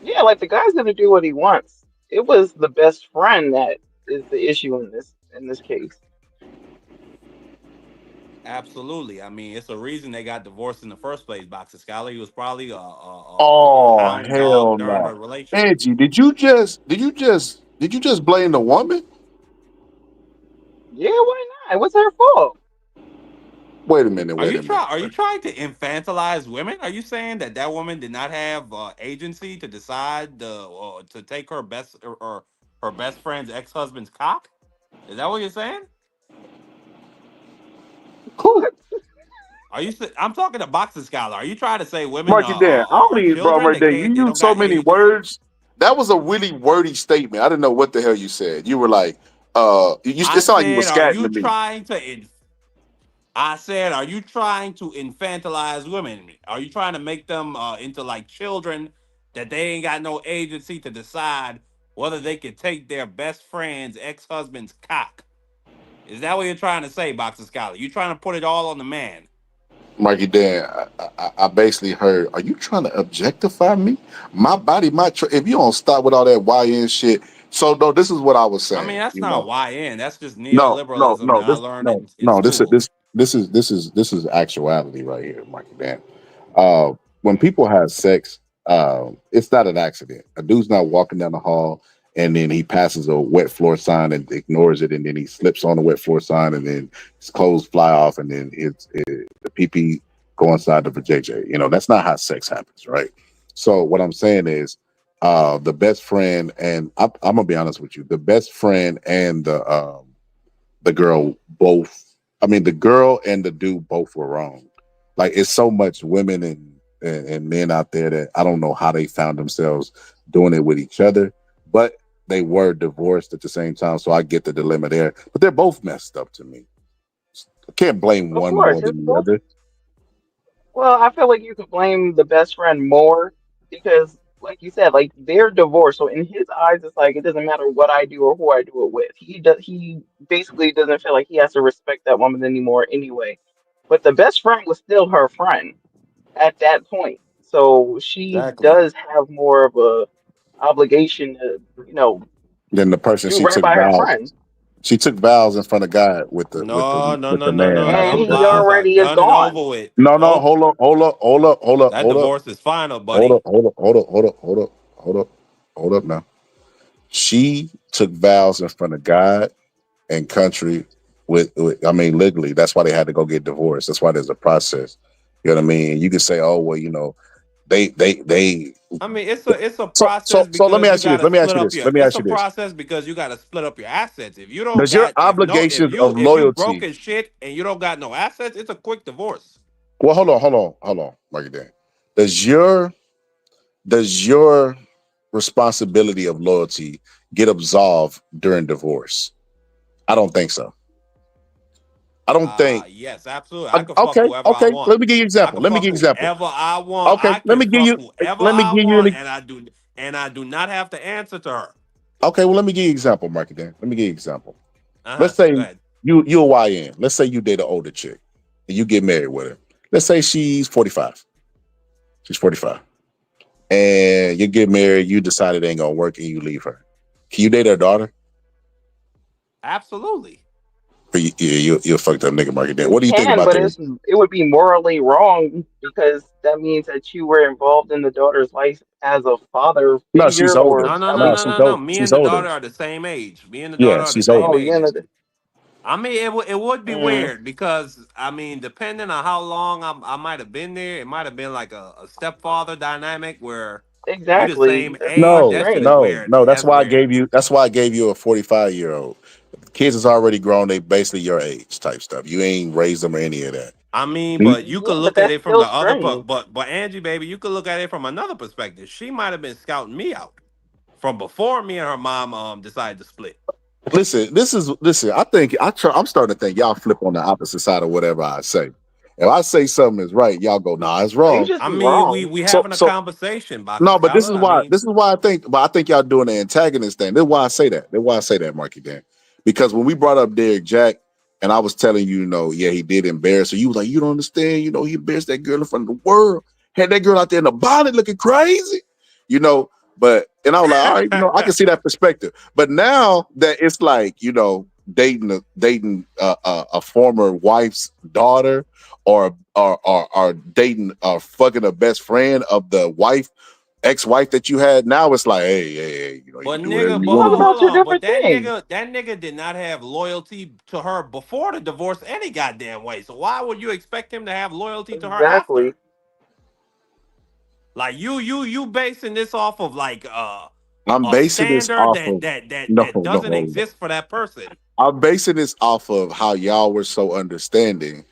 Yeah, like the guy's gonna do what he wants. It was the best friend that is the issue in this case. Absolutely. I mean, it's a reason they got divorced in the first place, Boxer Scholar. He was probably a Oh hound dog hell during no, the relationship. Angie. Did you just blame the woman? Yeah, why not? What's her fault? Wait a minute. Are Wait you a minute. trying to infantilize women? Are you saying that woman did not have agency to decide to take or her best friend's ex husband's cock? Is that what you're saying? Cool. I'm talking to Boxing Scholar. Are you trying to say women Marky Dan, I are only bro children? right there. You They used don't so got many agency. words. That was a really wordy statement. I didn't know what the hell you said. You were like, it I sounded like you were said, are scatting you to me. trying to? I said, are you trying to infantilize women? Are you trying to make them into like children that they ain't got no agency to decide whether they could take their best friend's ex-husband's cock? Is that what you're trying to say, Boxer Scholar? You trying to put it all on the man? Marky Dan, I basically heard, are you trying to objectify me? My body, if you don't stop with all that YN shit. So no, this is what I was I mean, saying. that's not YN. That's just No, no, neoliberalism no. that I This learned no, in no. This is school. this is actuality right here, Mikey Dan. When people have sex, it's not an accident. A dude's not walking down the hall and then he passes a wet floor sign and ignores it, and then he slips on the wet floor sign, and then his clothes fly off, and then the PP go inside the vajayjay. That's not how sex happens, right? So what I'm saying is, the best friend, and I'm gonna be honest with you, the best friend and the girl both, I mean the girl and the dude both were wrong. Like it's so much women and men out there that I don't know how they found themselves doing it with each other, but they were divorced at the same time. So I get the dilemma there. But they're both messed up to me. I can't blame Of one course, more it's than the both. other. Well, I feel like you could blame the best friend more because, like you said, like they're divorced. So in his eyes, it's like it doesn't matter what I do or who I do it with. He basically doesn't feel like he has to respect that woman anymore anyway. But the best friend was still her friend at that point. So she Exactly. does have more of a obligation to, Then the person do she right took by her vows. friend. She took vows in front of God with the No, no, with no, the no, no, man no. not And Them he together. vows are already is done and gone. over with. No, Nope. That hold up. divorce is final, Hold buddy. up, hold up now. She took vows in front of God and country I mean, legally. That's why they had to go get divorced. That's why there's a process. You know what I mean? You can say, oh well, they I mean, it's a so process let me because you ask you this. gotta Let me ask split you up this. your. Let me It's ask a you this. process because you gotta split up your assets. If you don't Does your got, obligations of if you broke loyalty as shit and you don't got no assets, it's a quick divorce. well hold on, Marky Dan. Does your responsibility of loyalty get absolved during divorce? I don't think so. I don't think Yes, absolutely. I can fuck okay, whoever I okay. want. Let me give you an I example. can Let me fuck give you an example. whoever I want. Okay, I can fuck whoever let me I give you want, an and I do not have to answer to her. okay, well let me give you an example, Marky Dan. Let me give you an example. Let's Go say ahead. you're a YN. Let's say you date an older chick and you get married with her. Let's say she's 45. She's 45. And you get married, you decide it ain't gonna work and you leave her. Can you date her daughter? Absolutely. Or you're a fucked up nigga, Marky Dan. You What do you think can, about but that? it would be morally wrong because that means that you were involved in the daughter's life as a father No, she's figure or older. No, no, no, No, no, somebody. no, no. Me she's and the older. daughter are the same age. Me and the daughter Yeah, are the she's same older. Oh, you age. know the. I mean, it would be Mm, weird because I mean, depending on how long I might have been there, it might have been like a stepfather dynamic where we the exactly. same That's not age. That shit is strange. weird. No. That's That's why I weird. gave you. That's why I gave you a 45-year-old. Kids is already grown. They basically your age type stuff. You ain't raised them or any of that. I mean, You- but you could Yeah, but look at that's it from still the other, strange. but Angie, baby, you could look at it from another perspective. She might have been scouting me out from before me and her mom decided to split. Listen. I'm starting to think y'all flip on the opposite side of whatever I say. If I say something is right, y'all go, nah, it's No, you wrong. just I be mean, wrong. we So having a so conversation, Boxing no, but Scholar. I mean, this is why I think y'all doing the antagonist thing. This is why I say that. This is why I say that, Marky Dan. Because when we brought up Derek Jack, and I was telling you, yeah, he did embarrass her. You was like, you don't understand, he embarrassed that girl in front of the world. Had that girl out there in the bonnet looking crazy, you know. And I was like, all right, I can see that perspective. But now that it's like, dating a former wife's daughter, or dating fucking a best friend of the ex-wife that you had. Now it's like, hey, you but can do whatever nigga, you but want Talk to do. about hold two on, but different things. that nigga did not have loyalty to her before the divorce any goddamn way. So why would you expect him to have loyalty to her Exactly. after? Like you basing this off of like I'm a basing this standard off that of that that no, that no, doesn't hold on. exist for that person. I'm basing this off of how y'all were so understanding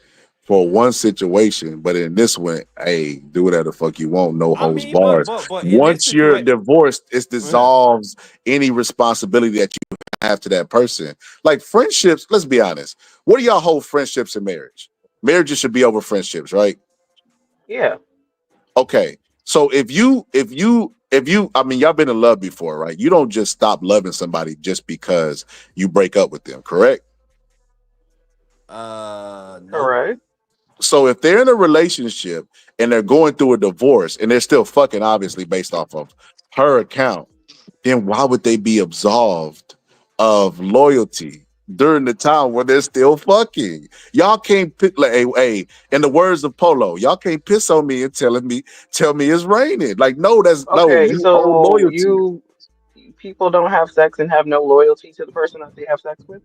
for one situation, but in this one, hey, do whatever the fuck you want, no I holds mean, but bars. but in this Once you're situation, divorced, it dissolves any responsibility that you have to that person. Like friendships, let's be honest. What do y'all hold friendships in marriage? Marriages should be over friendships, right? Yeah. Okay. So I mean, y'all been in love before, right? You don't just stop loving somebody just because you break up with them, correct? no. Correct. So if they're in a relationship and they're going through a divorce and they're still fucking, obviously based off of her account, then why would they be absolved of loyalty during the time where they're still fucking? Y'all can't pick like, hey, in the words of Polo, y'all can't piss on me and tell me it's raining. Like, no, Okay, you owe so loyalty. people don't have sex and have no loyalty to the person that they have sex with?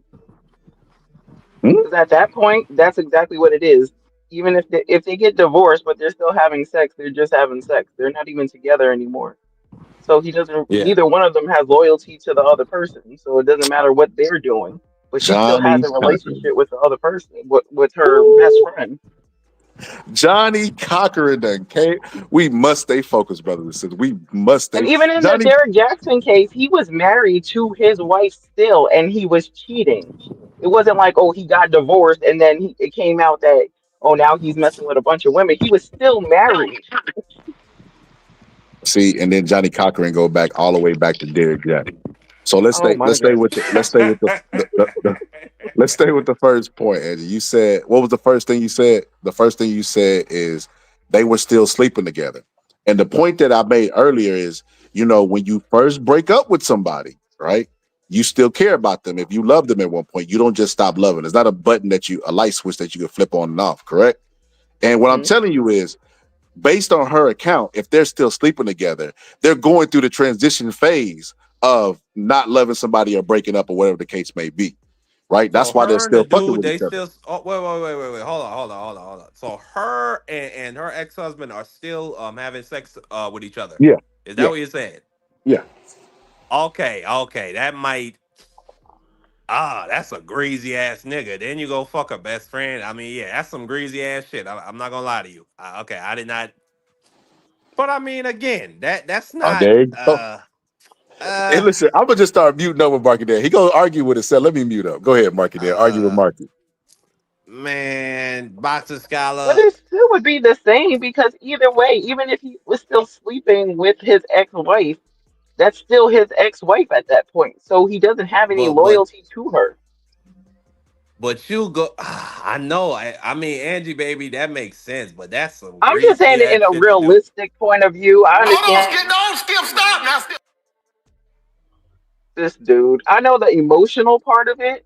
Hmm? Because at that point, that's exactly what it is. Even if they get divorced, but they're still having sex, they're just having sex. They're not even together anymore. So he doesn't. Yeah. Neither one of them has loyalty to the other person. So it doesn't matter what they're doing. But she still has Johnny a Cochran. relationship with the other person, with her best friend. Johnny Cochran done came. We must stay focused, brothers and sisters. We must And stay. even in the Johnny, Derek Jackson case, he was married to his wife still, and he was cheating. It wasn't like, oh, he got divorced and then it came out that, oh, now he's messing with a bunch of women. He was still married. see, and then Johnny Cochran go back all the way back to Derek Jack. So Oh my let's stay God. with let's stay with the first point, Eddie. You said, what was the first thing you said? The first thing you said is they were still sleeping together. And the point that I made earlier is you know, when you first break up with somebody, right? You still care about them. If you love them at one point, you don't just stop loving. It's not a button a light switch that you can flip on and off, correct? And what I'm telling you is, based on her account, if they're still sleeping together, they're going through the transition phase of not loving somebody or breaking up or whatever the case may be, right? That's So why they're her and the still fucking dude, with they each other. still. Oh, wait. Hold on. So her and her ex husband are still having sex with each other. Yeah, Is that yeah, what you're saying? yeah. Okay. That might. That's a greasy ass nigga. Then you go fuck her best friend. I mean, yeah, that's some greasy ass shit. I'm not gonna lie to you. Okay, I did not. But I mean, again, that's Oh, not. there you go. Hey, listen, I'm gonna just start muting up with Marky Dan. He gonna argue with himself. Let me mute up. Go ahead, Marky Dan. Argue with Marky. Man, Boxer But Scholar. it still would be the same because either way, even if he was still sleeping with his ex-wife, that's still his ex-wife at that point. So he doesn't have any But loyalty to her. you go. I know. I mean, Angie, baby, that makes sense. But that's some I'm just saying greasy it ass in a shit to do. realistic point of view. I understand Don't skip, stop now. this dude. I know the emotional part of it,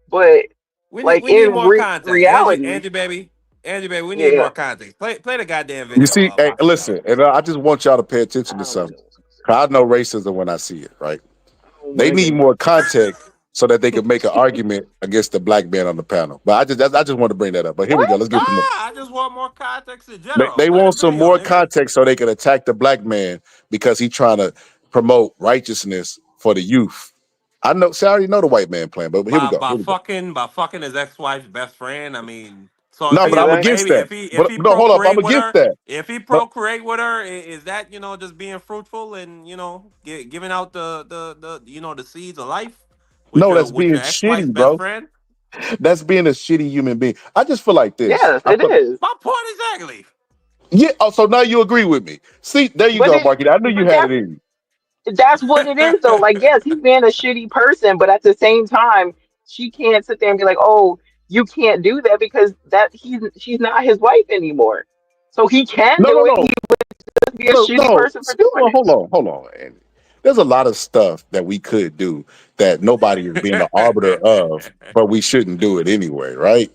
but like We need in more context. reality, Angie, baby, we need yeah. more context. Play the goddamn You video, see, hey, Boxer Scholar. listen, and I just want y'all to pay attention to I don't something. know. 'Cause I know racism when I see it, right? Oh They my need god. more context so that they can make an argument against the black man on the panel. But I just want to bring that up. But here we go. What? Let's Nah, get some more. I just want more context in general. They Play the want some video, more nigga. context so they can attack the black man because he's trying to promote righteousness for the youth. I know. See, I already know the white man plan, but here we go. By Here we go. fucking his ex-wife's best friend. I mean, so No, but I'm against Exactly. baby, that. if But he no, hold up. I'm procreate with against her, that. No, is that just being fruitful and giving out the seeds of life no, that's with being your ex-wife's shitty, best bro. friend? That's being a shitty human being. I just feel like this. Yes, it is. My point exactly. Yeah. Oh, so now you agree with me. See, there you But go, it Marky. I knew you but had it in you. that's what it is though. Like, yes, he's being a shitty person, but at the same time, she can't sit there and be like, "Oh, you can't do that," because she's not his wife anymore. So he can No, no, do it. He no, would be a shitty no. person for doing Well, it. hold on, Andy. There's a lot of stuff that we could do that nobody is being the arbiter of, but we shouldn't do it anyway, right?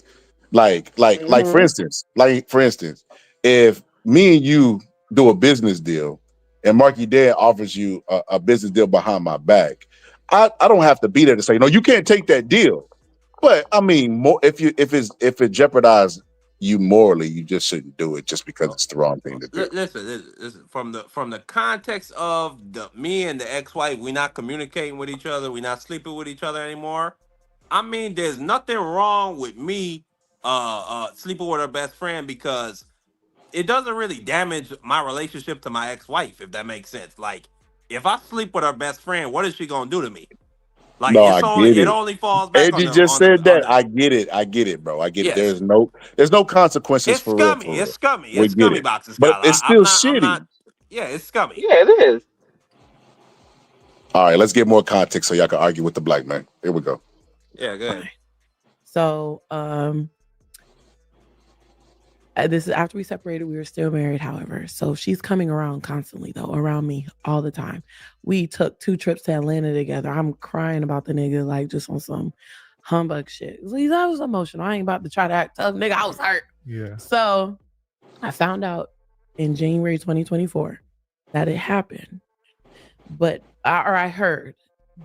Like Hmm. for instance, if me and you do a business deal and Marky Dad offers you a business deal behind my back, I don't have to be there to say, no, you can't take that deal. But I mean, more if it jeopardizes you morally, you just shouldn't do it just because it's the wrong thing to do. Listen. From the context of me and the ex-wife, we're not communicating with each other. We're not sleeping with each other anymore. I mean, there's nothing wrong with me sleeping with her best friend because it doesn't really damage my relationship to my ex-wife, if that makes sense. Like, if I sleep with her best friend, what is she gonna do to me? Like, No, I get it it. only falls back on Angie the just said that. I get it. I get it, bro. I get it. yes. There's no consequences It's for real, scummy. for It's real. scummy. We It's get scummy, it. Boxer But Scholar. it's still shitty. Yeah, it's scummy. Yeah, it is. All right, let's get more context so y'all can argue with the black man. Here we go. Yeah, good. So, this is after we separated. We were still married, however. So she's coming around constantly, though, around me all the time. We took 2 trips to Atlanta together. I'm crying about the nigga, like just on some humbug shit. I was emotional. I ain't about to try to act tough, nigga. I was hurt. Yeah. So I found out in January 2024 that it happened, I heard,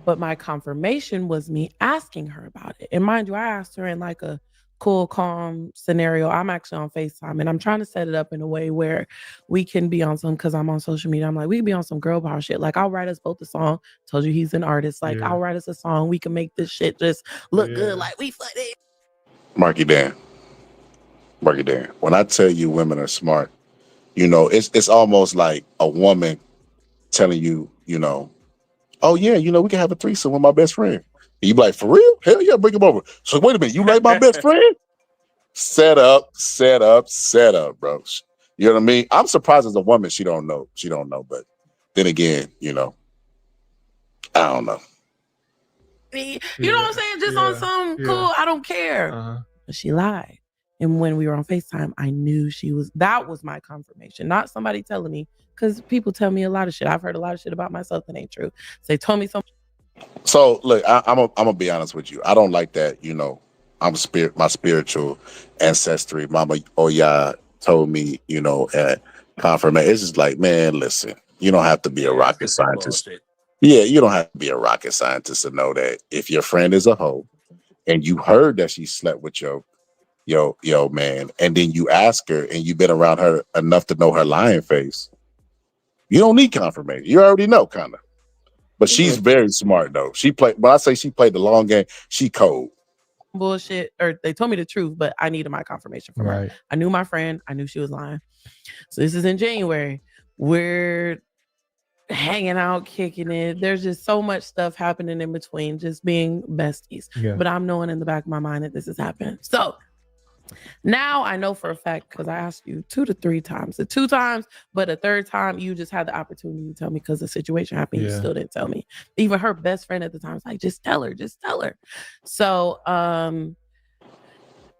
but my confirmation was me asking her about it. And mind you, I asked her in like a cool, calm scenario. I'm actually on FaceTime and I'm trying to set it up in a way where we can be on some, because I'm on social media. I'm like, we can be on some girl power shit. Like, I'll write us both a song. Told you he's an artist. Like, I'll write us a song. We can make this shit just look good. Like, we funny. Marky Dan. When I tell you women are smart, it's almost like a woman telling you, oh yeah, we can have a threesome with my best friend. And you be like, for real? Hell yeah, bring him over. So wait a minute, you like my best friend? Set up, bro. You know what I mean? I'm surprised as a woman she don't know. But then again, I don't know. You know what I'm saying? Just on some cool, I don't care. But she lied. And when we were on FaceTime, I knew that was my confirmation, not somebody telling me, because people tell me a lot of shit. I've heard a lot of shit about myself that ain't true. So they told me something. So look, I'm gonna be honest with you. I don't like that. I'm my spiritual ancestry. Mama Oya told me, at confirmation. It's just like, man, listen, you don't have to be a rocket scientist. Bullshit. Yeah, you don't have to be a rocket scientist to know that if your friend is a hoe and you heard that she slept with your man, and then you ask her and you've been around her enough to know her lying face, you don't need confirmation. You already know, kind of. But she's very smart though. When I say she played the long game, she cold. Bullshit, or they told me the truth, but I needed my confirmation from her. I knew my friend. I knew she was lying. So this is in January. We're hanging out, kicking it. There's just so much stuff happening in between, just being besties. Yeah. But I'm knowing in the back of my mind that this has happened. So now I know for a fact, because I asked you 2 to 3 times. The 2 times, but a third time, you just had the opportunity to tell me because the situation happened. You still didn't tell me. Even her best friend at the time was like, just tell her. So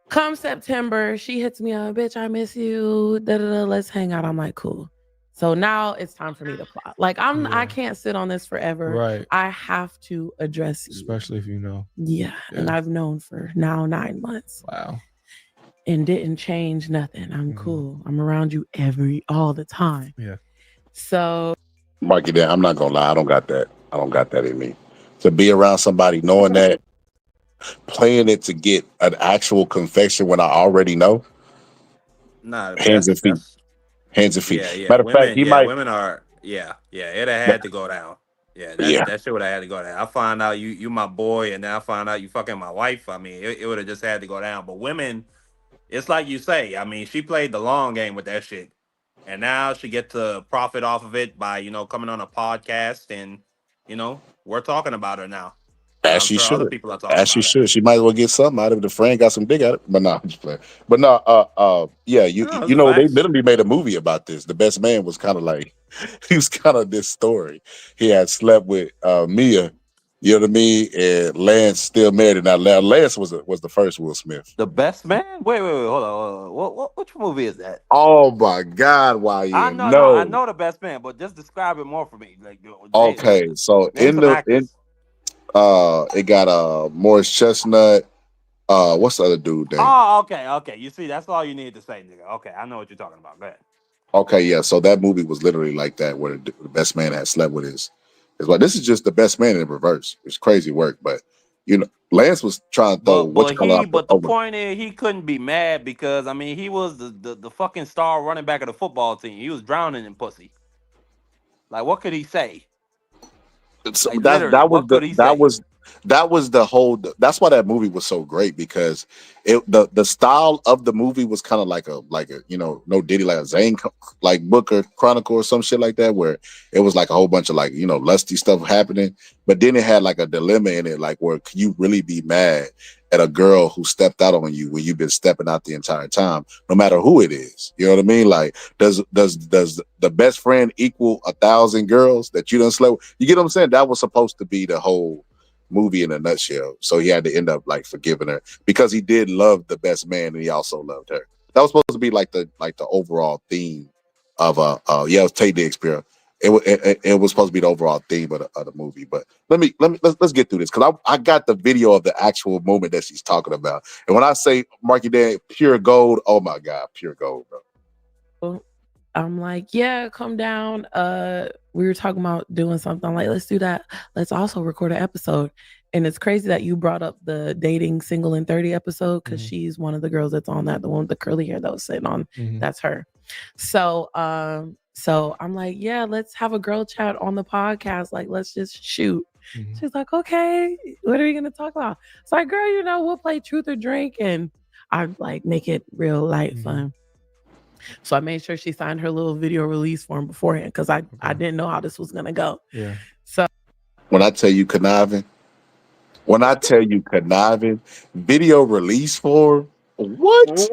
come September, she hits me up, bitch, I miss you. Let's hang out. I'm like, cool. So now it's time for me to plot. Like I can't sit on this forever. Right. I have to address you. Especially if you know. Yeah. And I've known for now 9 months. Wow. And didn't change nothing. I'm cool. I'm around you all the time. Yeah. So Marky, Dan, I'm not gonna lie, I don't got that in me. To be around somebody knowing that, playing it to get an actual confession when I already know. Nah, hands and feet. Yeah. Matter of fact, women are it had to go down. Yeah, that shit would have had to go down. I find out you my boy, and then I find out you fucking my wife. I mean, it would have just had to go down. But women, it's like you say. I mean, she played the long game with that shit, and now she get to profit off of it by coming on a podcast, and we're talking about her now. As she should. Other people are talking As she should. She might as well get something out of it. The friend got some dick out of it. But no, I'm just playing. But no, they literally made a movie about this. The best man was kind of like, he was kind of this story. He had slept with Mia, you know what I mean? And Lance still married. Now Lance was the first Will Smith. The Best Man? Wait, hold on. Which movie is that? Oh my God, why I know The Best Man, but just describe it more for me. Like, okay, so it got Morris Chestnut. What's the other dude name? Oh, okay. You see, that's all you need to say, nigga. Okay, I know what you're talking about. Go ahead. Okay, yeah. So that movie was literally like that, where the best man had slept with his wife. This is just the best man in reverse. It's crazy work, but Lance was trying to throw the point is he couldn't be mad because I mean he was the fucking star running back of the football team. He was drowning in pussy. Like, what could he say? So that was the whole. That's why that movie was so great, because the style of the movie was kind of like a no Diddy, like a Zane like book or chronicle or some shit like that, where it was like a whole bunch of lusty stuff happening, but then it had like a dilemma in it, like where can you really be mad at a girl who stepped out on you when you've been stepping out the entire time, no matter who it is? You know what I mean? Like, does the best friend equal 1,000 girls that you done slept with? You get what I'm saying? That was supposed to be the whole movie in a nutshell. So he had to end up like forgiving her because he did love the best man and he also loved her. That was supposed to be like the overall theme of it was Tay Diggs experience. It was supposed to be the overall theme of the movie. But let's get through this, because I got the video of the actual moment that she's talking about. And when I say Marky Dan, pure gold, oh my God, pure gold, bro. I'm like, yeah, come down. We were talking about doing something. I'm like, let's do that. Let's also record an episode. And it's crazy that you brought up the dating single in 30 episode, because she's one of the girls that's on that, the one with the curly hair that was sitting on. That's her. So I'm like, yeah, let's have a girl chat on the podcast. Like, let's just shoot. She's like, okay, what are you gonna talk about? It's like, girl, we'll play truth or drink, and I like make it real light fun. So I made sure she signed her little video release form beforehand, because I didn't know how this was gonna go. Yeah. So when I tell you conniving, video release form, what?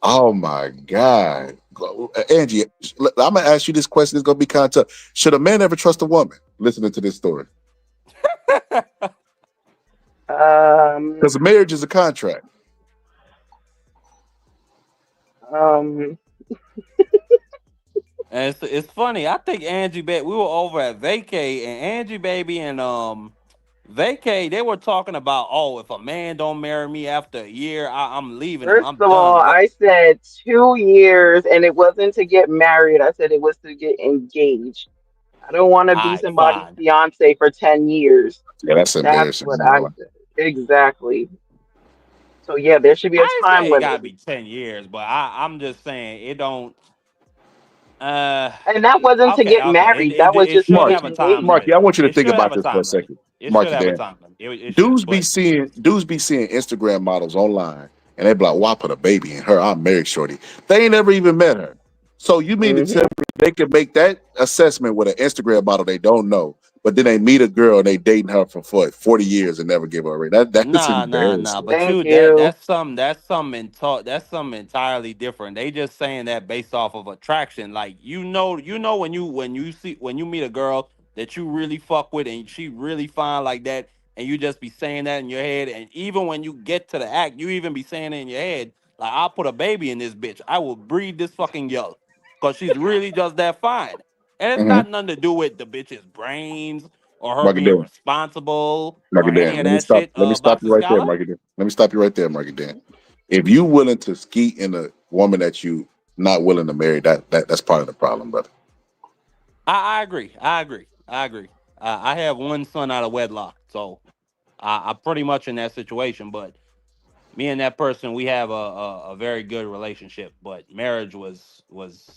Oh my God. Angie, I'm gonna ask you this question. It's gonna be kind of tough. Should a man ever trust a woman? Listening to this story. Because marriage is a contract. Um, And it's funny. I think Angie baby, we were over at Vacay, and Angie baby and Vacay, they were talking about, oh, if a man don't marry me after a year, I'm leaving him. first I'm of all, done. What? I said 2 years, and it wasn't to get married. I said it was to get engaged. I don't want to All be right, somebody's fine. fiance for 10 years. Yeah, that's That's embarrassing. what I'm not I gonna said. Exactly. So yeah, there should be a I ain't time saying it gotta limit. be 10 years, but I'm just saying it don't. And that wasn't to get Okay. married. That was It just to should get have Marky, a time engaged. Marky, limit I though. want you to It think should have about a this for a time limit. second. It should Marky have a Dan. time limit. It should. But Dudes be seeing Instagram models online and they be like, well, I put a baby in her. I'm married shorty. They ain't never even met her. So you mean to tell Hmm. me they can make that assessment with an Instagram model they don't know, but then they meet a girl and they dating her for 40 years and never give her a ring. That is nah. embarrassing. But Thank you you. that's something entirely different. They just saying that based off of attraction. Like when you meet a girl that you really fuck with and she really fine like that, and you just be saying that in your head, and even when you get to the act, you even be saying it in your head, like I'll put a baby in this bitch. I will breed this fucking girl. Cause she's really just that fine. And it's Mm-hmm. got nothing to do with the bitch's brains or her Marky being Dan. responsible Marky or any Dan. of that shit, Let me stop you Boxer right there, Scholar. Marky Dan. Let me stop you right there, Marky Dan. If you willing to skeet in a woman that you not willing to marry, that's part of the problem, brother. I agree. I agree. I have one son out of wedlock, so I'm pretty much in that situation. But me and that person, we have a very good relationship. But marriage was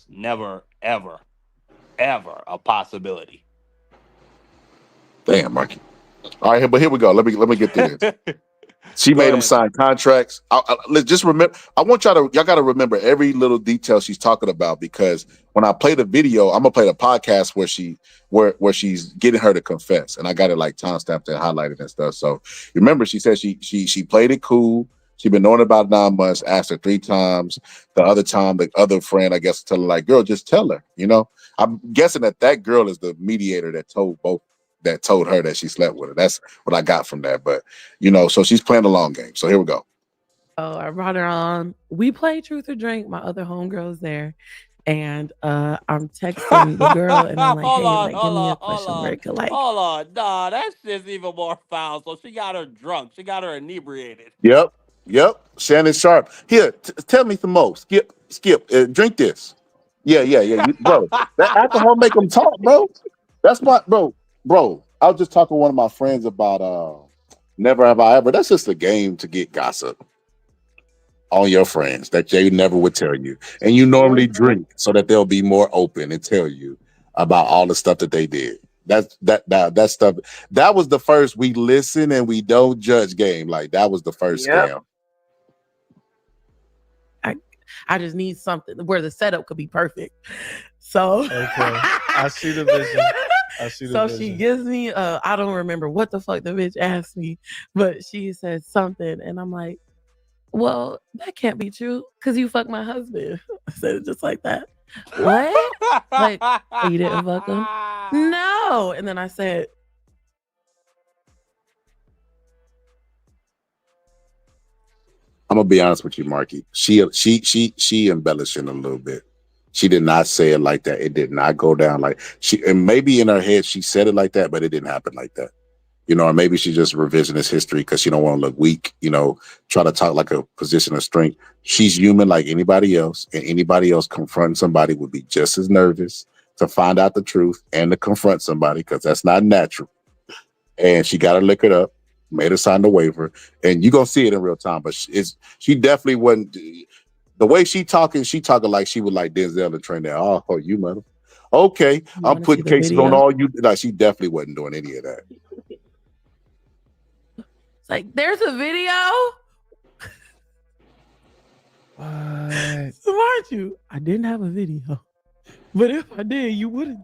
never ever a possibility. Damn, Marky. All right, but here we go. Let me get through this. She Go made them ahead, man. sign contracts. Let's just remember. I want y'all got to remember every little detail she's talking about because when I play the video, I'm gonna play the podcast where she's getting her to confess, and I got it like time stamped and highlighted and stuff. So remember, she said she played it cool. She been knowing about 9 months. Asked her 3 times. The other time, the other friend, I guess, tell her like, "Girl, just tell her." You know, I'm guessing that girl is the mediator that told her that she slept with her. That's what I got from that. But so she's playing the long game. So here we go. Oh, I brought her on. We played Truth or Drink. My other homegirl's there. And I'm texting the girl and I'm like, hold hey, on, like, give hold me a on, hold question where on, it could like, hold on. Nah, that's just even more foul. So she got her drunk. She got her inebriated. Yep. Shannon Sharp. Here, tell me some more. Skip. Drink this. Yeah. Bro, that alcohol make them talk, bro. That's my bro. I was just talking to one of my friends about Never Have I Ever. That's just a game to get gossip on your friends that they never would tell you. And you normally Hmm. drink so that they'll be more open and tell you about all the stuff that they did. That stuff. That was the first we listen and we don't judge game. Like that was the first Yep. scam. I just need something where the setup could be perfect. So Okay. I see the vision. So she gives me I don't remember what the fuck the bitch asked me, but she said something and I'm like, well, that can't be true because you fucked my husband. I said it just like that. What? Like, oh, you didn't fuck him? No. And then I said, I'm gonna be honest with you, Marky. She embellishing a little bit. She did not say it like that. It did not go down like and maybe in her head she said it like that, but it didn't happen like that. Or maybe she's just revisionist history because she don't want to look weak, try to talk like a position of strength. She's human like anybody else, and anybody else confronting somebody would be just as nervous to find out the truth and to confront somebody because that's not natural. And she got her liquored up, made her sign the waiver, and you're gonna see it in real time. But she definitely wasn't the way she talking like she would like Denzel and Trey now. Oh, you mother. Okay, I'm putting cases on all you. Like she definitely wasn't doing any of that. it's like, there's a video. What? Smart you. I didn't have a video. But if I did, you would.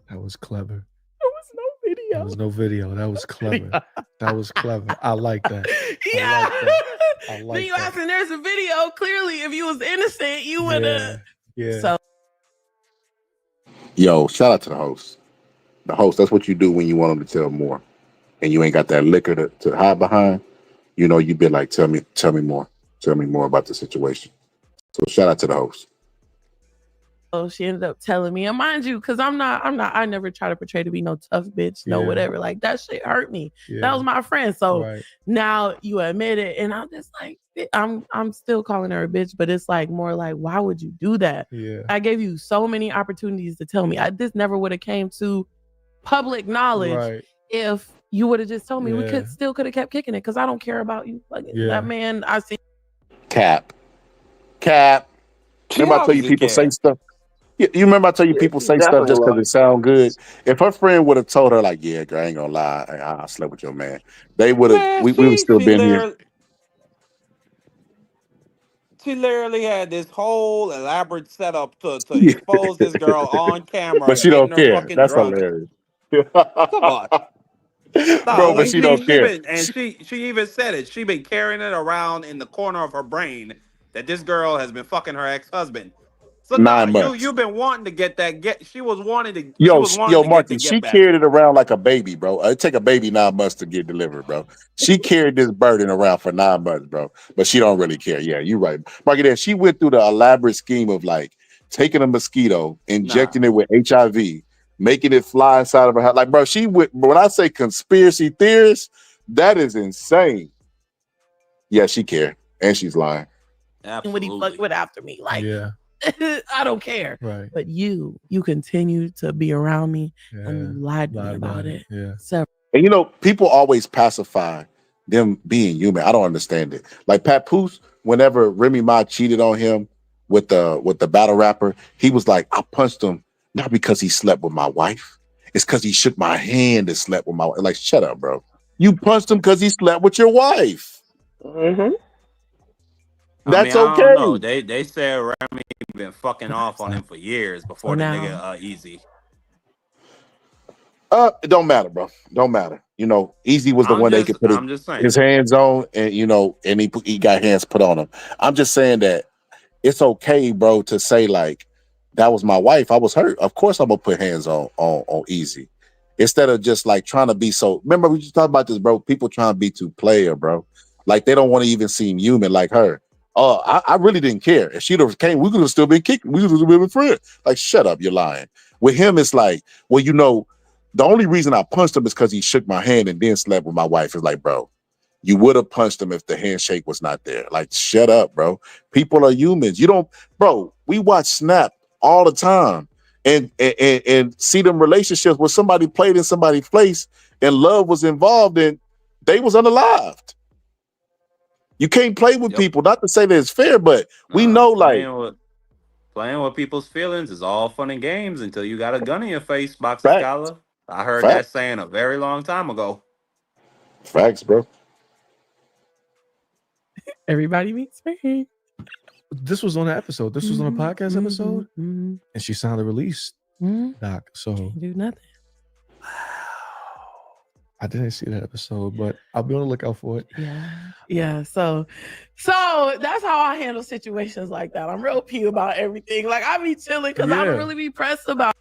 That was clever. There was no video. There was no video. That was clever. That was clever. I like that. Yeah. I like Then you that. asking, there's a video. Clearly, if you was innocent, you would have. Yeah. So, Yo, shout out to the host. The host, that's what you do when you want them to tell more. And you ain't got that liquor to hide behind. You'd be like, tell me more. Tell me more about the situation. So shout out to the host. So she ended up telling me, and mind you, because I never try to portray to be no tough bitch, no whatever. Like that shit hurt me. That was my friend. So now you admit it, and I'm just like, I'm still calling her a bitch, but it's like more like, why would you do that? Yeah. I gave you so many opportunities to tell me. This never would have came to public knowledge if you would have just told me. We could have kept kicking it because I don't care about you. That man, I see. Cap. Remember I tell you people say stuff? You remember I tell you people say stuff just because it sound good? If her friend would have told her, like, yeah, girl, I ain't gonna lie, I slept with your man, they would have, we would have still been here. She literally had this whole elaborate setup to expose this girl on camera, But she getting don't her care. fucking That's drunk. hilarious. Come on. No, Bro, but she don't care. She even said it. She been carrying it around in the corner of her brain that this girl has been fucking her ex-husband. So 9 months. you've been wanting to get that. She was wanting to. Yo, to Marky, get she back. carried it around like a baby, bro. It take a baby 9 months to get delivered, bro. She carried this burden around for 9 months, bro. But she don't really care. Yeah, you're right, Marky. Then she went through the elaborate scheme of like taking a mosquito, injecting it with HIV, making it fly inside of her house. Like, bro, when I say conspiracy theorist, that is insane. Yeah, she cared, and she's lying. Absolutely. When he fucked with after me, like, I don't care. Right. But you continue to be around me and you lied to me about it. Yeah. So, and you know, people always pacify them being human. I don't understand it. Like Papoose, whenever Remy Ma cheated on him with the battle rapper, he was like, I punched him not because he slept with my wife. It's because he shook my hand and slept with my wife. Like, shut up, bro. You punched him because he slept with your wife. Mm-hmm. That's I okay. don't know. They said Remy been fucking off on him for years before the nigga Easy. It don't matter, bro. Don't matter. You know, Easy was the one they could put his hands on, and you know, and he got hands put on him. I'm just saying that it's okay, bro, to say like that was my wife. I was hurt. Of course, I'm gonna put hands on Easy instead of just like trying to be so. Remember, we just talked about this, bro. People trying to be too player, bro. Like they don't want to even seem human like her. I really didn't care. If she'd have came, we could have still been kicking. We could have been friends. Like, shut up, you're lying. With him, it's like, well, you know, the only reason I punched him is because he shook my hand and then slept with my wife. It's like, bro, you would have punched him if the handshake was not there. Like, shut up, bro. People are humans. You don't, bro. We watch Snap all the time and see them relationships where somebody played in somebody's place and love was involved and they was unalived. You can't play with people. Not to say that it's fair, but we know like playing with people's feelings is all fun and games until you got a gun in your face, Boxer Scholar. I heard that saying a very long time ago. Facts, bro. Everybody meets me. This was on an episode. This was on a podcast episode, and she signed the release doc. So do nothing. I didn't see that episode, but I'll be on the lookout for it. Yeah. So that's how I handle situations like that. I'm real P about everything. Like I be chilling because I don't really be pressed about.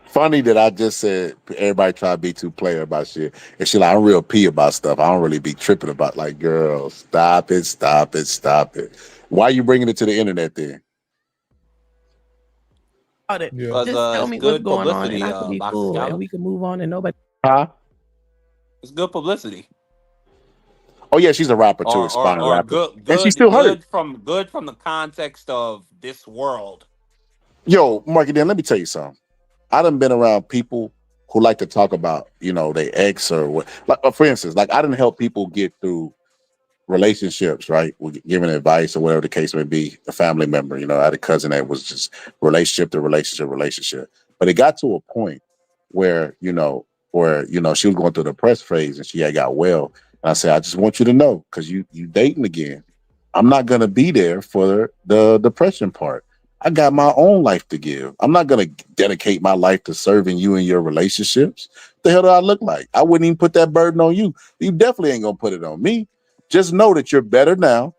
Funny that I just said everybody try to be too player about shit, and she like I'm real P about stuff. I don't really be tripping about like, girl, stop it. Why are you bringing it to the internet then? Just tell me what's going on, and I can be cool, and we can move on, and nobody. Huh? It's good publicity. Oh yeah, she's a rapper too, aspiring rapper, good, and she's still hurt. Good from the context of this world. Yo, Marky, then let me tell you something. I done been around people who like to talk about, you know, their ex or what. Like, for instance, like I didn't help people get through relationships, right? Giving advice or whatever the case may be. A family member, you know, I had a cousin that was just relationship to relationship, but it got to a point where she was going through the depressed phase and she had got well. And I said, I just want you to know, because you dating again, I'm not gonna be there for the depression part. I got my own life to give. I'm not gonna dedicate my life to serving you in your relationships. What the hell do I look like? I wouldn't even put that burden on you. You definitely ain't gonna put it on me. Just know that you're better now.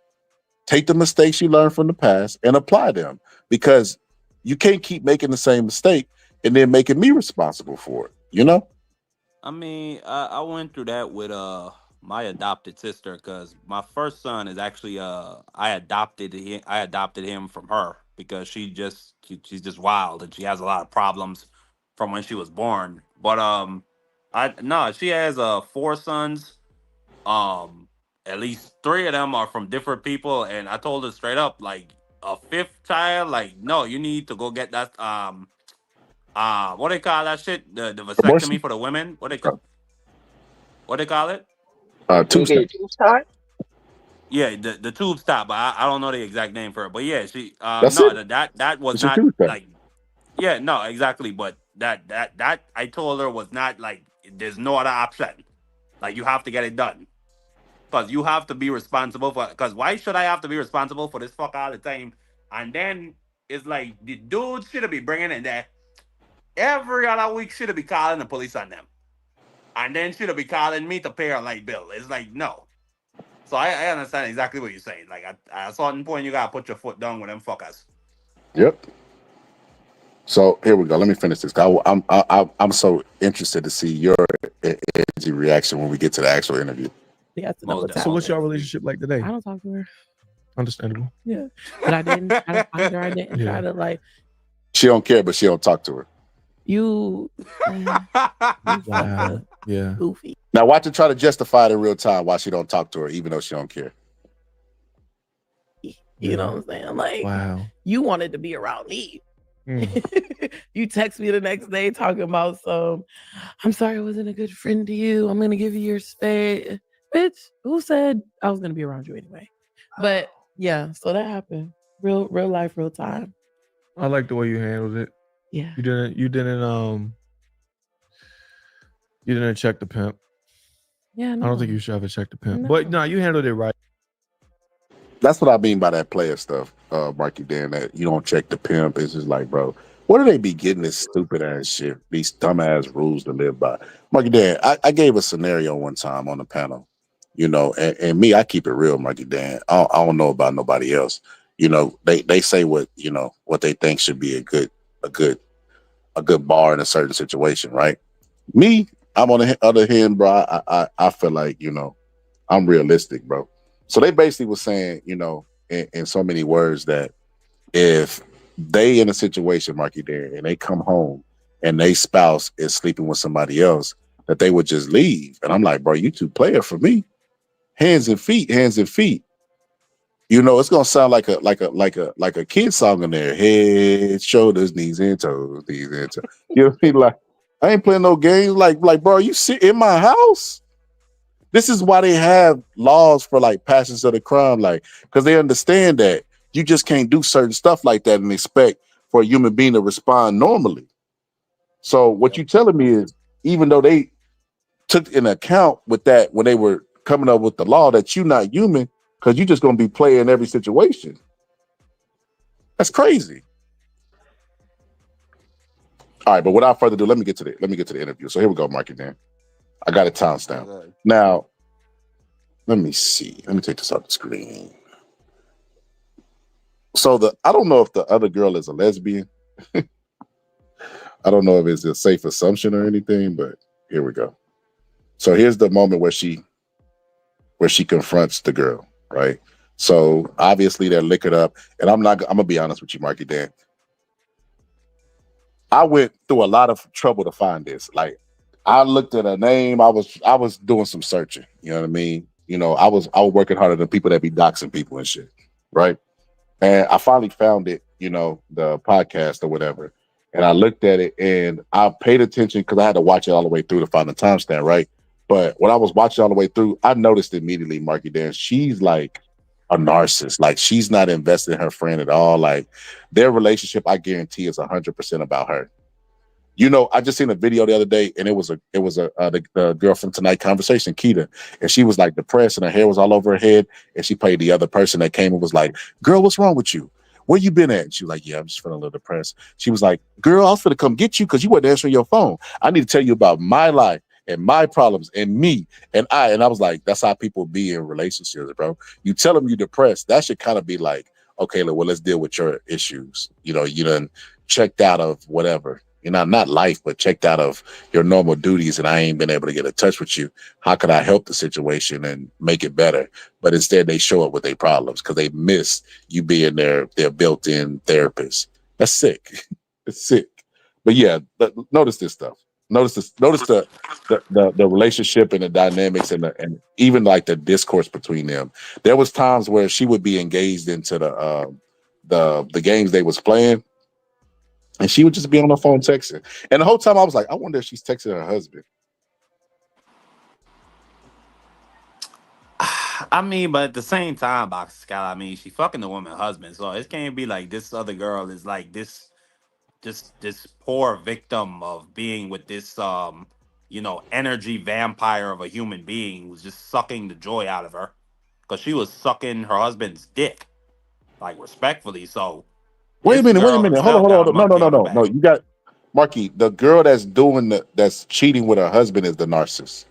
Take the mistakes you learned from the past and apply them, because you can't keep making the same mistake and then making me responsible for it, you know? I mean, I went through that with my adopted sister, because my first son is actually I adopted him from her because she's just wild and she has a lot of problems from when she was born. But I no, she has 4 sons. Um, at least 3 of them are from different people, and I told her straight up, like a 5th child, like no, you need to go get that what they call that shit, the vasectomy Abortion? for the women. What they call it? Can you Tube get your steps. tubes tied? Yeah, the tube stop, but I don't know the exact name for it. But yeah, she That's no, it. that was It's your not tube step. like, yeah, no, exactly. But that I told her was not like, there's no other option. Like, you have to get it done. Because you have to be responsible for, because why should I have to be responsible for this fuck all the time? And then it's like the dude should be bringing in there every other week, should be calling the police on them. And then should be calling me to pay a light bill. It's like, no. So I understand exactly what you're saying. Like, at a certain point, you gotta put your foot down with them fuckers. Yep. So here we go. Let me finish this. I'm so interested to see your energy reaction when we get to the actual interview. Yeah, to know what's So what's your relationship like today? I don't talk to her. Understandable. Yeah, but I didn't find her. I didn't try to like. She don't care, but she don't talk to her. You Wow. Yeah. Goofy. Now watch her try to justify it in real time why she don't talk to her, even though she don't care. You know what I'm saying? Like, wow. You wanted to be around me. You text me the next day talking about I'm sorry I wasn't a good friend to you. I'm gonna give you your space. Bitch, who said I was gonna be around you anyway? But yeah, so that happened. Real life, real time. I like the way you handled it. Yeah. You didn't check the pimp. Yeah, no. I don't think you should ever check the pimp. No. But no, you handled it right. That's what I mean by that player stuff, Marky Dan, that you don't check the pimp. It's just like, bro, where do they be getting this stupid ass shit, these dumbass rules to live by? Marky Dan, I gave a scenario one time on the panel, you know, and me, I keep it real, Marky Dan. I don't know about nobody else. You know, they say what, you know, what they think should be a good bar in a certain situation, right? Me, I'm on the other hand, bro. I feel like, you know, I'm realistic, bro. So they basically were saying, you know, in so many words, that if they in a situation, Marky Dan, and they come home and they spouse is sleeping with somebody else, that they would just leave. And I'm like, bro, you two player for me. Hands and feet, hands and feet. You know, it's gonna sound like a kid song in there. Head, shoulders, knees and toes, knees and toes. You know what I mean? Like, I ain't playing no games. Like, bro, you sit in my house. This is why they have laws for like passions of the crime, like, because they understand that you just can't do certain stuff like that and expect for a human being to respond normally. So what you telling me is, even though they took into account with that when they were coming up with the law, that you're not human because you're just gonna be playing every situation. That's crazy. All right, but without further ado, let me get to the interview. So here we go, Marky Dan. I got it timestamped. Now, let me see. Let me take this off the screen. So I don't know if the other girl is a lesbian. I don't know if it's a safe assumption or anything, but here we go. So here's the moment where she confronts the girl, right? So obviously they're liquored up, and I'm gonna be honest with you, Marky Dan. I went through a lot of trouble to find this. Like, I looked at her name. I was doing some searching. You know what I mean? You know, I was working harder than people that be doxing people and shit, right? And I finally found it, you know, the podcast or whatever. And I looked at it and I paid attention because I had to watch it all the way through to find the timestamp, right? But when I was watching all the way through, I noticed immediately, Marky Dan, she's like a narcissist. Like, she's not invested in her friend at all. Like, their relationship, I guarantee, is 100% about her. You know, I just seen a video the other day, and it was the girl from Tonight Conversation, Keita, and she was like depressed, and her hair was all over her head, and she played the other person that came and was like, "Girl, what's wrong with you? Where you been at?" And she was like, "Yeah, I'm just feeling a little depressed." She was like, "Girl, I was finna come get you because you weren't answering your phone. I need to tell you about my life and my problems and me and I." And I was like, that's how people be in relationships, bro. You tell them you're depressed, that should kind of be like, okay, well, let's deal with your issues. You know, you done checked out of whatever. you know, not life, but checked out of your normal duties, and I ain't been able to get in touch with you. How could I help the situation and make it better? But instead, they show up with their problems because they miss you being their built-in therapist. That's sick. It's sick. But yeah, notice this stuff. Notice this. Notice the relationship and the dynamics and even like the discourse between them. There was times where she would be engaged into the games they was playing, and she would just be on the phone texting. And the whole time I was like, I wonder if she's texting her husband. I mean, but at the same time, Box Scott, I mean, she fucking the woman husband, so it can't be like this other girl is like this poor victim of being with this energy vampire of a human being who's just sucking the joy out of her because she was sucking her husband's dick, like respectfully. So Wait a this minute. Wait a girl minute. herself Hold got a on. No, no, monkey no, on her no, no. back. You got Marky. The girl that's cheating with her husband is the narcissist.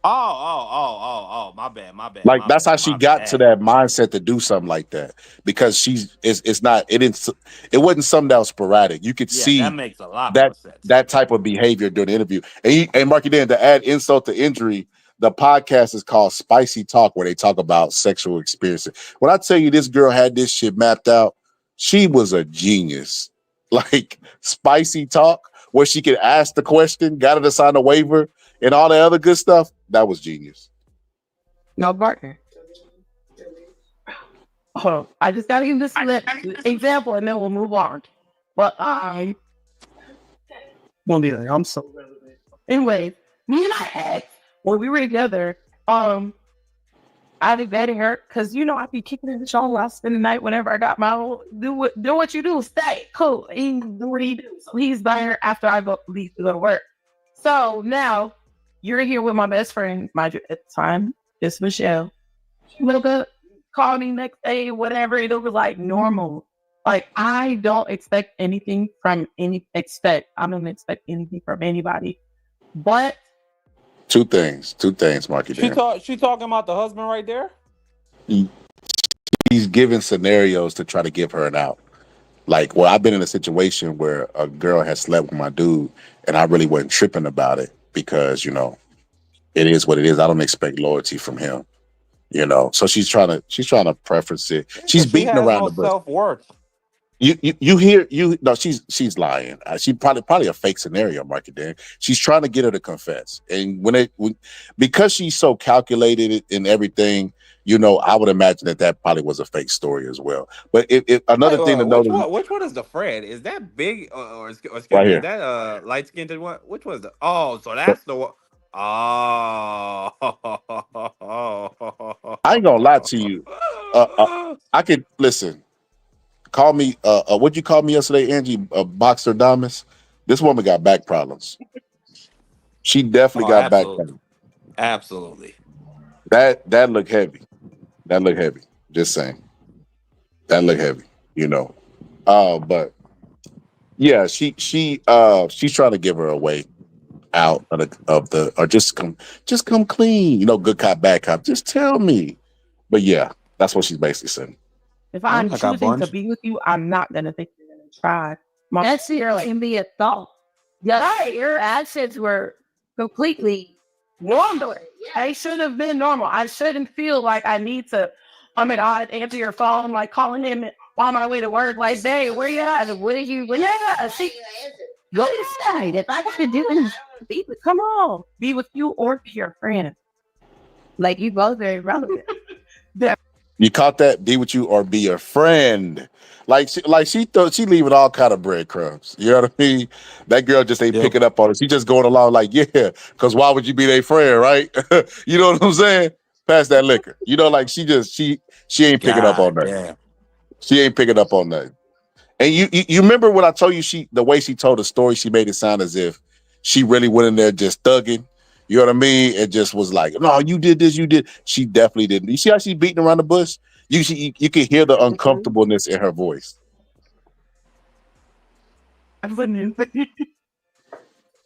Oh, my bad, Like that's how she my got to bad. that mindset to do something like that because it's not it wasn't something that was sporadic. You could Yeah, that see makes a lot more that sense. that type of behavior during the interview. And Marky, then to add insult to injury, the podcast is called Spicy Talk, where they talk about sexual experiences. When I tell you this girl had this shit mapped out, she was a genius. Like Spicy Talk, where she could ask the question, got her to sign a waiver, and all the other good stuff. That was genius. No partner. Hold on. I just gotta give this example and then we'll move on. But I won't be like, I'm so anyway, me and I ex, when we were together, I vetted her because I'd be kicking in the shower. I spend the night whenever I got my own. Do what you do. Stay cool. He do what he do. So he's there after I leave to go to work. So now you're here with my best friend, mind you, at the time, it's Michelle. She woke up, called me next day, whatever. It was like normal. Like I don't expect anything from I don't expect anything from anybody. But Two things, Marky. She Dan. talking about the husband right there. He's giving scenarios to try to give her an out. Like, well, I've been in a situation where a girl has slept with my dude, and I really wasn't tripping about it because it is what it is. I don't expect loyalty from him. So she's trying to preference it. She's She beating has around no the bush. self-worth. You hear no, she's lying. She probably a fake scenario, Marky Dan. She's trying to get her to confess, and because she's so calculated in everything, I would imagine that probably was a fake story as well. But another thing to notice Which one is the Fred? Is that big or excuse right me? Is here. that light skinned one? Which was the? Oh, so that's the one. Oh, I ain't gonna lie to you. I could listen. Call me. What'd you call me yesterday, Angie? Boxer Damas. This woman got back problems. She definitely got back absolutely, problems. absolutely. That look heavy. That look heavy. Just saying. That look heavy. But yeah, she's trying to give her a way out of the or just come clean. Good cop, bad cop. Just tell me. But yeah, that's what she's basically saying. if I'm choosing to be with you, I'm not gonna think you're gonna try. That's can be a thought. Yeah, your actions were completely normal. I should have been normal. I shouldn't feel like I need to. Oh my God, answer your phone, like calling him on my way to work. Like, hey, where you at? What are you? Where you at? See, go inside. If I gotta do it, come on, be with you or be your friend. Like you both very relevant. You caught that? Be with you or be a friend. She thought she leaving all kind of breadcrumbs. You know what I mean? That girl just ain't picking up on it. She just going along like, yeah, because why would you be their friend, right? You know what I'm saying? Pass that liquor. Like she ain't picking up on God that. damn. She ain't picking up on that. And you remember when I told you the way she told the story, she made it sound as if she really went in there just thugging. You know what I mean? It just was like, no, you did this, you did. She definitely didn't. You see how she's beating around the bush? You can hear the uncomfortableness in her voice.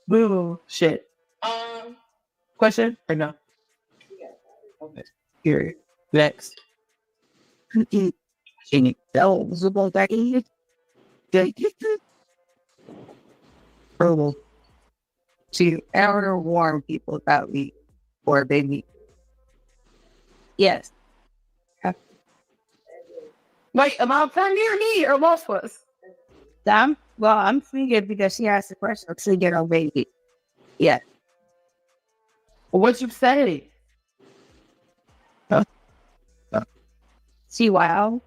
Boo shit. Question or no? Here. Next. approval to ever warn people about me or they meet. Yes. Like about near me or most was. I'm thinking because she asked the question to get on baby. Yeah. What you say? See, wow.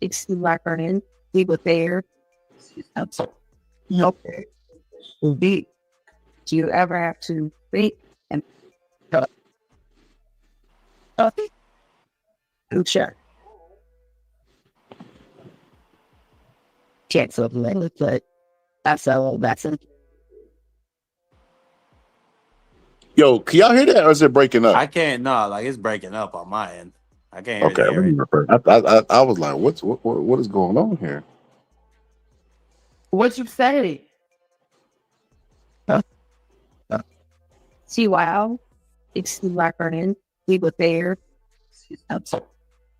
It's like her in. We were there. Nope. Indeed. Do you ever have to think and sure. Can't so but that's it. Yo, can y'all hear that or is it breaking up? I can't. No, like it's breaking up on my end. I can't Okay, really hear it. I was like, what is going on here? What you say? See, wow. It's like her in. We were there.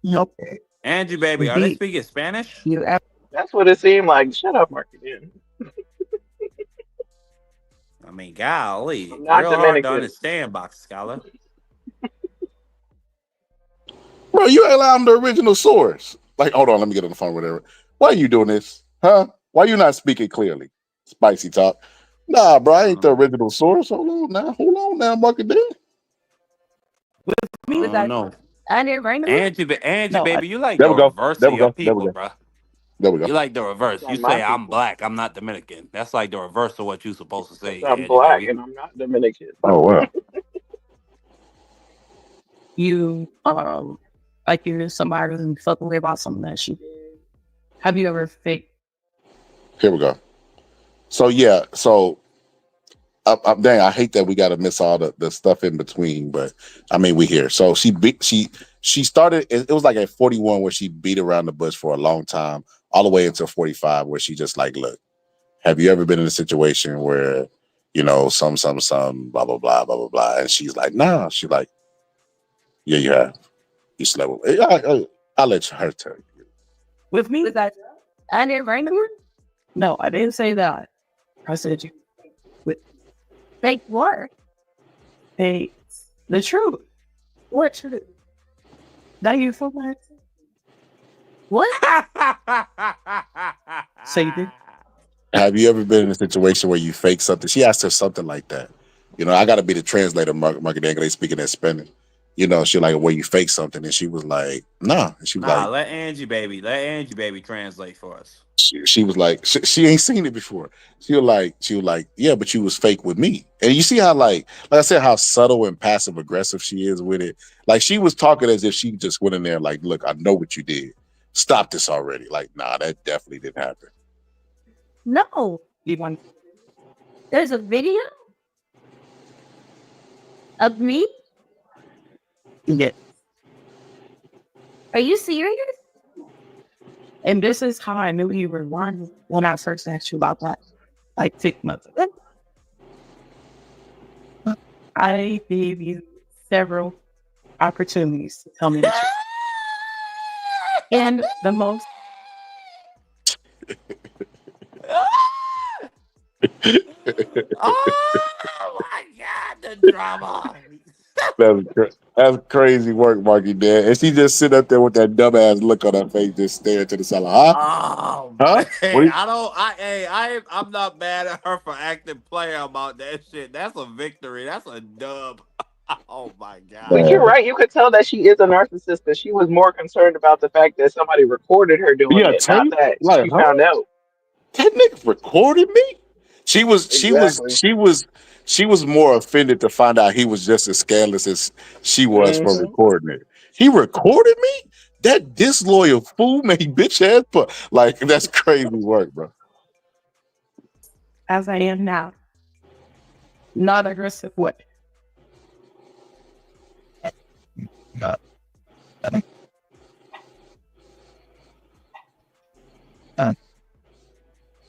Nope. Angie, baby, are they speaking Spanish? You ever That's what it seemed like. Shut up, Marky. I mean, golly, I'm not real hard to Dominican. understand, Box Scholar. Bro, you ain't allowed the original source. Like, hold on, let me get on the phone, whatever. Why are you doing this? Huh? Why you not speaking clearly? Spicy talk. Nah, bro, I ain't the original source. Hold on now, Market Dan. I don't know. I didn't bring them. Angie, baby, you like There the we go. reverse There of we your go. There we people, go. bro. There we go. You like the reverse. You Not my say I'm people. black, I'm not Dominican. That's like the reverse of what you supposed to say, I'm Angie, black baby. and I'm not Dominican. Oh wow. You like you're somebody who fucking away about something that she did. Have you ever faked? Here we go. So dang, I hate that we got to miss all the stuff in between, but I mean we here. So she started. It was like at 41 where she beat around the bush for a long time, all the way until 45 where she just like, look, have you ever been in a situation where some blah blah blah blah blah blah, and she's like, nah. She's like, yeah, you have. You slept with. I'll let her tell you. With me? Was that I didn't bring them? No, I didn't say that. I said you. Fake what? Fake the truth. What truth? Now you feel like what? Say you did. Have you ever been in a situation where you fake something? She asked her something like that. I got to be the translator, Market English speaking that Spanish. She like, where you fake something, and she was like, nah. And she was Nah, like, let Angie baby translate for us. she was like, she ain't seen it before. She was like, yeah, but you was fake with me. And you see how like I said, how subtle and passive aggressive she is with it. Like she was talking as if she just went in there like, look, I know what you did. Stop this already. Like, nah, that definitely didn't happen. No. There's a video of me? Yeah. Are you serious? And this is how I knew you were lying when I first asked you about that, like 6 months ago. I gave you several opportunities to tell me the truth. And the most Oh my God, the drama. That's crazy work, Marky Dad. And she just sit up there with that dumbass look on her face, just staring to the side. Like, Oh, huh? hey, I'm not mad at her for acting player about that shit. That's a victory. That's a dub. Oh my But God. you're right. You could tell that she is a narcissist because she was more concerned about the fact that somebody recorded her doing Yeah, it, not tape? that Like, she huh? found out. That nigga recorded me? She was Exactly. more offended to find out he was just as scandalous as she was for Hmm. recording it. He recorded me? That disloyal fool made bitch ass put like that's crazy work, bro. as I am now, not aggressive way.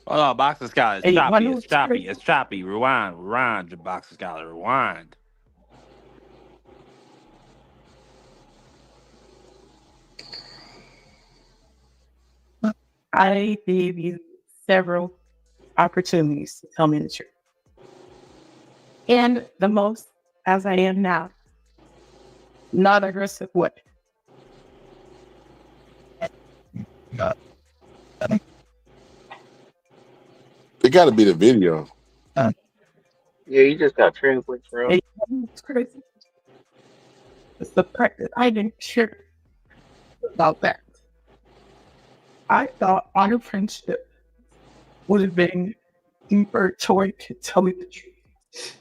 Hold on, Boxer Scholar. It's Hey, choppy. one It's choppy. It's choppy. Rewind, Boxer Scholar. Rewind. I gave you several opportunities to tell me the truth. and the most as I am now. Not aggressive way. It got to be the video. Yeah, you just got translated, bro. It's crazy. It's the practice. I didn't care about that. I thought our friendship would have been deeper. Tori could tell me the truth.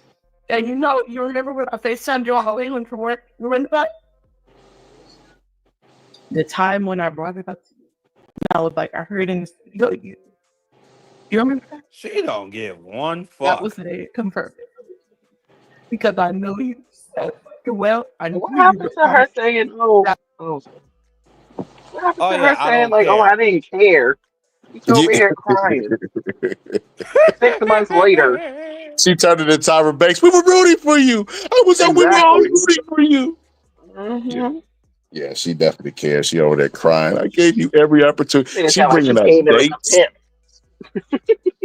And you remember when I FaceTimed you all England from work? Remember that? The time when I brought it up to you. I was like, I heard in this video you remember that? She don't give one fuck. That was it. Confirmed. Because I know you so well. I know What happened to her saying, what happened to her saying, like, oh, I didn't care? She's over here crying. 6 months later. She turned into Tyra Banks. We were rooting for you. We were all rooting for you. Mm-hmm. Yeah, she definitely cares. She over there crying. I gave you every opportunity. She Like bringing us dates.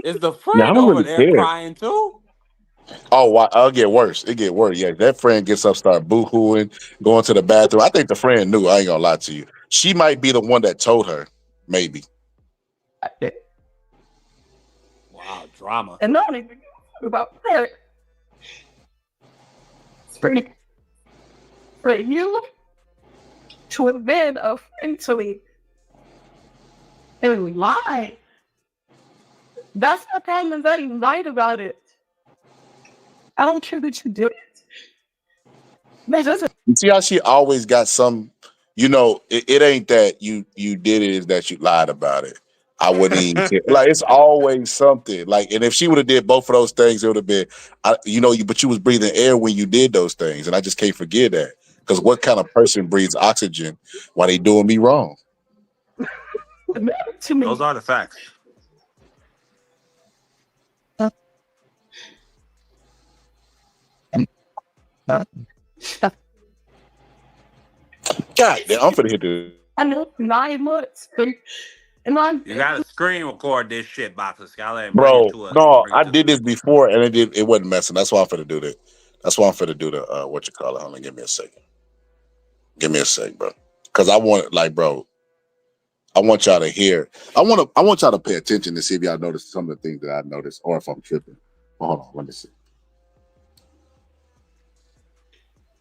Is the friend over there crying too? Oh, wow. It'll get worse. It get worse. Yeah, that friend gets up, start boo-hooing, going to the bathroom. I think the friend knew. I ain't gonna lie to you. She might be the one that told her. Maybe. Wow, drama. And not even about that. For you to have been a friend to me and we lied. That's the problem, that you lied about it. I don't care that you did it. You see how she always got some, it ain't that you did it, is that you lied about it. I wouldn't even care. Like, it's always something. Like, and if she would have did both of those things, it would have been, but you was breathing air when you did those things. And I just can't forget that. Because what kind of person breathes oxygen while they doing me wrong? Those are the facts. God damn, I'm finna hit the. I know 9 months. And You gotta screen record this shit, Boxer Scholar, and Bro, bring it to us. no, I did this before and it wasn't messing. That's why I'm finna do that. That's why I'm finna do the what you call it. Hold on, give me a second. Give me a sec, bro. Cause I want bro, I want y'all to hear. I want y'all to pay attention to see if y'all notice some of the things that I noticed or if I'm tripping. Hold on, let me see.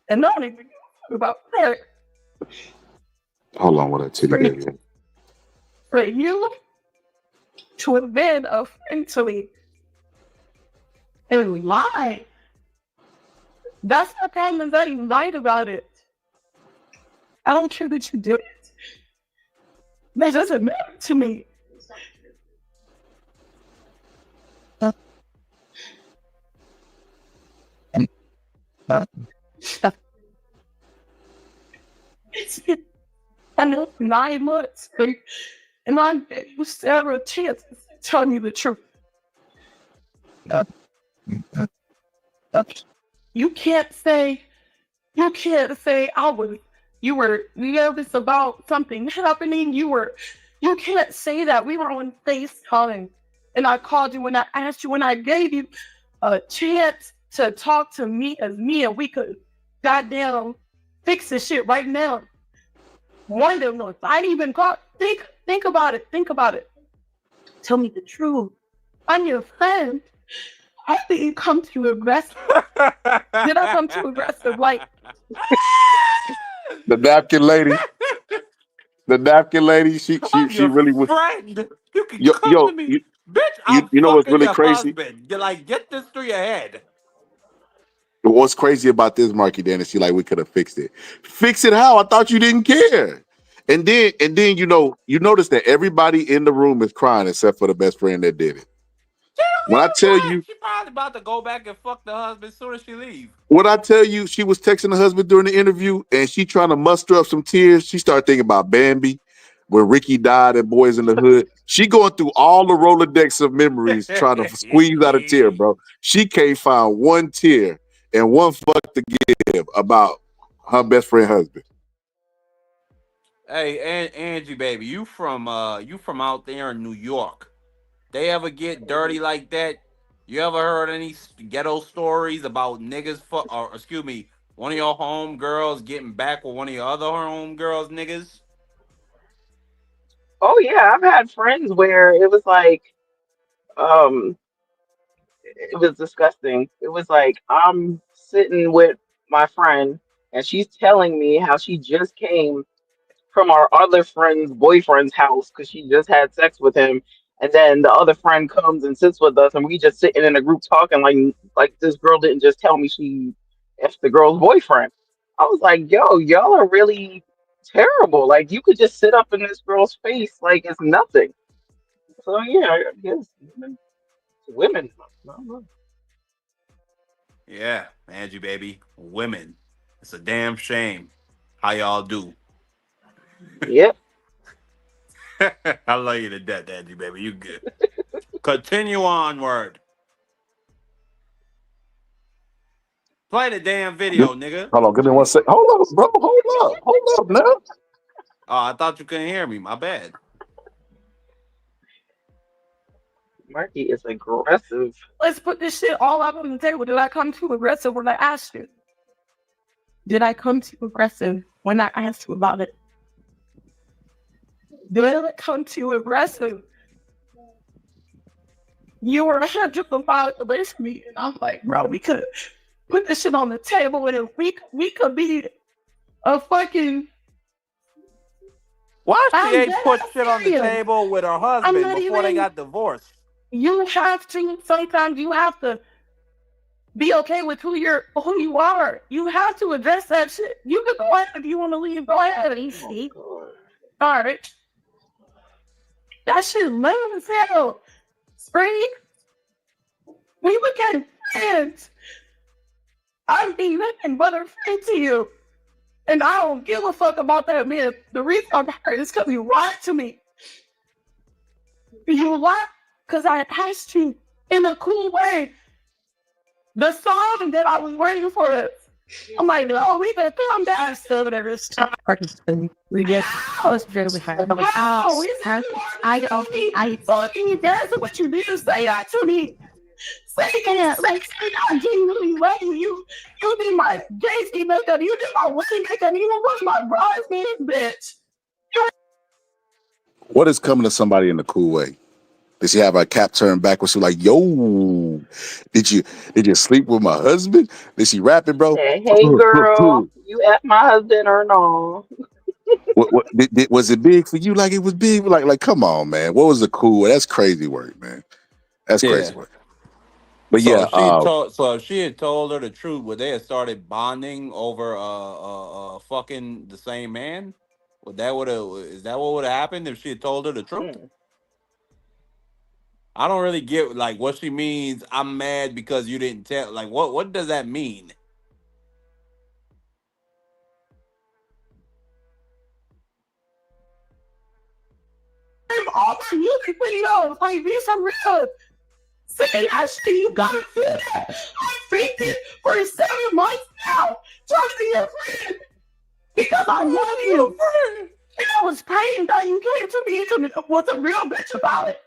And not even about that. Hold on, what I tell you. For you to have been a friend to me and we lied. That's the problem, that you lied about it. I don't care that you did it. That doesn't matter to me. I know 9 months, and I gave you several chances to tell me the truth. You can't say you were nervous about something happening. You can't say that. We were on FaceTime and I called you when I asked you, when I gave you a chance to talk to me as me and we could goddamn fix this shit right now. Wonder if I didn't even call. Think about it. Think about it. Tell me the truth. I'm your friend. I didn't come to aggressive. Did I come too aggressive? Like the napkin lady. The napkin lady. She really was. Friend, you can come to me, bitch. I'm you know what's really your crazy? husband. You're like, get this through your head. What's crazy about this, Marky Dan, is we could have fixed it. Fix it how? I thought you didn't care. And then you notice that everybody in the room is crying except for the best friend that did it. When I tell you, she probably about to go back and fuck the husband as soon as she leaves. When I tell you, she was texting the husband during the interview and she trying to muster up some tears. She started thinking about Bambi, when Ricky died and Boys in the Hood. She going through all the Rolodex of memories trying to squeeze out a tear, bro. She can't find one tear and one fuck to give about her best friend husband. Hey, Angie, baby, you from out there in New York. They ever get dirty like that? You ever heard any ghetto stories about niggas, or excuse me, one of your homegirls getting back with one of your other homegirls, niggas? Oh yeah, I've had friends where it was like, um, it was disgusting. It was like I'm sitting with my friend and she's telling me how she just came from our other friend's boyfriend's house because she just had sex with him. And then the other friend comes and sits with us, and we just sitting in a group talking like this girl didn't just tell me she f the girl's boyfriend. I was like, yo, y'all are really terrible. Like you could just sit up in this girl's face like it's nothing. So yeah, I guess women. I don't know. Yeah, Angie, baby, women. It's a damn shame how y'all do. Yep. I love you to death, Angie, baby. You good. Continue onward. Play the damn video, nigga. Hold on, give me 1 second. Hold up, bro. Hold up now. Oh, I thought you couldn't hear me. My bad. Marky is aggressive. Let's put this shit all up on the table. Did I come too aggressive when I asked you? Did I come too aggressive when I asked you about it? Did I come too aggressive? You were 100% against me, and I'm like, bro, we could put this shit on the table, and we could be a fucking. Why she ain't put shit on the table with her husband before they got divorced? You have to. Sometimes you have to be okay with who you are. You have to address that shit. You can go ahead if you want to leave. Go ahead. Easy. All right. That shit lame as hell. Spring. We became friends. I'm being nothing but a friend to you. And I don't give a fuck about that man. The reason I'm hurt is because you lied to me. You lied because I asked you in a cool way. The song that I was waiting for. I'm like, no, we better calm down. Still, whatever. We just was really hard. I fucking that's what you did say that to me. Say I genuinely love you. You did my Jay-Z makeup. You did my wedding makeup. You was my bridesmaid, bitch. What is coming to somebody in a cool way? Did she have her cap turned backwards? She was like, yo, did you sleep with my husband? Did she rap it, bro? Hey girl, you at my husband or no? What was it big for you? Like it was big? Like, come on, man. What was the cool way? That's crazy work, man. That's crazy work. But So yeah, if she had told her the truth, would they have started bonding over fucking the same man? Is that what would have happened if she had told her the truth? I don't really get like what she means. I'm mad because you didn't tell. Like, what does that mean? I'm all my music videos. Like, these are real. Say, Ashley, you gotta feel that. I faked it for 7 months now. Trying to be your friend. Because I love you. And I was praying that you came to me and was a real bitch about it.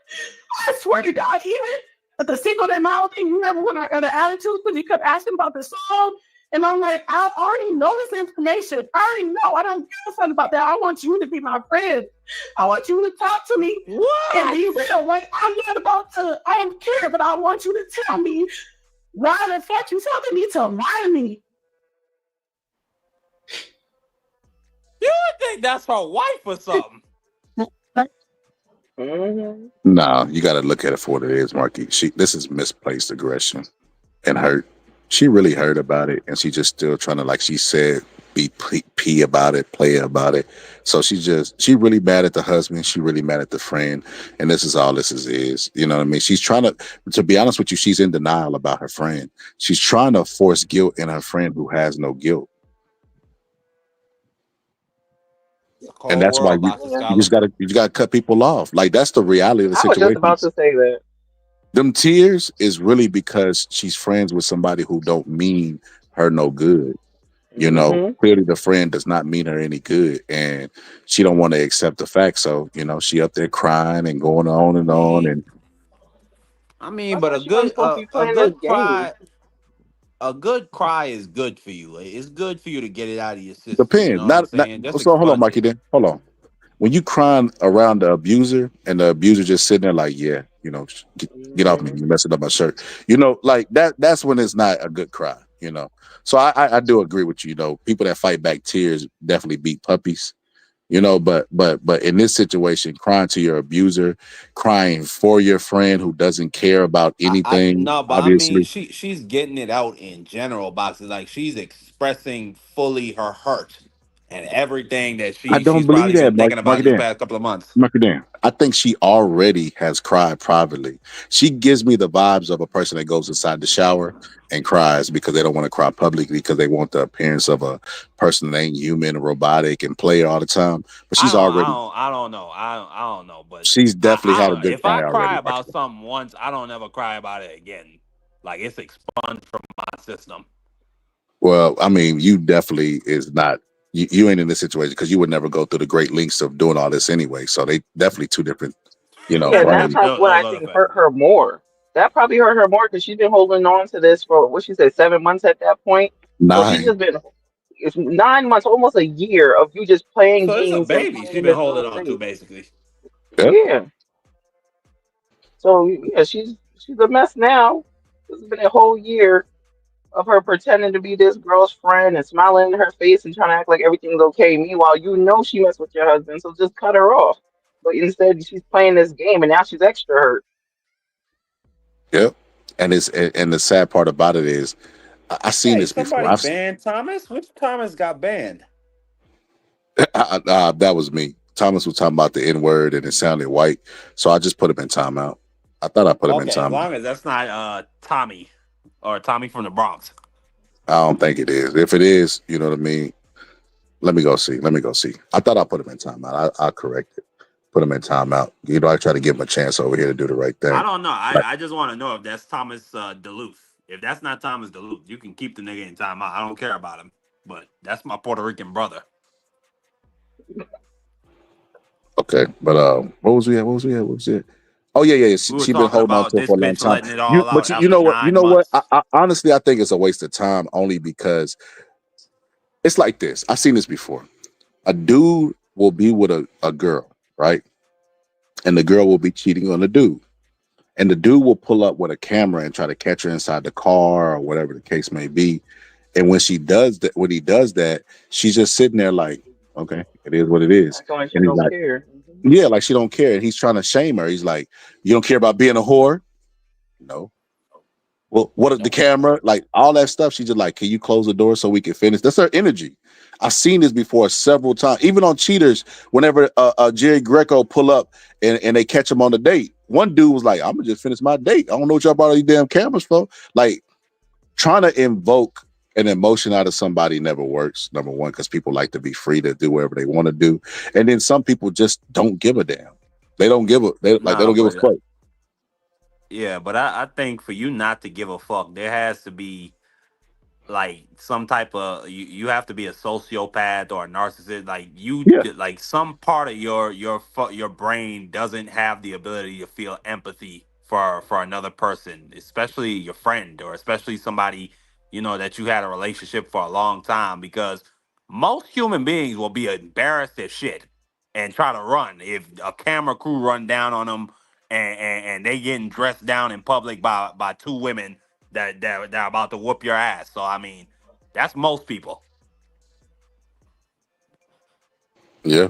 I swear to God, even at the single day mile thing, you remember when I got an attitude because you kept asking about the song? And I'm like, I already know this information. I already know. I don't give a fuck about that. I want you to be my friend. I want you to talk to me. What? And be real. Like, I'm not about to, I don't care, but I want you to tell me why the fuck you telling me to lie to me. You would think that's her wife or something. no, you got to look at it for what it is, Marky. This is misplaced aggression and hurt. She really hurt about it, and she just still trying to, like she said, be p about it, play about it. So she really mad at the husband. She really mad at the friend, and this is all this is. You know what I mean? She's trying to be honest with you, she's in denial about her friend. She's trying to force guilt in her friend who has no guilt. And that's why you just gotta cut people off. Like that's the reality of the situation. I was just about to say that. Them tears is really because she's friends with somebody who don't mean her no good. You know, clearly the friend does not mean her any good, and she don't want to accept the fact. So, you know, she up there crying and going on and on. And I mean, That's but why she wasn't supposed to be a playing this good game. cry is good for you. It's good for you to get it out of your system. You Depends. know what I'm Not. saying? Just So hold on, expunge Mikey. it. Then hold on. When you crying around the abuser and the abuser just sitting there like, yeah, get off me, Mhm. you messing up my shirt. Like that. That's when it's not a good cry. So I do agree with you. People that fight back tears definitely beat puppies. But in this situation, crying to your abuser, crying for your friend who doesn't care about I anything, no, but I mean, obviously. she's getting it out in general boxes. Like she's expressing fully her hurt and everything that I she's don't believe probably that, been Mark. thinking Mark about it these down. past couple of months. Mark it down. I think she already has cried privately. She gives me the vibes of a person that goes inside the shower and cries because they don't want to cry publicly because they want the appearance of a person that ain't human, robotic, and play all the time. But I don't know. I don't know. But she's definitely I had don't a know. good If I cry cry already. Mark about something once, I don't ever cry about it again. Like it's expunged from my system. Well, I mean, you definitely is not. You ain't in this situation because you would never go through the great lengths of doing all this anyway. So they definitely two different, Yeah, and that's brains. what I think hurt her more. That probably hurt her more because she's been holding on to this for what she said 7 months at that point. So she's 9. just been it's 9 months, almost a year of you just playing So it's a games and baby playing she's in been this little holding on to, space. basically. Yep. Yeah. So yeah, she's a mess now. It's been a whole year of her pretending to be this girl's friend and smiling in her face and trying to act like everything's okay. Meanwhile, she messed with your husband, so just cut her off. But instead, she's playing this game, and now she's extra hurt. Yep. And the sad part about it is I seen Hey, this before. somebody banned Thomas? Which Thomas got banned? That was me. Thomas was talking about the N word and it sounded white, so I just put him in timeout. I thought I put him in Okay, as timeout. long as that's not Tommy or Tommy from the Bronx. I don't think it is. If it is, you know what I mean. Let me go see. I thought I put him in timeout. I correct it. Put him in timeout. I try to give him a chance over here to do the right I thing. don't know. Like, I just want to know if that's Thomas Duluth. If that's not Thomas Duluth, you can keep the nigga in timeout. I don't care about him. But that's my Puerto Rican brother. okay, but what was we at? What was it? Oh yeah. We were She been talking holding on about to it this for a long bitch time. letting it all out You after know what? You 9 know what? months. I honestly I think it's a waste of time only because it's like this. I've seen this before. A dude will be with a girl, right? And the girl will be cheating on the dude. And the dude will pull up with a camera and try to catch her inside the car or whatever the case may be. And when when he does that, she's just sitting there like, okay, it is what it is. Acting like she And he's don't like, care. yeah, like she don't care. And he's trying to shame her. He's like, you don't care about being a whore? No. Well, what the camera, like all that stuff? She's just like, can you close the door so we can finish? That's her energy. I've seen this before several times, even on Cheaters. Whenever Jerry Greco pull up and they catch him on the date, one dude was like, "I'm gonna just finish my date. I don't know what y'all brought all these damn cameras for." Like trying to invoke an emotion out of somebody never works. Number one, because people like to be free to do whatever they want to do, and then some people just don't give a damn. They don't give a they No, don't give a but fuck. yeah, but I think for you not to give a fuck, there has to be like some type of you have to be a sociopath or a narcissist. Like Yeah. like some part of your brain doesn't have the ability to feel empathy for another person, especially your friend or especially somebody that you had a relationship for a long time. Because most human beings will be embarrassed as shit and try to run if a camera crew run down on them and they getting dressed down in public by two women that are about to whoop your ass. So I mean, that's most people. Yeah.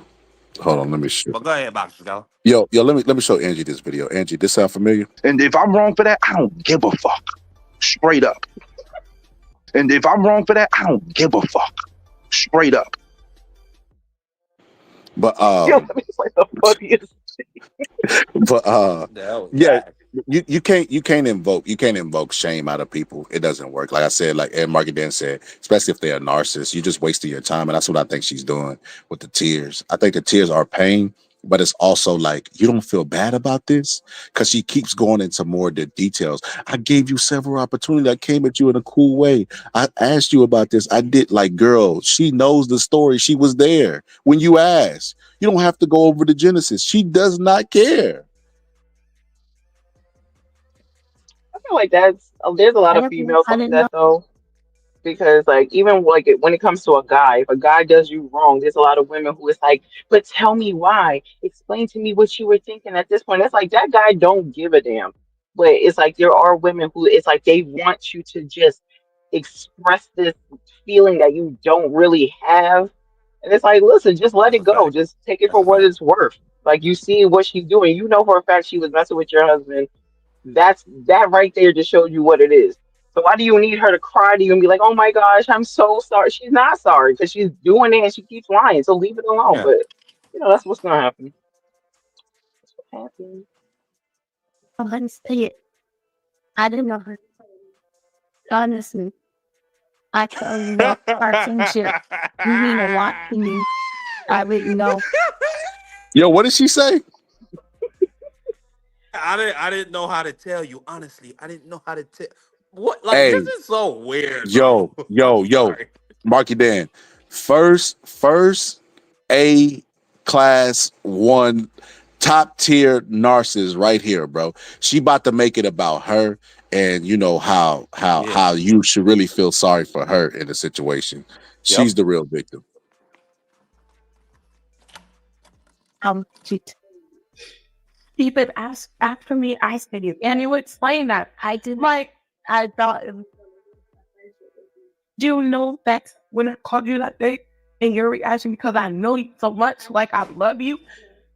Hold on, let me show. But go ahead, Boxer Scholar. Yo, let me show Angie this video. Angie, this sound familiar? And if I'm wrong for that, I don't give a fuck. Straight up. And if I'm wrong for that, I don't give a fuck. Straight up. But It's like the funniest. but yeah, that? you can't invoke shame out of people. It doesn't work. Like I said, like Ed Marketing said, especially if they're a narcissist, you just wasting your time. And that's what I think she's doing with the tears. I think the tears are pain, but it's also like you don't feel bad about this because she keeps going into more of the details. I gave you several opportunities. I came at you in a cool way. I asked you about this. I did. Like, girl, she knows the story. She was there when you asked. You don't have to go over the genesis. She does not care. feel like there's a lot of females I like didn't know. that though. Because like even like when it comes to a guy, if a guy does you wrong, there's a lot of women who is like, but tell me why. Explain to me what you were thinking at this point. It's like that guy don't give a damn. But it's like there are women who it's like they want you to just express this feeling that you don't really have. And it's like, listen, just let That's it a go. fact. Just take it That's for a what fact. it's worth. Like you see what she's doing. You know for a fact she was messing with your husband. That right there just shows you what it is. So why do you need her to cry to you and be like, "Oh my gosh, I'm so sorry"? She's not sorry because she's doing it and she keeps lying. So leave it alone. Yeah. But that's what's gonna happen. That's what happens. Honestly, I didn't know her. Honestly, I tell you know our friendship. You mean a lot to me. I didn't know. Yo, what did she say? I didn't know how to tell you. Honestly, I didn't know how to tell. What? Like this Hey, is so weird, bro. I'm yo, sorry. Marky Dan. First A class one top tier narcissist right here, bro. She about to make it about her and you know Yeah. how you should really feel sorry for her in the situation. Yep. She's the real victim. Shit. People ask after me, I said you. And you explain that. I did like, I thought, do you know that when I called you that day and your reaction because I know you so much, like I love you,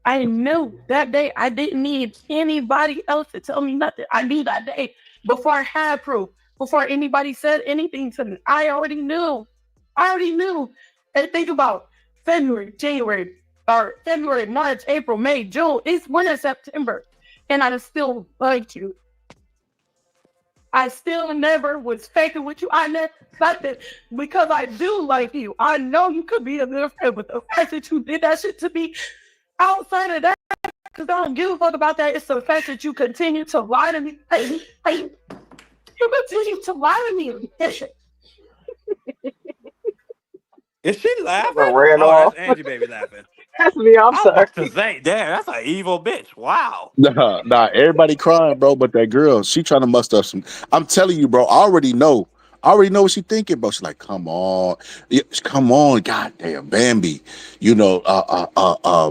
I knew that day I didn't need anybody else to tell me nothing. I knew that day before I had proof, before anybody said anything to me. I already knew. And think about February, January, or February, March, April, May, June. It's winter, September. And I still liked you. I still never was faking with you. I never nothing because I do like you. I know you could be a good friend, but the fact that you did that shit to me outside of that, because I don't give a fuck about that. It's the fact that you continue to lie to me. You continue to lie to me. Is she laughing? Ran Oh, that's off. Angie baby laughing. That's me. I'm I was sorry. about to say, damn, that's an evil bitch. Wow. Nah, everybody crying, bro. But that girl, she trying to muster up some. I'm telling you, bro. I already know. I already know what she thinking, bro. She's like, come on, come on, goddamn, Bambi. You know,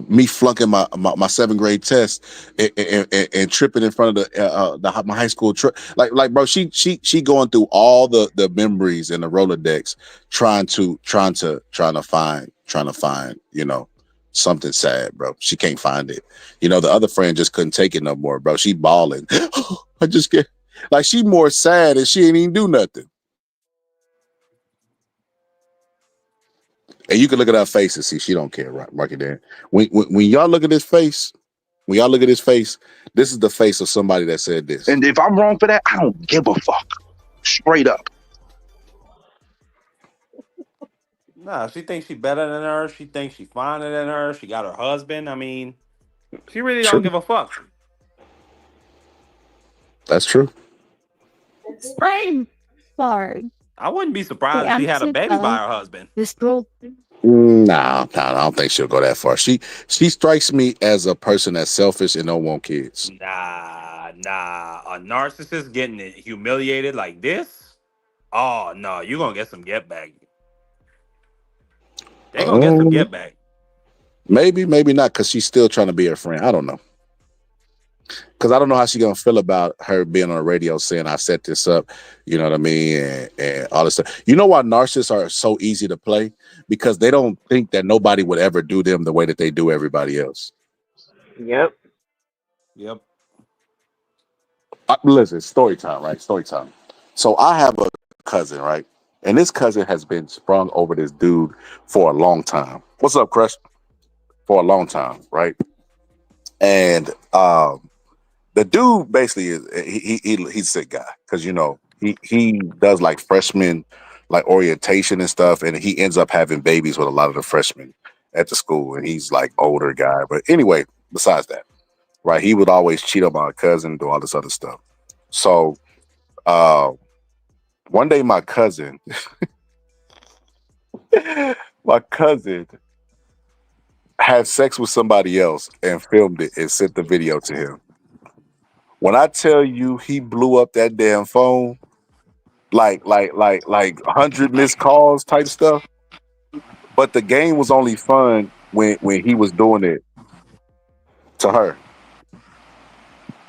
me flunking my 7th grade test and tripping in front of my high school trip. Like, bro, she going through all the memories in the Rolodex, trying to find, you know, something sad, bro. She can't find it. You know, the other friend just couldn't take it no more, bro. She bawling. I just get like she more sad and she ain't even do nothing. And you can look at her face and see she don't care, right? Mark it there. When y'all look at his face, this is the face of somebody that said this. And if I'm wrong for that, I don't give a fuck. Straight up. Nah, she thinks she better than her. She thinks she finer than her. She got her husband. I mean, she really don't True. give a fuck. That's true. Spring. Sorry. I wouldn't be surprised if she had a baby by her husband. This girl. Nah, I don't think she'll go that far. She strikes me as a person that's selfish and don't want kids. Nah. A narcissist getting humiliated like this? Oh no, you're gonna get some get back. They gonna get some get back. Maybe not, because she's still trying to be her friend. I don't know. Because I don't know how she's gonna feel about her being on the radio saying I set this up, you know what I mean, and all this stuff. You know why narcissists are so easy to play? Because they don't think that nobody would ever do them the way that they do everybody else. Yep. Listen, story time, right? Story time. So I have a cousin, right? And this cousin has been sprung over this dude for a long time. What's up, Crush? For a long time, right? And the dude basically is he's a sick guy because you know he does like freshman like orientation and stuff, and he ends up having babies with a lot of the freshmen at the school, and he's like older guy. But anyway, besides that, right? He would always cheat on my cousin, do all this other stuff. So one day my cousin had sex with somebody else and filmed it and sent the video to him. When I tell you he blew up that damn phone, like 100 missed calls type stuff. But the game was only fun when he was doing it to her.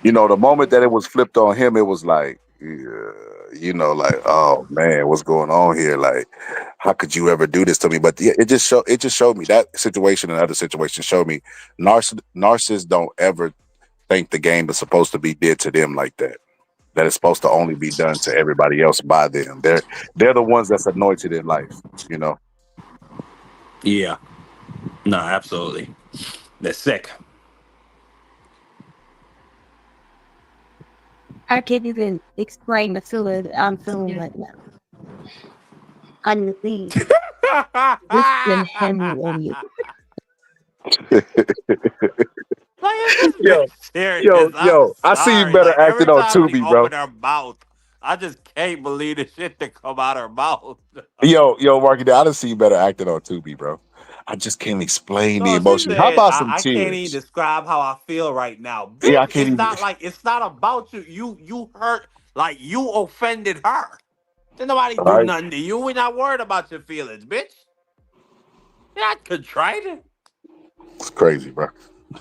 You know, the moment that it was flipped on him, it was like, you know, like, oh man, what's going on here? Like, how could you ever do this to me? But yeah, it just showed me that situation and other situations showed me narcissists don't ever think the game is supposed to be did to them like that. That it's supposed to only be done to everybody else by them. They're the ones that's anointed in life, you know. Yeah. No, absolutely. They're sick. I can't even explain the feeling I'm feeling right now. I'm the thing. This Henry on you. Yo, I see you better Like, acting every on time she Tubi, bro. opened her mouth, I just can't believe the shit that come out her mouth. Yo, Marky, I done see you better acting on Tubi, bro. I just can't explain the No, she emotion. How said, about some I can't even tears? describe how I feel right now. Bitch, Yeah, I can't it's even. not like, it's not about you. You hurt, like you offended her. Did nobody All do right, nothing to you. We're not worried about your feelings, bitch. You're not contrite. it's crazy, bro.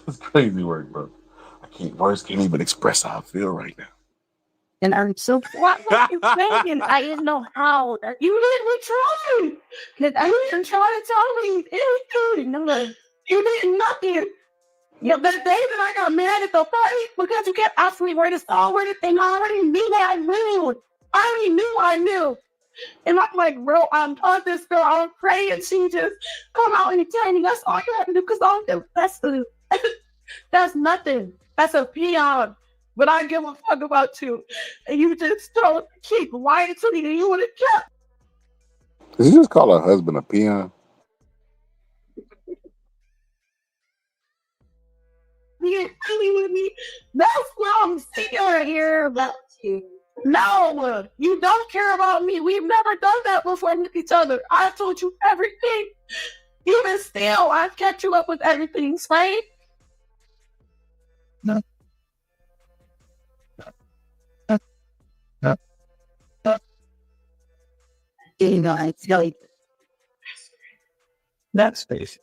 It's crazy work, bro. Words can't even express how I feel right now. And I'm so what was you thinking? I didn't know how. You didn't try. Because I didn't try to tell me anything. I'm like, you did nothing. You know, the day that I got mad at the fight because you kept asking me where the song, where the thing, I already knew that I knew. I knew. And I'm like, bro, I'm on this girl, I'm praying. She just come out and tell me that's all you have to do because I'm the that's nothing. That's a peon. But I give a fuck about you. And you just don't keep lying to me and you would have kept. Did you just call her husband a peon? Being silly with me. That's what I'm saying here about you. No, you don't care about me. We've never done that before with each other. I told you everything. Even still, I've kept you up with everything, right? No. You know, I tell you. That's space.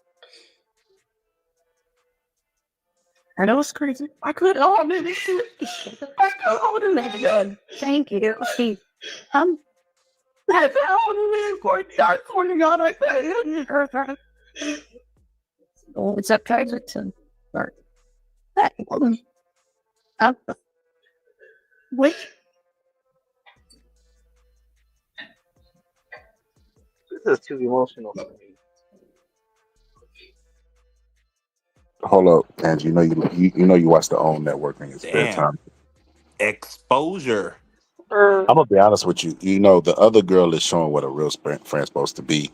I know it's crazy. I could own it. I could own it. Thank you. See, I found it for God. I found it. Oh, it's up to start. That woman. Wait. This is too emotional for me. Hold up, Angie. You know you watch the OWN network in your spare time. Exposure. I'm gonna be honest with you. You know, the other girl is showing what a real friend's supposed to be.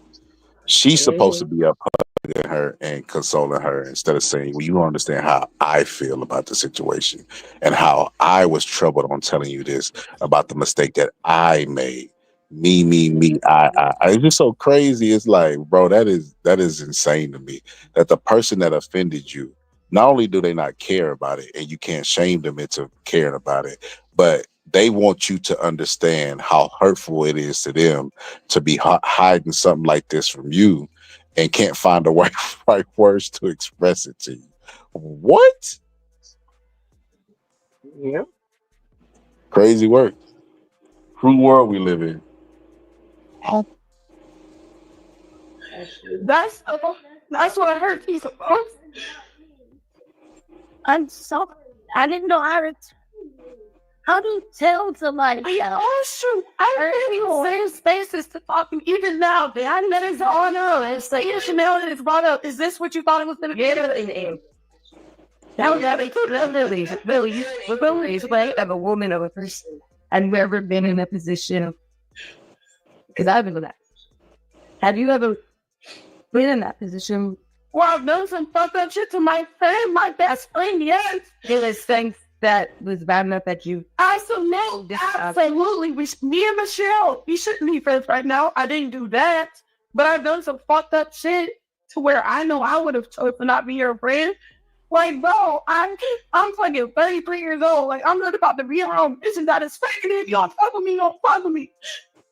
She's supposed to be up hugging her and consoling her instead of saying, well, you don't understand how I feel about the situation and how I was troubled on telling you this about the mistake that I made. Me, I. It's just so crazy. It's like, bro, that is insane to me. That the person that offended you, not only do they not care about it, and you can't shame them into caring about it, but they want you to understand how hurtful it is to them to be hiding something like this from you and can't find the right words to express it to you. What? Yeah. Crazy work. True world we live in. That's what hurt me so much. I'm so I didn't know how do you tell somebody? Yeah, oh shoot! I really say spaces to talk to even now. I never said, oh no, it's like Chanel is brought up. Is this what you thought it was gonna be? That was really way of a woman of a person. I've never been in a position because I've been in that. Have you ever been in that position? Well, I've done some fucked up shit to my friend, my best friend, yes. It was things that was bad enough that you... Absolutely. Me and Michelle, we shouldn't be friends right now. I didn't do that. But I've done some fucked up shit to where I know I would have chosen to not be your friend. Like, bro, I'm fucking 33 years old. Like, I'm not about to be around bitches that is faking it. If y'all fuck with me, don't fuck with me.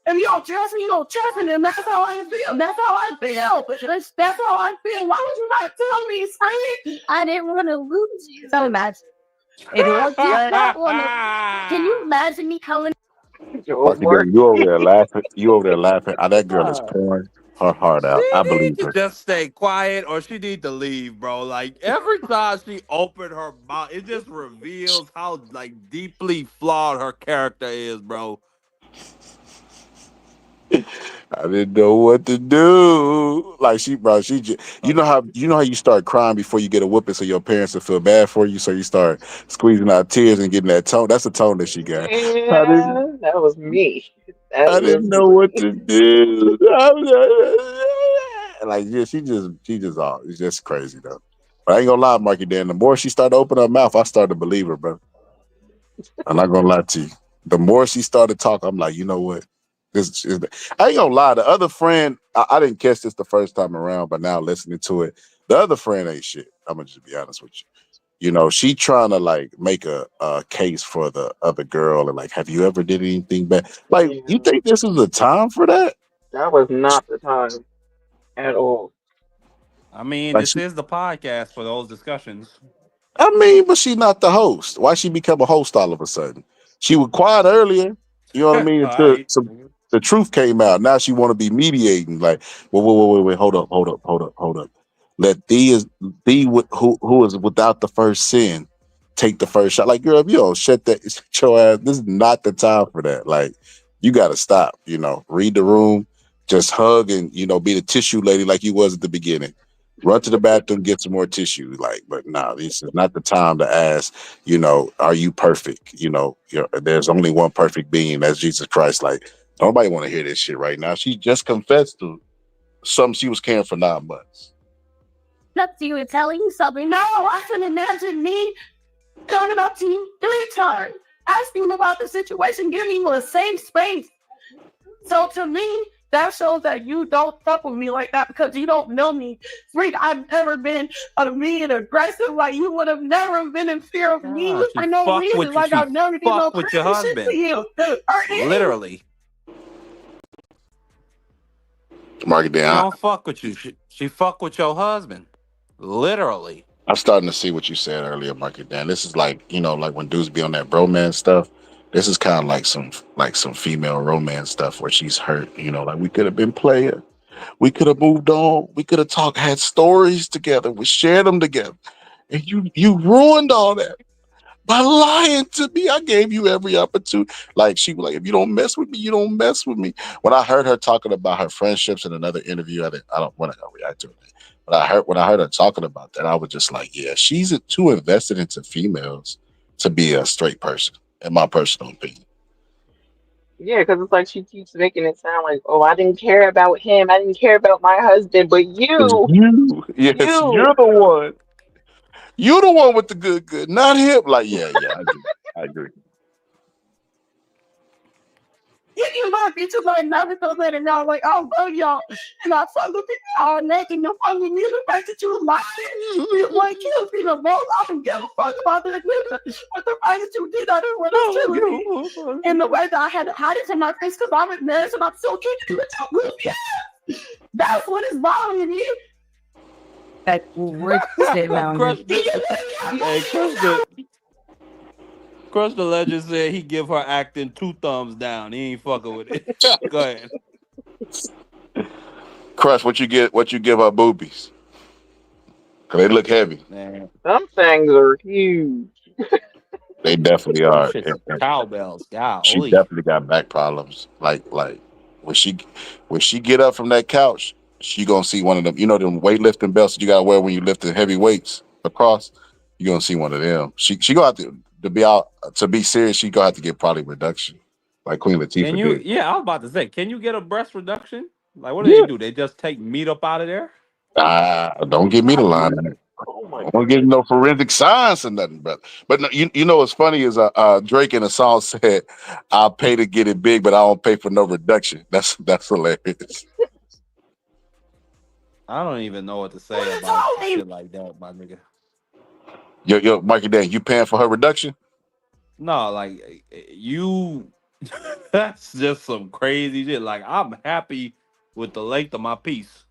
If y'all trust me, you don't trust me. And that's how I feel. That's how I feel. But that's how I feel. Why would you not tell me, Scream? I didn't want to lose you. So imagine. It was not one of. Can you imagine me coming? Marky Dan, you over there laughing. You over there laughing. That girl is pouring her heart out. I She believe need to her. just stay quiet or she need to leave, bro. Like every time she opened her mouth, it just reveals how like deeply flawed her character is, bro. I didn't know what to do. Like she just, you know how you start crying before you get a whooping, so your parents will feel bad for you, so you start squeezing out tears and getting that tone. That's the tone that she got. Yeah, that was me. That I was didn't know what to do. Like, yeah, she just all it's just crazy though. But I ain't gonna lie, Marky Dan. The more she started opening her mouth, I started to believe her, bro. I'm not gonna lie to you. The more she started talking, I'm like, you know what? This is. I ain't gonna lie. The other friend, I didn't catch this the first time around, but now listening to it, the other friend ain't shit. I'm gonna just be honest with you. You know, she trying to like make a case for the other girl and like, have you ever did anything bad? Like, you think this is the time for that? That was not the time at all. I mean, Like, this is the podcast for those discussions. I mean, but she not the host. Why she become a host all of a sudden? She was quiet earlier. You know what I mean? Until Alright. the truth came out. Now she want to be mediating. Like, wait, hold up. Let who is without the first sin take the first shot. Like, girl, if you don't shut your ass, this is not the time for that. Like, you got to stop. You know, read the room, just hug and be the tissue lady like you was at the beginning. Run to the bathroom, get some more tissue. Like, but nah, this is not the time to ask, are you perfect? There's only one perfect being, that's Jesus Christ. Like, nobody want to hear this shit right now. She just confessed to something she was carrying for 9 months. Up to you and telling you something. No, I can imagine me coming up to you 3 times, asking about the situation, giving you a safe space. So to me, that shows that you don't fuck with me like that because you don't know me. Freak, I've never been mean and aggressive. Like, you would have never been in fear of me for no reason. Like, I've never did no with your crazy shit husband. to you. Literally. Mark it She down. don't fuck with you. She fuck with your husband. Literally. I'm starting to see what you said earlier, Mark it down. This is like, like when dudes be on that bromance stuff. This is kind of like some female romance stuff where she's hurt. Like, we could have been player. We could have moved on. We could have talked, had stories together. We shared them together. And you ruined all that by lying to me. I gave you every opportunity. Like, she was like, if you don't mess with me, you don't mess with me. When I heard her talking about her friendships in another interview, I don't want to react to it. But when I heard her talking about that, I was just like, yeah, she's too invested into females to be a straight person, in my personal opinion. Yeah, because it's like she keeps making it sound like, oh, I didn't care about him. I didn't care about my husband, but you, Yes, you're the one. You're the one with the good, not him. Like, yeah, I agree. You might be too like never to let it know, like, I love y'all. And I fuck with people all naked and you fuck with me. The fact that you lying, you like kills me the most. I don't give a fuck about that nigga. But the fact that you did that and what it's killing me. And the way that I had to hide it in my face because I'm embarrassed and I'm so cute. That's what is bothering me. That we're sitting down. Crush the Legend said he give her acting 2 thumbs down. He ain't fucking with it. Go ahead. Crush, what you give her boobies? Cause they look heavy. Man. Some things are huge. They definitely are. Shit's cowbells. She Golly. definitely got back problems. Like when she get up from that couch, she gonna see one of them. Them weightlifting belts that you gotta wear when you lift the heavy weights across. You gonna see one of them. She gonna have to be out to be serious. She gonna have to get probably reduction, like Queen Latifah did. Yeah, I was about to say, can you get a breast reduction? Like, what do they do? They just take meat up out of there? Don't get me the line. I don't get no forensic science or nothing, brother. But no, you know what's funny is Drake in a song said, "I'll pay to get it big, but I don't pay for no reduction." That's hilarious. I don't even know what to say about shit like that, my nigga. Yo, Mikey Dan, you paying for her reduction? No, like you. That's just some crazy shit. Like I'm happy with the length of my piece.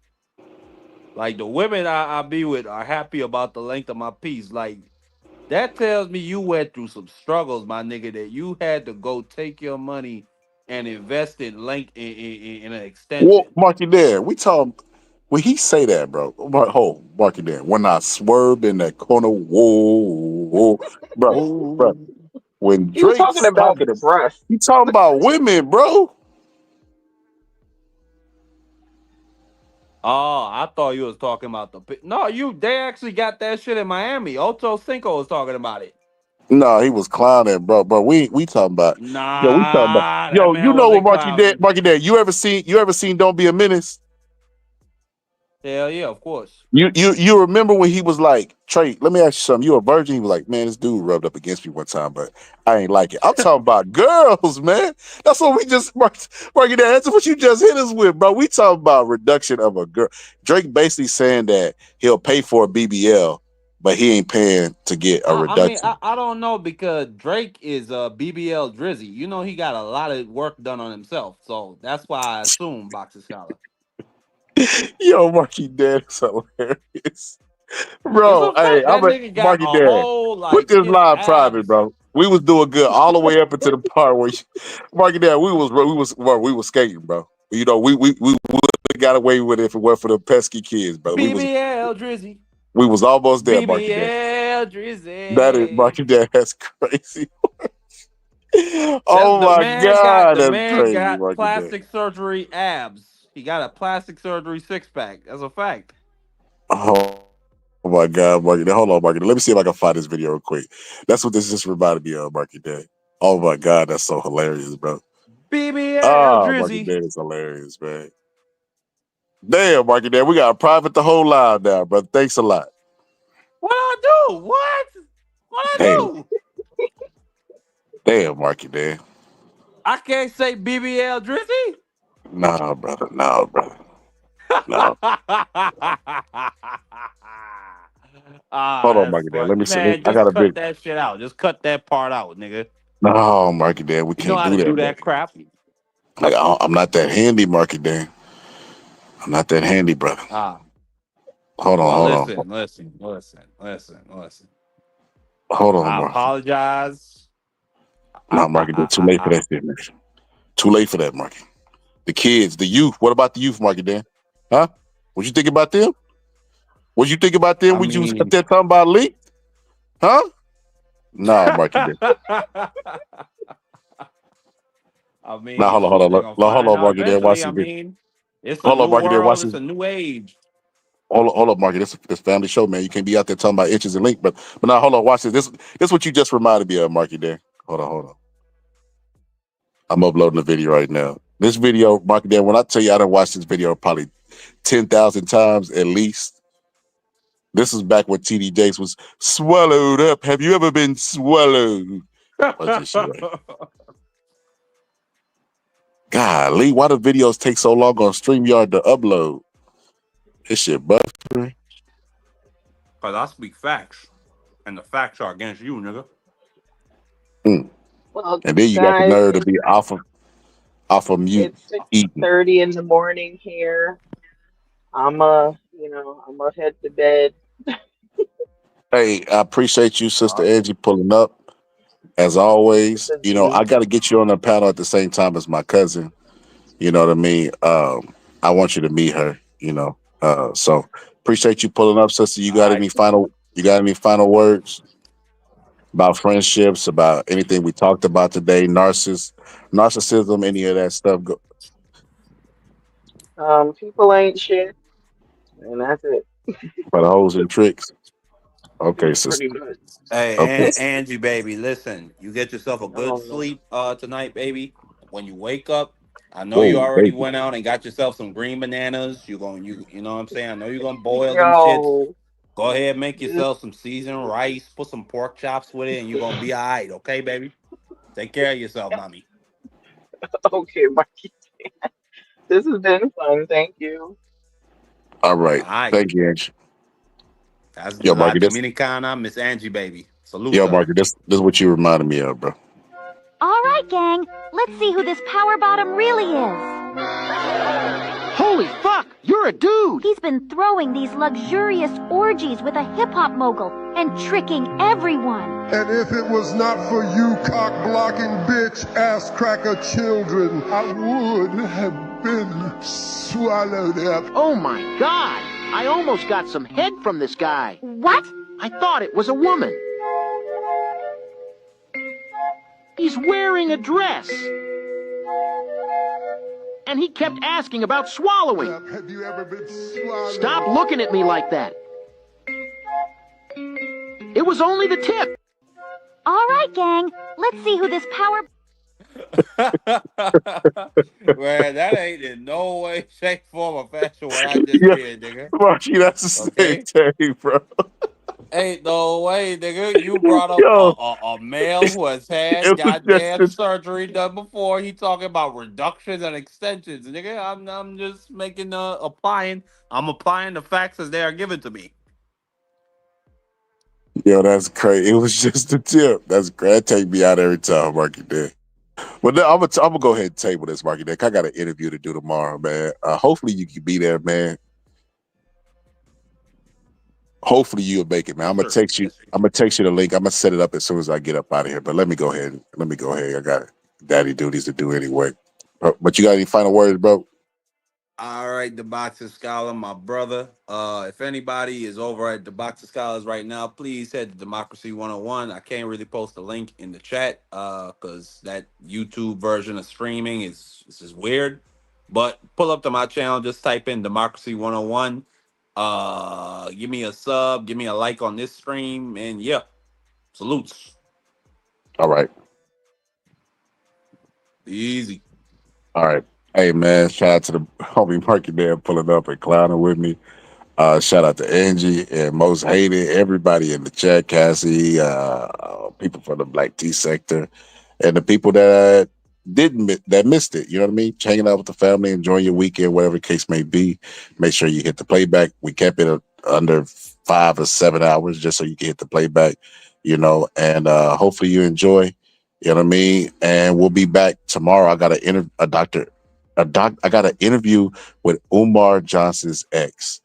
Like the women I be with are happy about the length of my piece. Like that tells me you went through some struggles, my nigga. That you had to go take your money and invest in length in an Well, extension. Marky Dan, we talk when he say that, bro. Marky Dan, when I swerve in that corner, whoa, bro, bro. Oh, When He was talking Drake's about talking, the breast. he talking about women, bro. oh, I thought you was talking about No, they actually got that shit in Miami. Ocho Cinco was talking about it. No, he was clowning, bro. Bro, we talking about, we talking about, Nah, that man know what wasn't clowning. Marky Dan, you ever seen Don't Be a Menace? Hell yeah, of course. You remember when he was like, Trey, let me ask you something. You a virgin? He was like, man, this dude rubbed up against me one time, but I ain't like it. I'm talking about girls, man. That's what we just Marky Dan, that's what you just hit us with, bro. We talking about reduction of a girl. Drake basically saying that he'll pay for a BBL, but he ain't paying to get a I mean, reduction. I don't know because Drake is BBL Drizzy. You know he got a lot of work done on himself, so that's why I assume Boxer Scholar. Yo, Marky Dan is hilarious. It's Bro, a hey, fact that nigga got Marky a Dan. whole Put like this his live private, abs. bro. We was doing good all the way up into the part where Marky Dan, we was skating, bro. You know, we would have got away with it if it weren't for the pesky kids, bro. BBL Drizzy. We was almost there, Marky Dan. BBL That is Drizzy. Marky Dan, that's crazy. That's Oh my God, the that's man crazy, got Marky Dan. plastic surgery abs. He got a plastic surgery six pack. That's a fact. Oh my God, Marky Dan. Hold on, Marky Dan. Let me see if I can find this video real quick. That's what this just reminded me of, Marky Dan. Oh my God, that's so hilarious, bro. BBL Ah, Marky Drizzy. Dan is hilarious, man. Damn, Marky Dan, we got to private the whole live now, brother. Thanks a lot. What I do? What? What I Damn, do? damn, Marky Dan. I can't say BBL Drizzy. Nah, brother. No, brother. No. Ah, Hold on, that's Marky Dan. Let me funny. see. Man, I just got a cut big. that shit out. Just cut that part out, nigga. No, Marky Dan, we You know can't how do to that, do brother. that crap. Like, I'm not that handy, Marky Dan. I'm not that handy, brother. Ah, Hold on, well, hold on. listen. Hold on, I Marky. apologize. No, Marky Dan, too late for that shit, man. Too late for that, Marky. The kids, the youth. What about the youth, Marky Dan? Huh? What you think about them? What you think about them I when you was up mean, there talking about leak? Huh? No, Marky Dan. I Now mean, hold on, hold shoot, on, they're gonna hold find on, out Marky Dan. Watch eventually. this I video. mean, it's a Hold on, new Marky Dan. Watch world. It's this. a new age. Hold up, Marky. This family show, man. You can't be out there talking about inches and link. But now, hold on. Watch this. This what you just reminded me of, Marky Dan. Hold on. I'm uploading the video right now. This video, Marky Dan. When I tell you, I done watched this video probably 10,000 times at least. This is back when TD Jakes was swallowed up. Have you ever been swallowed? Watch this shit right. Golly, why the videos take so long on StreamYard to upload? This shit buffering. Cause I speak facts, and the facts are against you, nigga. Well, And then you got the guys, nerve to be off of mute it's eating. 6:30 in the morning here. I'm head to bed. Hey, I appreciate you, Sister Uh, Angie, pulling up. As It's always, a I view. got to get you on the panel at the same time as my cousin. You know what I mean? I want you to meet her. So appreciate you pulling up, sister. You all got right. any final? You got any final words about friendships? About anything we talked about today? Narcissism, any of that stuff? Go, People ain't shit, and that's it. for the hoes and tricks. Okay, sister. Pretty much. Hey, Okay. Angie, baby, listen. You get yourself a I good don't know. sleep tonight, baby. When you wake up, I know you Whoa, already baby. went out and got yourself some green bananas. You know what I'm saying? I know you're gonna boil them shits. Yo, Go ahead, make this, yourself some seasoned rice, put some pork chops with it, and you're gonna be all right, okay, baby? Take care of yourself, mommy. okay, Mikey. This has been fun. Thank you. All All right. right. Thank you, Angie. That's Yo, the La Marky, this Dominicana, Miss Angie, baby. Salute yo, to her. Marky, this is what you reminded me of, bro. All right, gang. Let's see who this power bottom really is. Holy fuck, you're a dude! He's been throwing these luxurious orgies with a hip-hop mogul and tricking everyone. And if it was not for you cock-blocking bitch ass-cracker children, I would have been swallowed up. Oh my god! I almost got some head from this guy. What? I thought it was a woman. He's wearing a dress. And he kept asking about swallowing. Have you ever been swallowed? Stop looking at me like that. It was only the tip. All right, gang. Let's see who this power... Man, that ain't in no way, shape, form, or fashion what I just Yeah, did, nigga. Marky, that's the Okay? same thing, bro. Ain't no way, nigga. You brought up Yo, a male who has had it was just goddamn surgery done before. He talking about reductions and extensions, nigga. I'm just making applying. I'm applying the facts as they are given to me. yo, that's crazy. It was just a tip. That's great. That take me out every time, Marky did. But now I'm gonna go ahead and table this, Marky Dick. I got an interview to do tomorrow, man. Hopefully you can be there, man. Hopefully you'll make it, man. I'm gonna text you. I'm gonna text you the link. I'm gonna set it up as soon as I get up out of here. But let me go ahead. I got daddy duties to do anyway. But you got any final words, bro? All right, the Boxing Scholar, my brother. If anybody is over at the Boxing Scholars right now, please head to Democracy 101. I can't really post a link in the chat because that YouTube version of streaming is just weird. But pull up to my channel, just type in Democracy 101. Give me a sub, give me a like on this stream, and yeah, salutes. All right. Easy. All right. Hey, man, shout out to the homie Marky there pulling up and clowning with me. Shout out to Angie and Most Hated, everybody in the chat, Cassie, people from the Black Tea sector, and the people that missed it. You know what I mean? Hanging out with the family, enjoying your weekend, whatever the case may be. Make sure you hit the playback. We kept it under 5 or 7 hours just so you can hit the playback, you know, and hopefully you enjoy. You know what I mean? And we'll be back tomorrow. I got I got an interview with Umar Johnson's ex.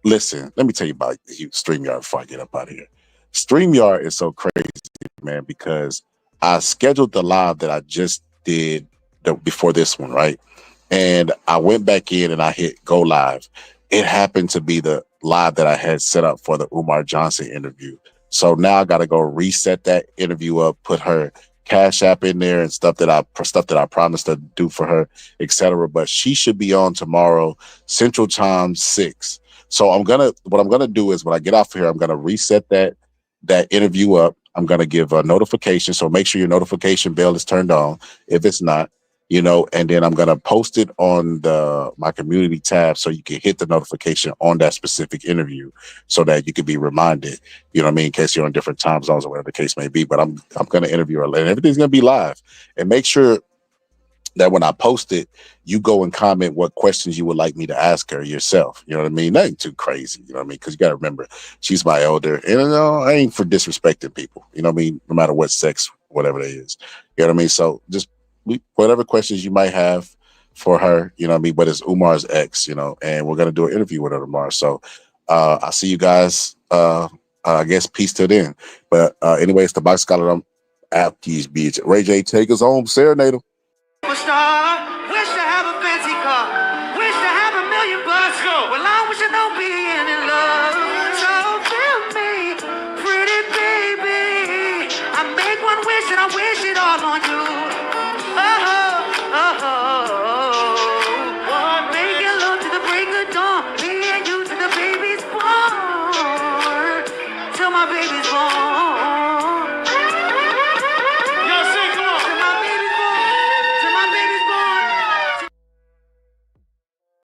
Listen, let me tell you about StreamYard before I get up out of here. StreamYard is so crazy, man, because I scheduled the live that I just did before this one, right? And I went back in and I hit go live. It happened to be the live that I had set up for the Umar Johnson interview. So now I got to go reset that interview up, put her Cash App in there and stuff that I promised to do for her, etc. But she should be on tomorrow, Central Time 6. So what I'm gonna do is when I get off here, I'm gonna reset that interview up. I'm gonna give a notification. So make sure your notification bell is turned on. If it's not, you know, and then I'm gonna post it on my community tab so you can hit the notification on that specific interview so that you can be reminded, you know what I mean, in case you're on different time zones or whatever the case may be. But I'm gonna interview her and everything's gonna be live. And make sure that when I post it, you go and comment what questions you would like me to ask her yourself. You know what I mean? Nothing too crazy, you know what I mean? Because you got to remember, she's my elder. And you know, I ain't for disrespecting people, you know what I mean? No matter what sex, whatever it is. You know what I mean? So just whatever questions you might have for her, you know what I mean? But it's Umar's ex, you know, and we're going to do an interview with her tomorrow. So I'll see you guys. I guess peace till then. But anyways, the Box Scholar, I'm at these beats. Ray J, take us home, serenade him. Superstar, wish to have a fancy car, wish to have $1 million bucks. Well, I wish I don't be in love. So tell me, pretty baby, I make one wish and I wish it all on you. Make it love to the break of dawn, me and you to the baby's born. Till my baby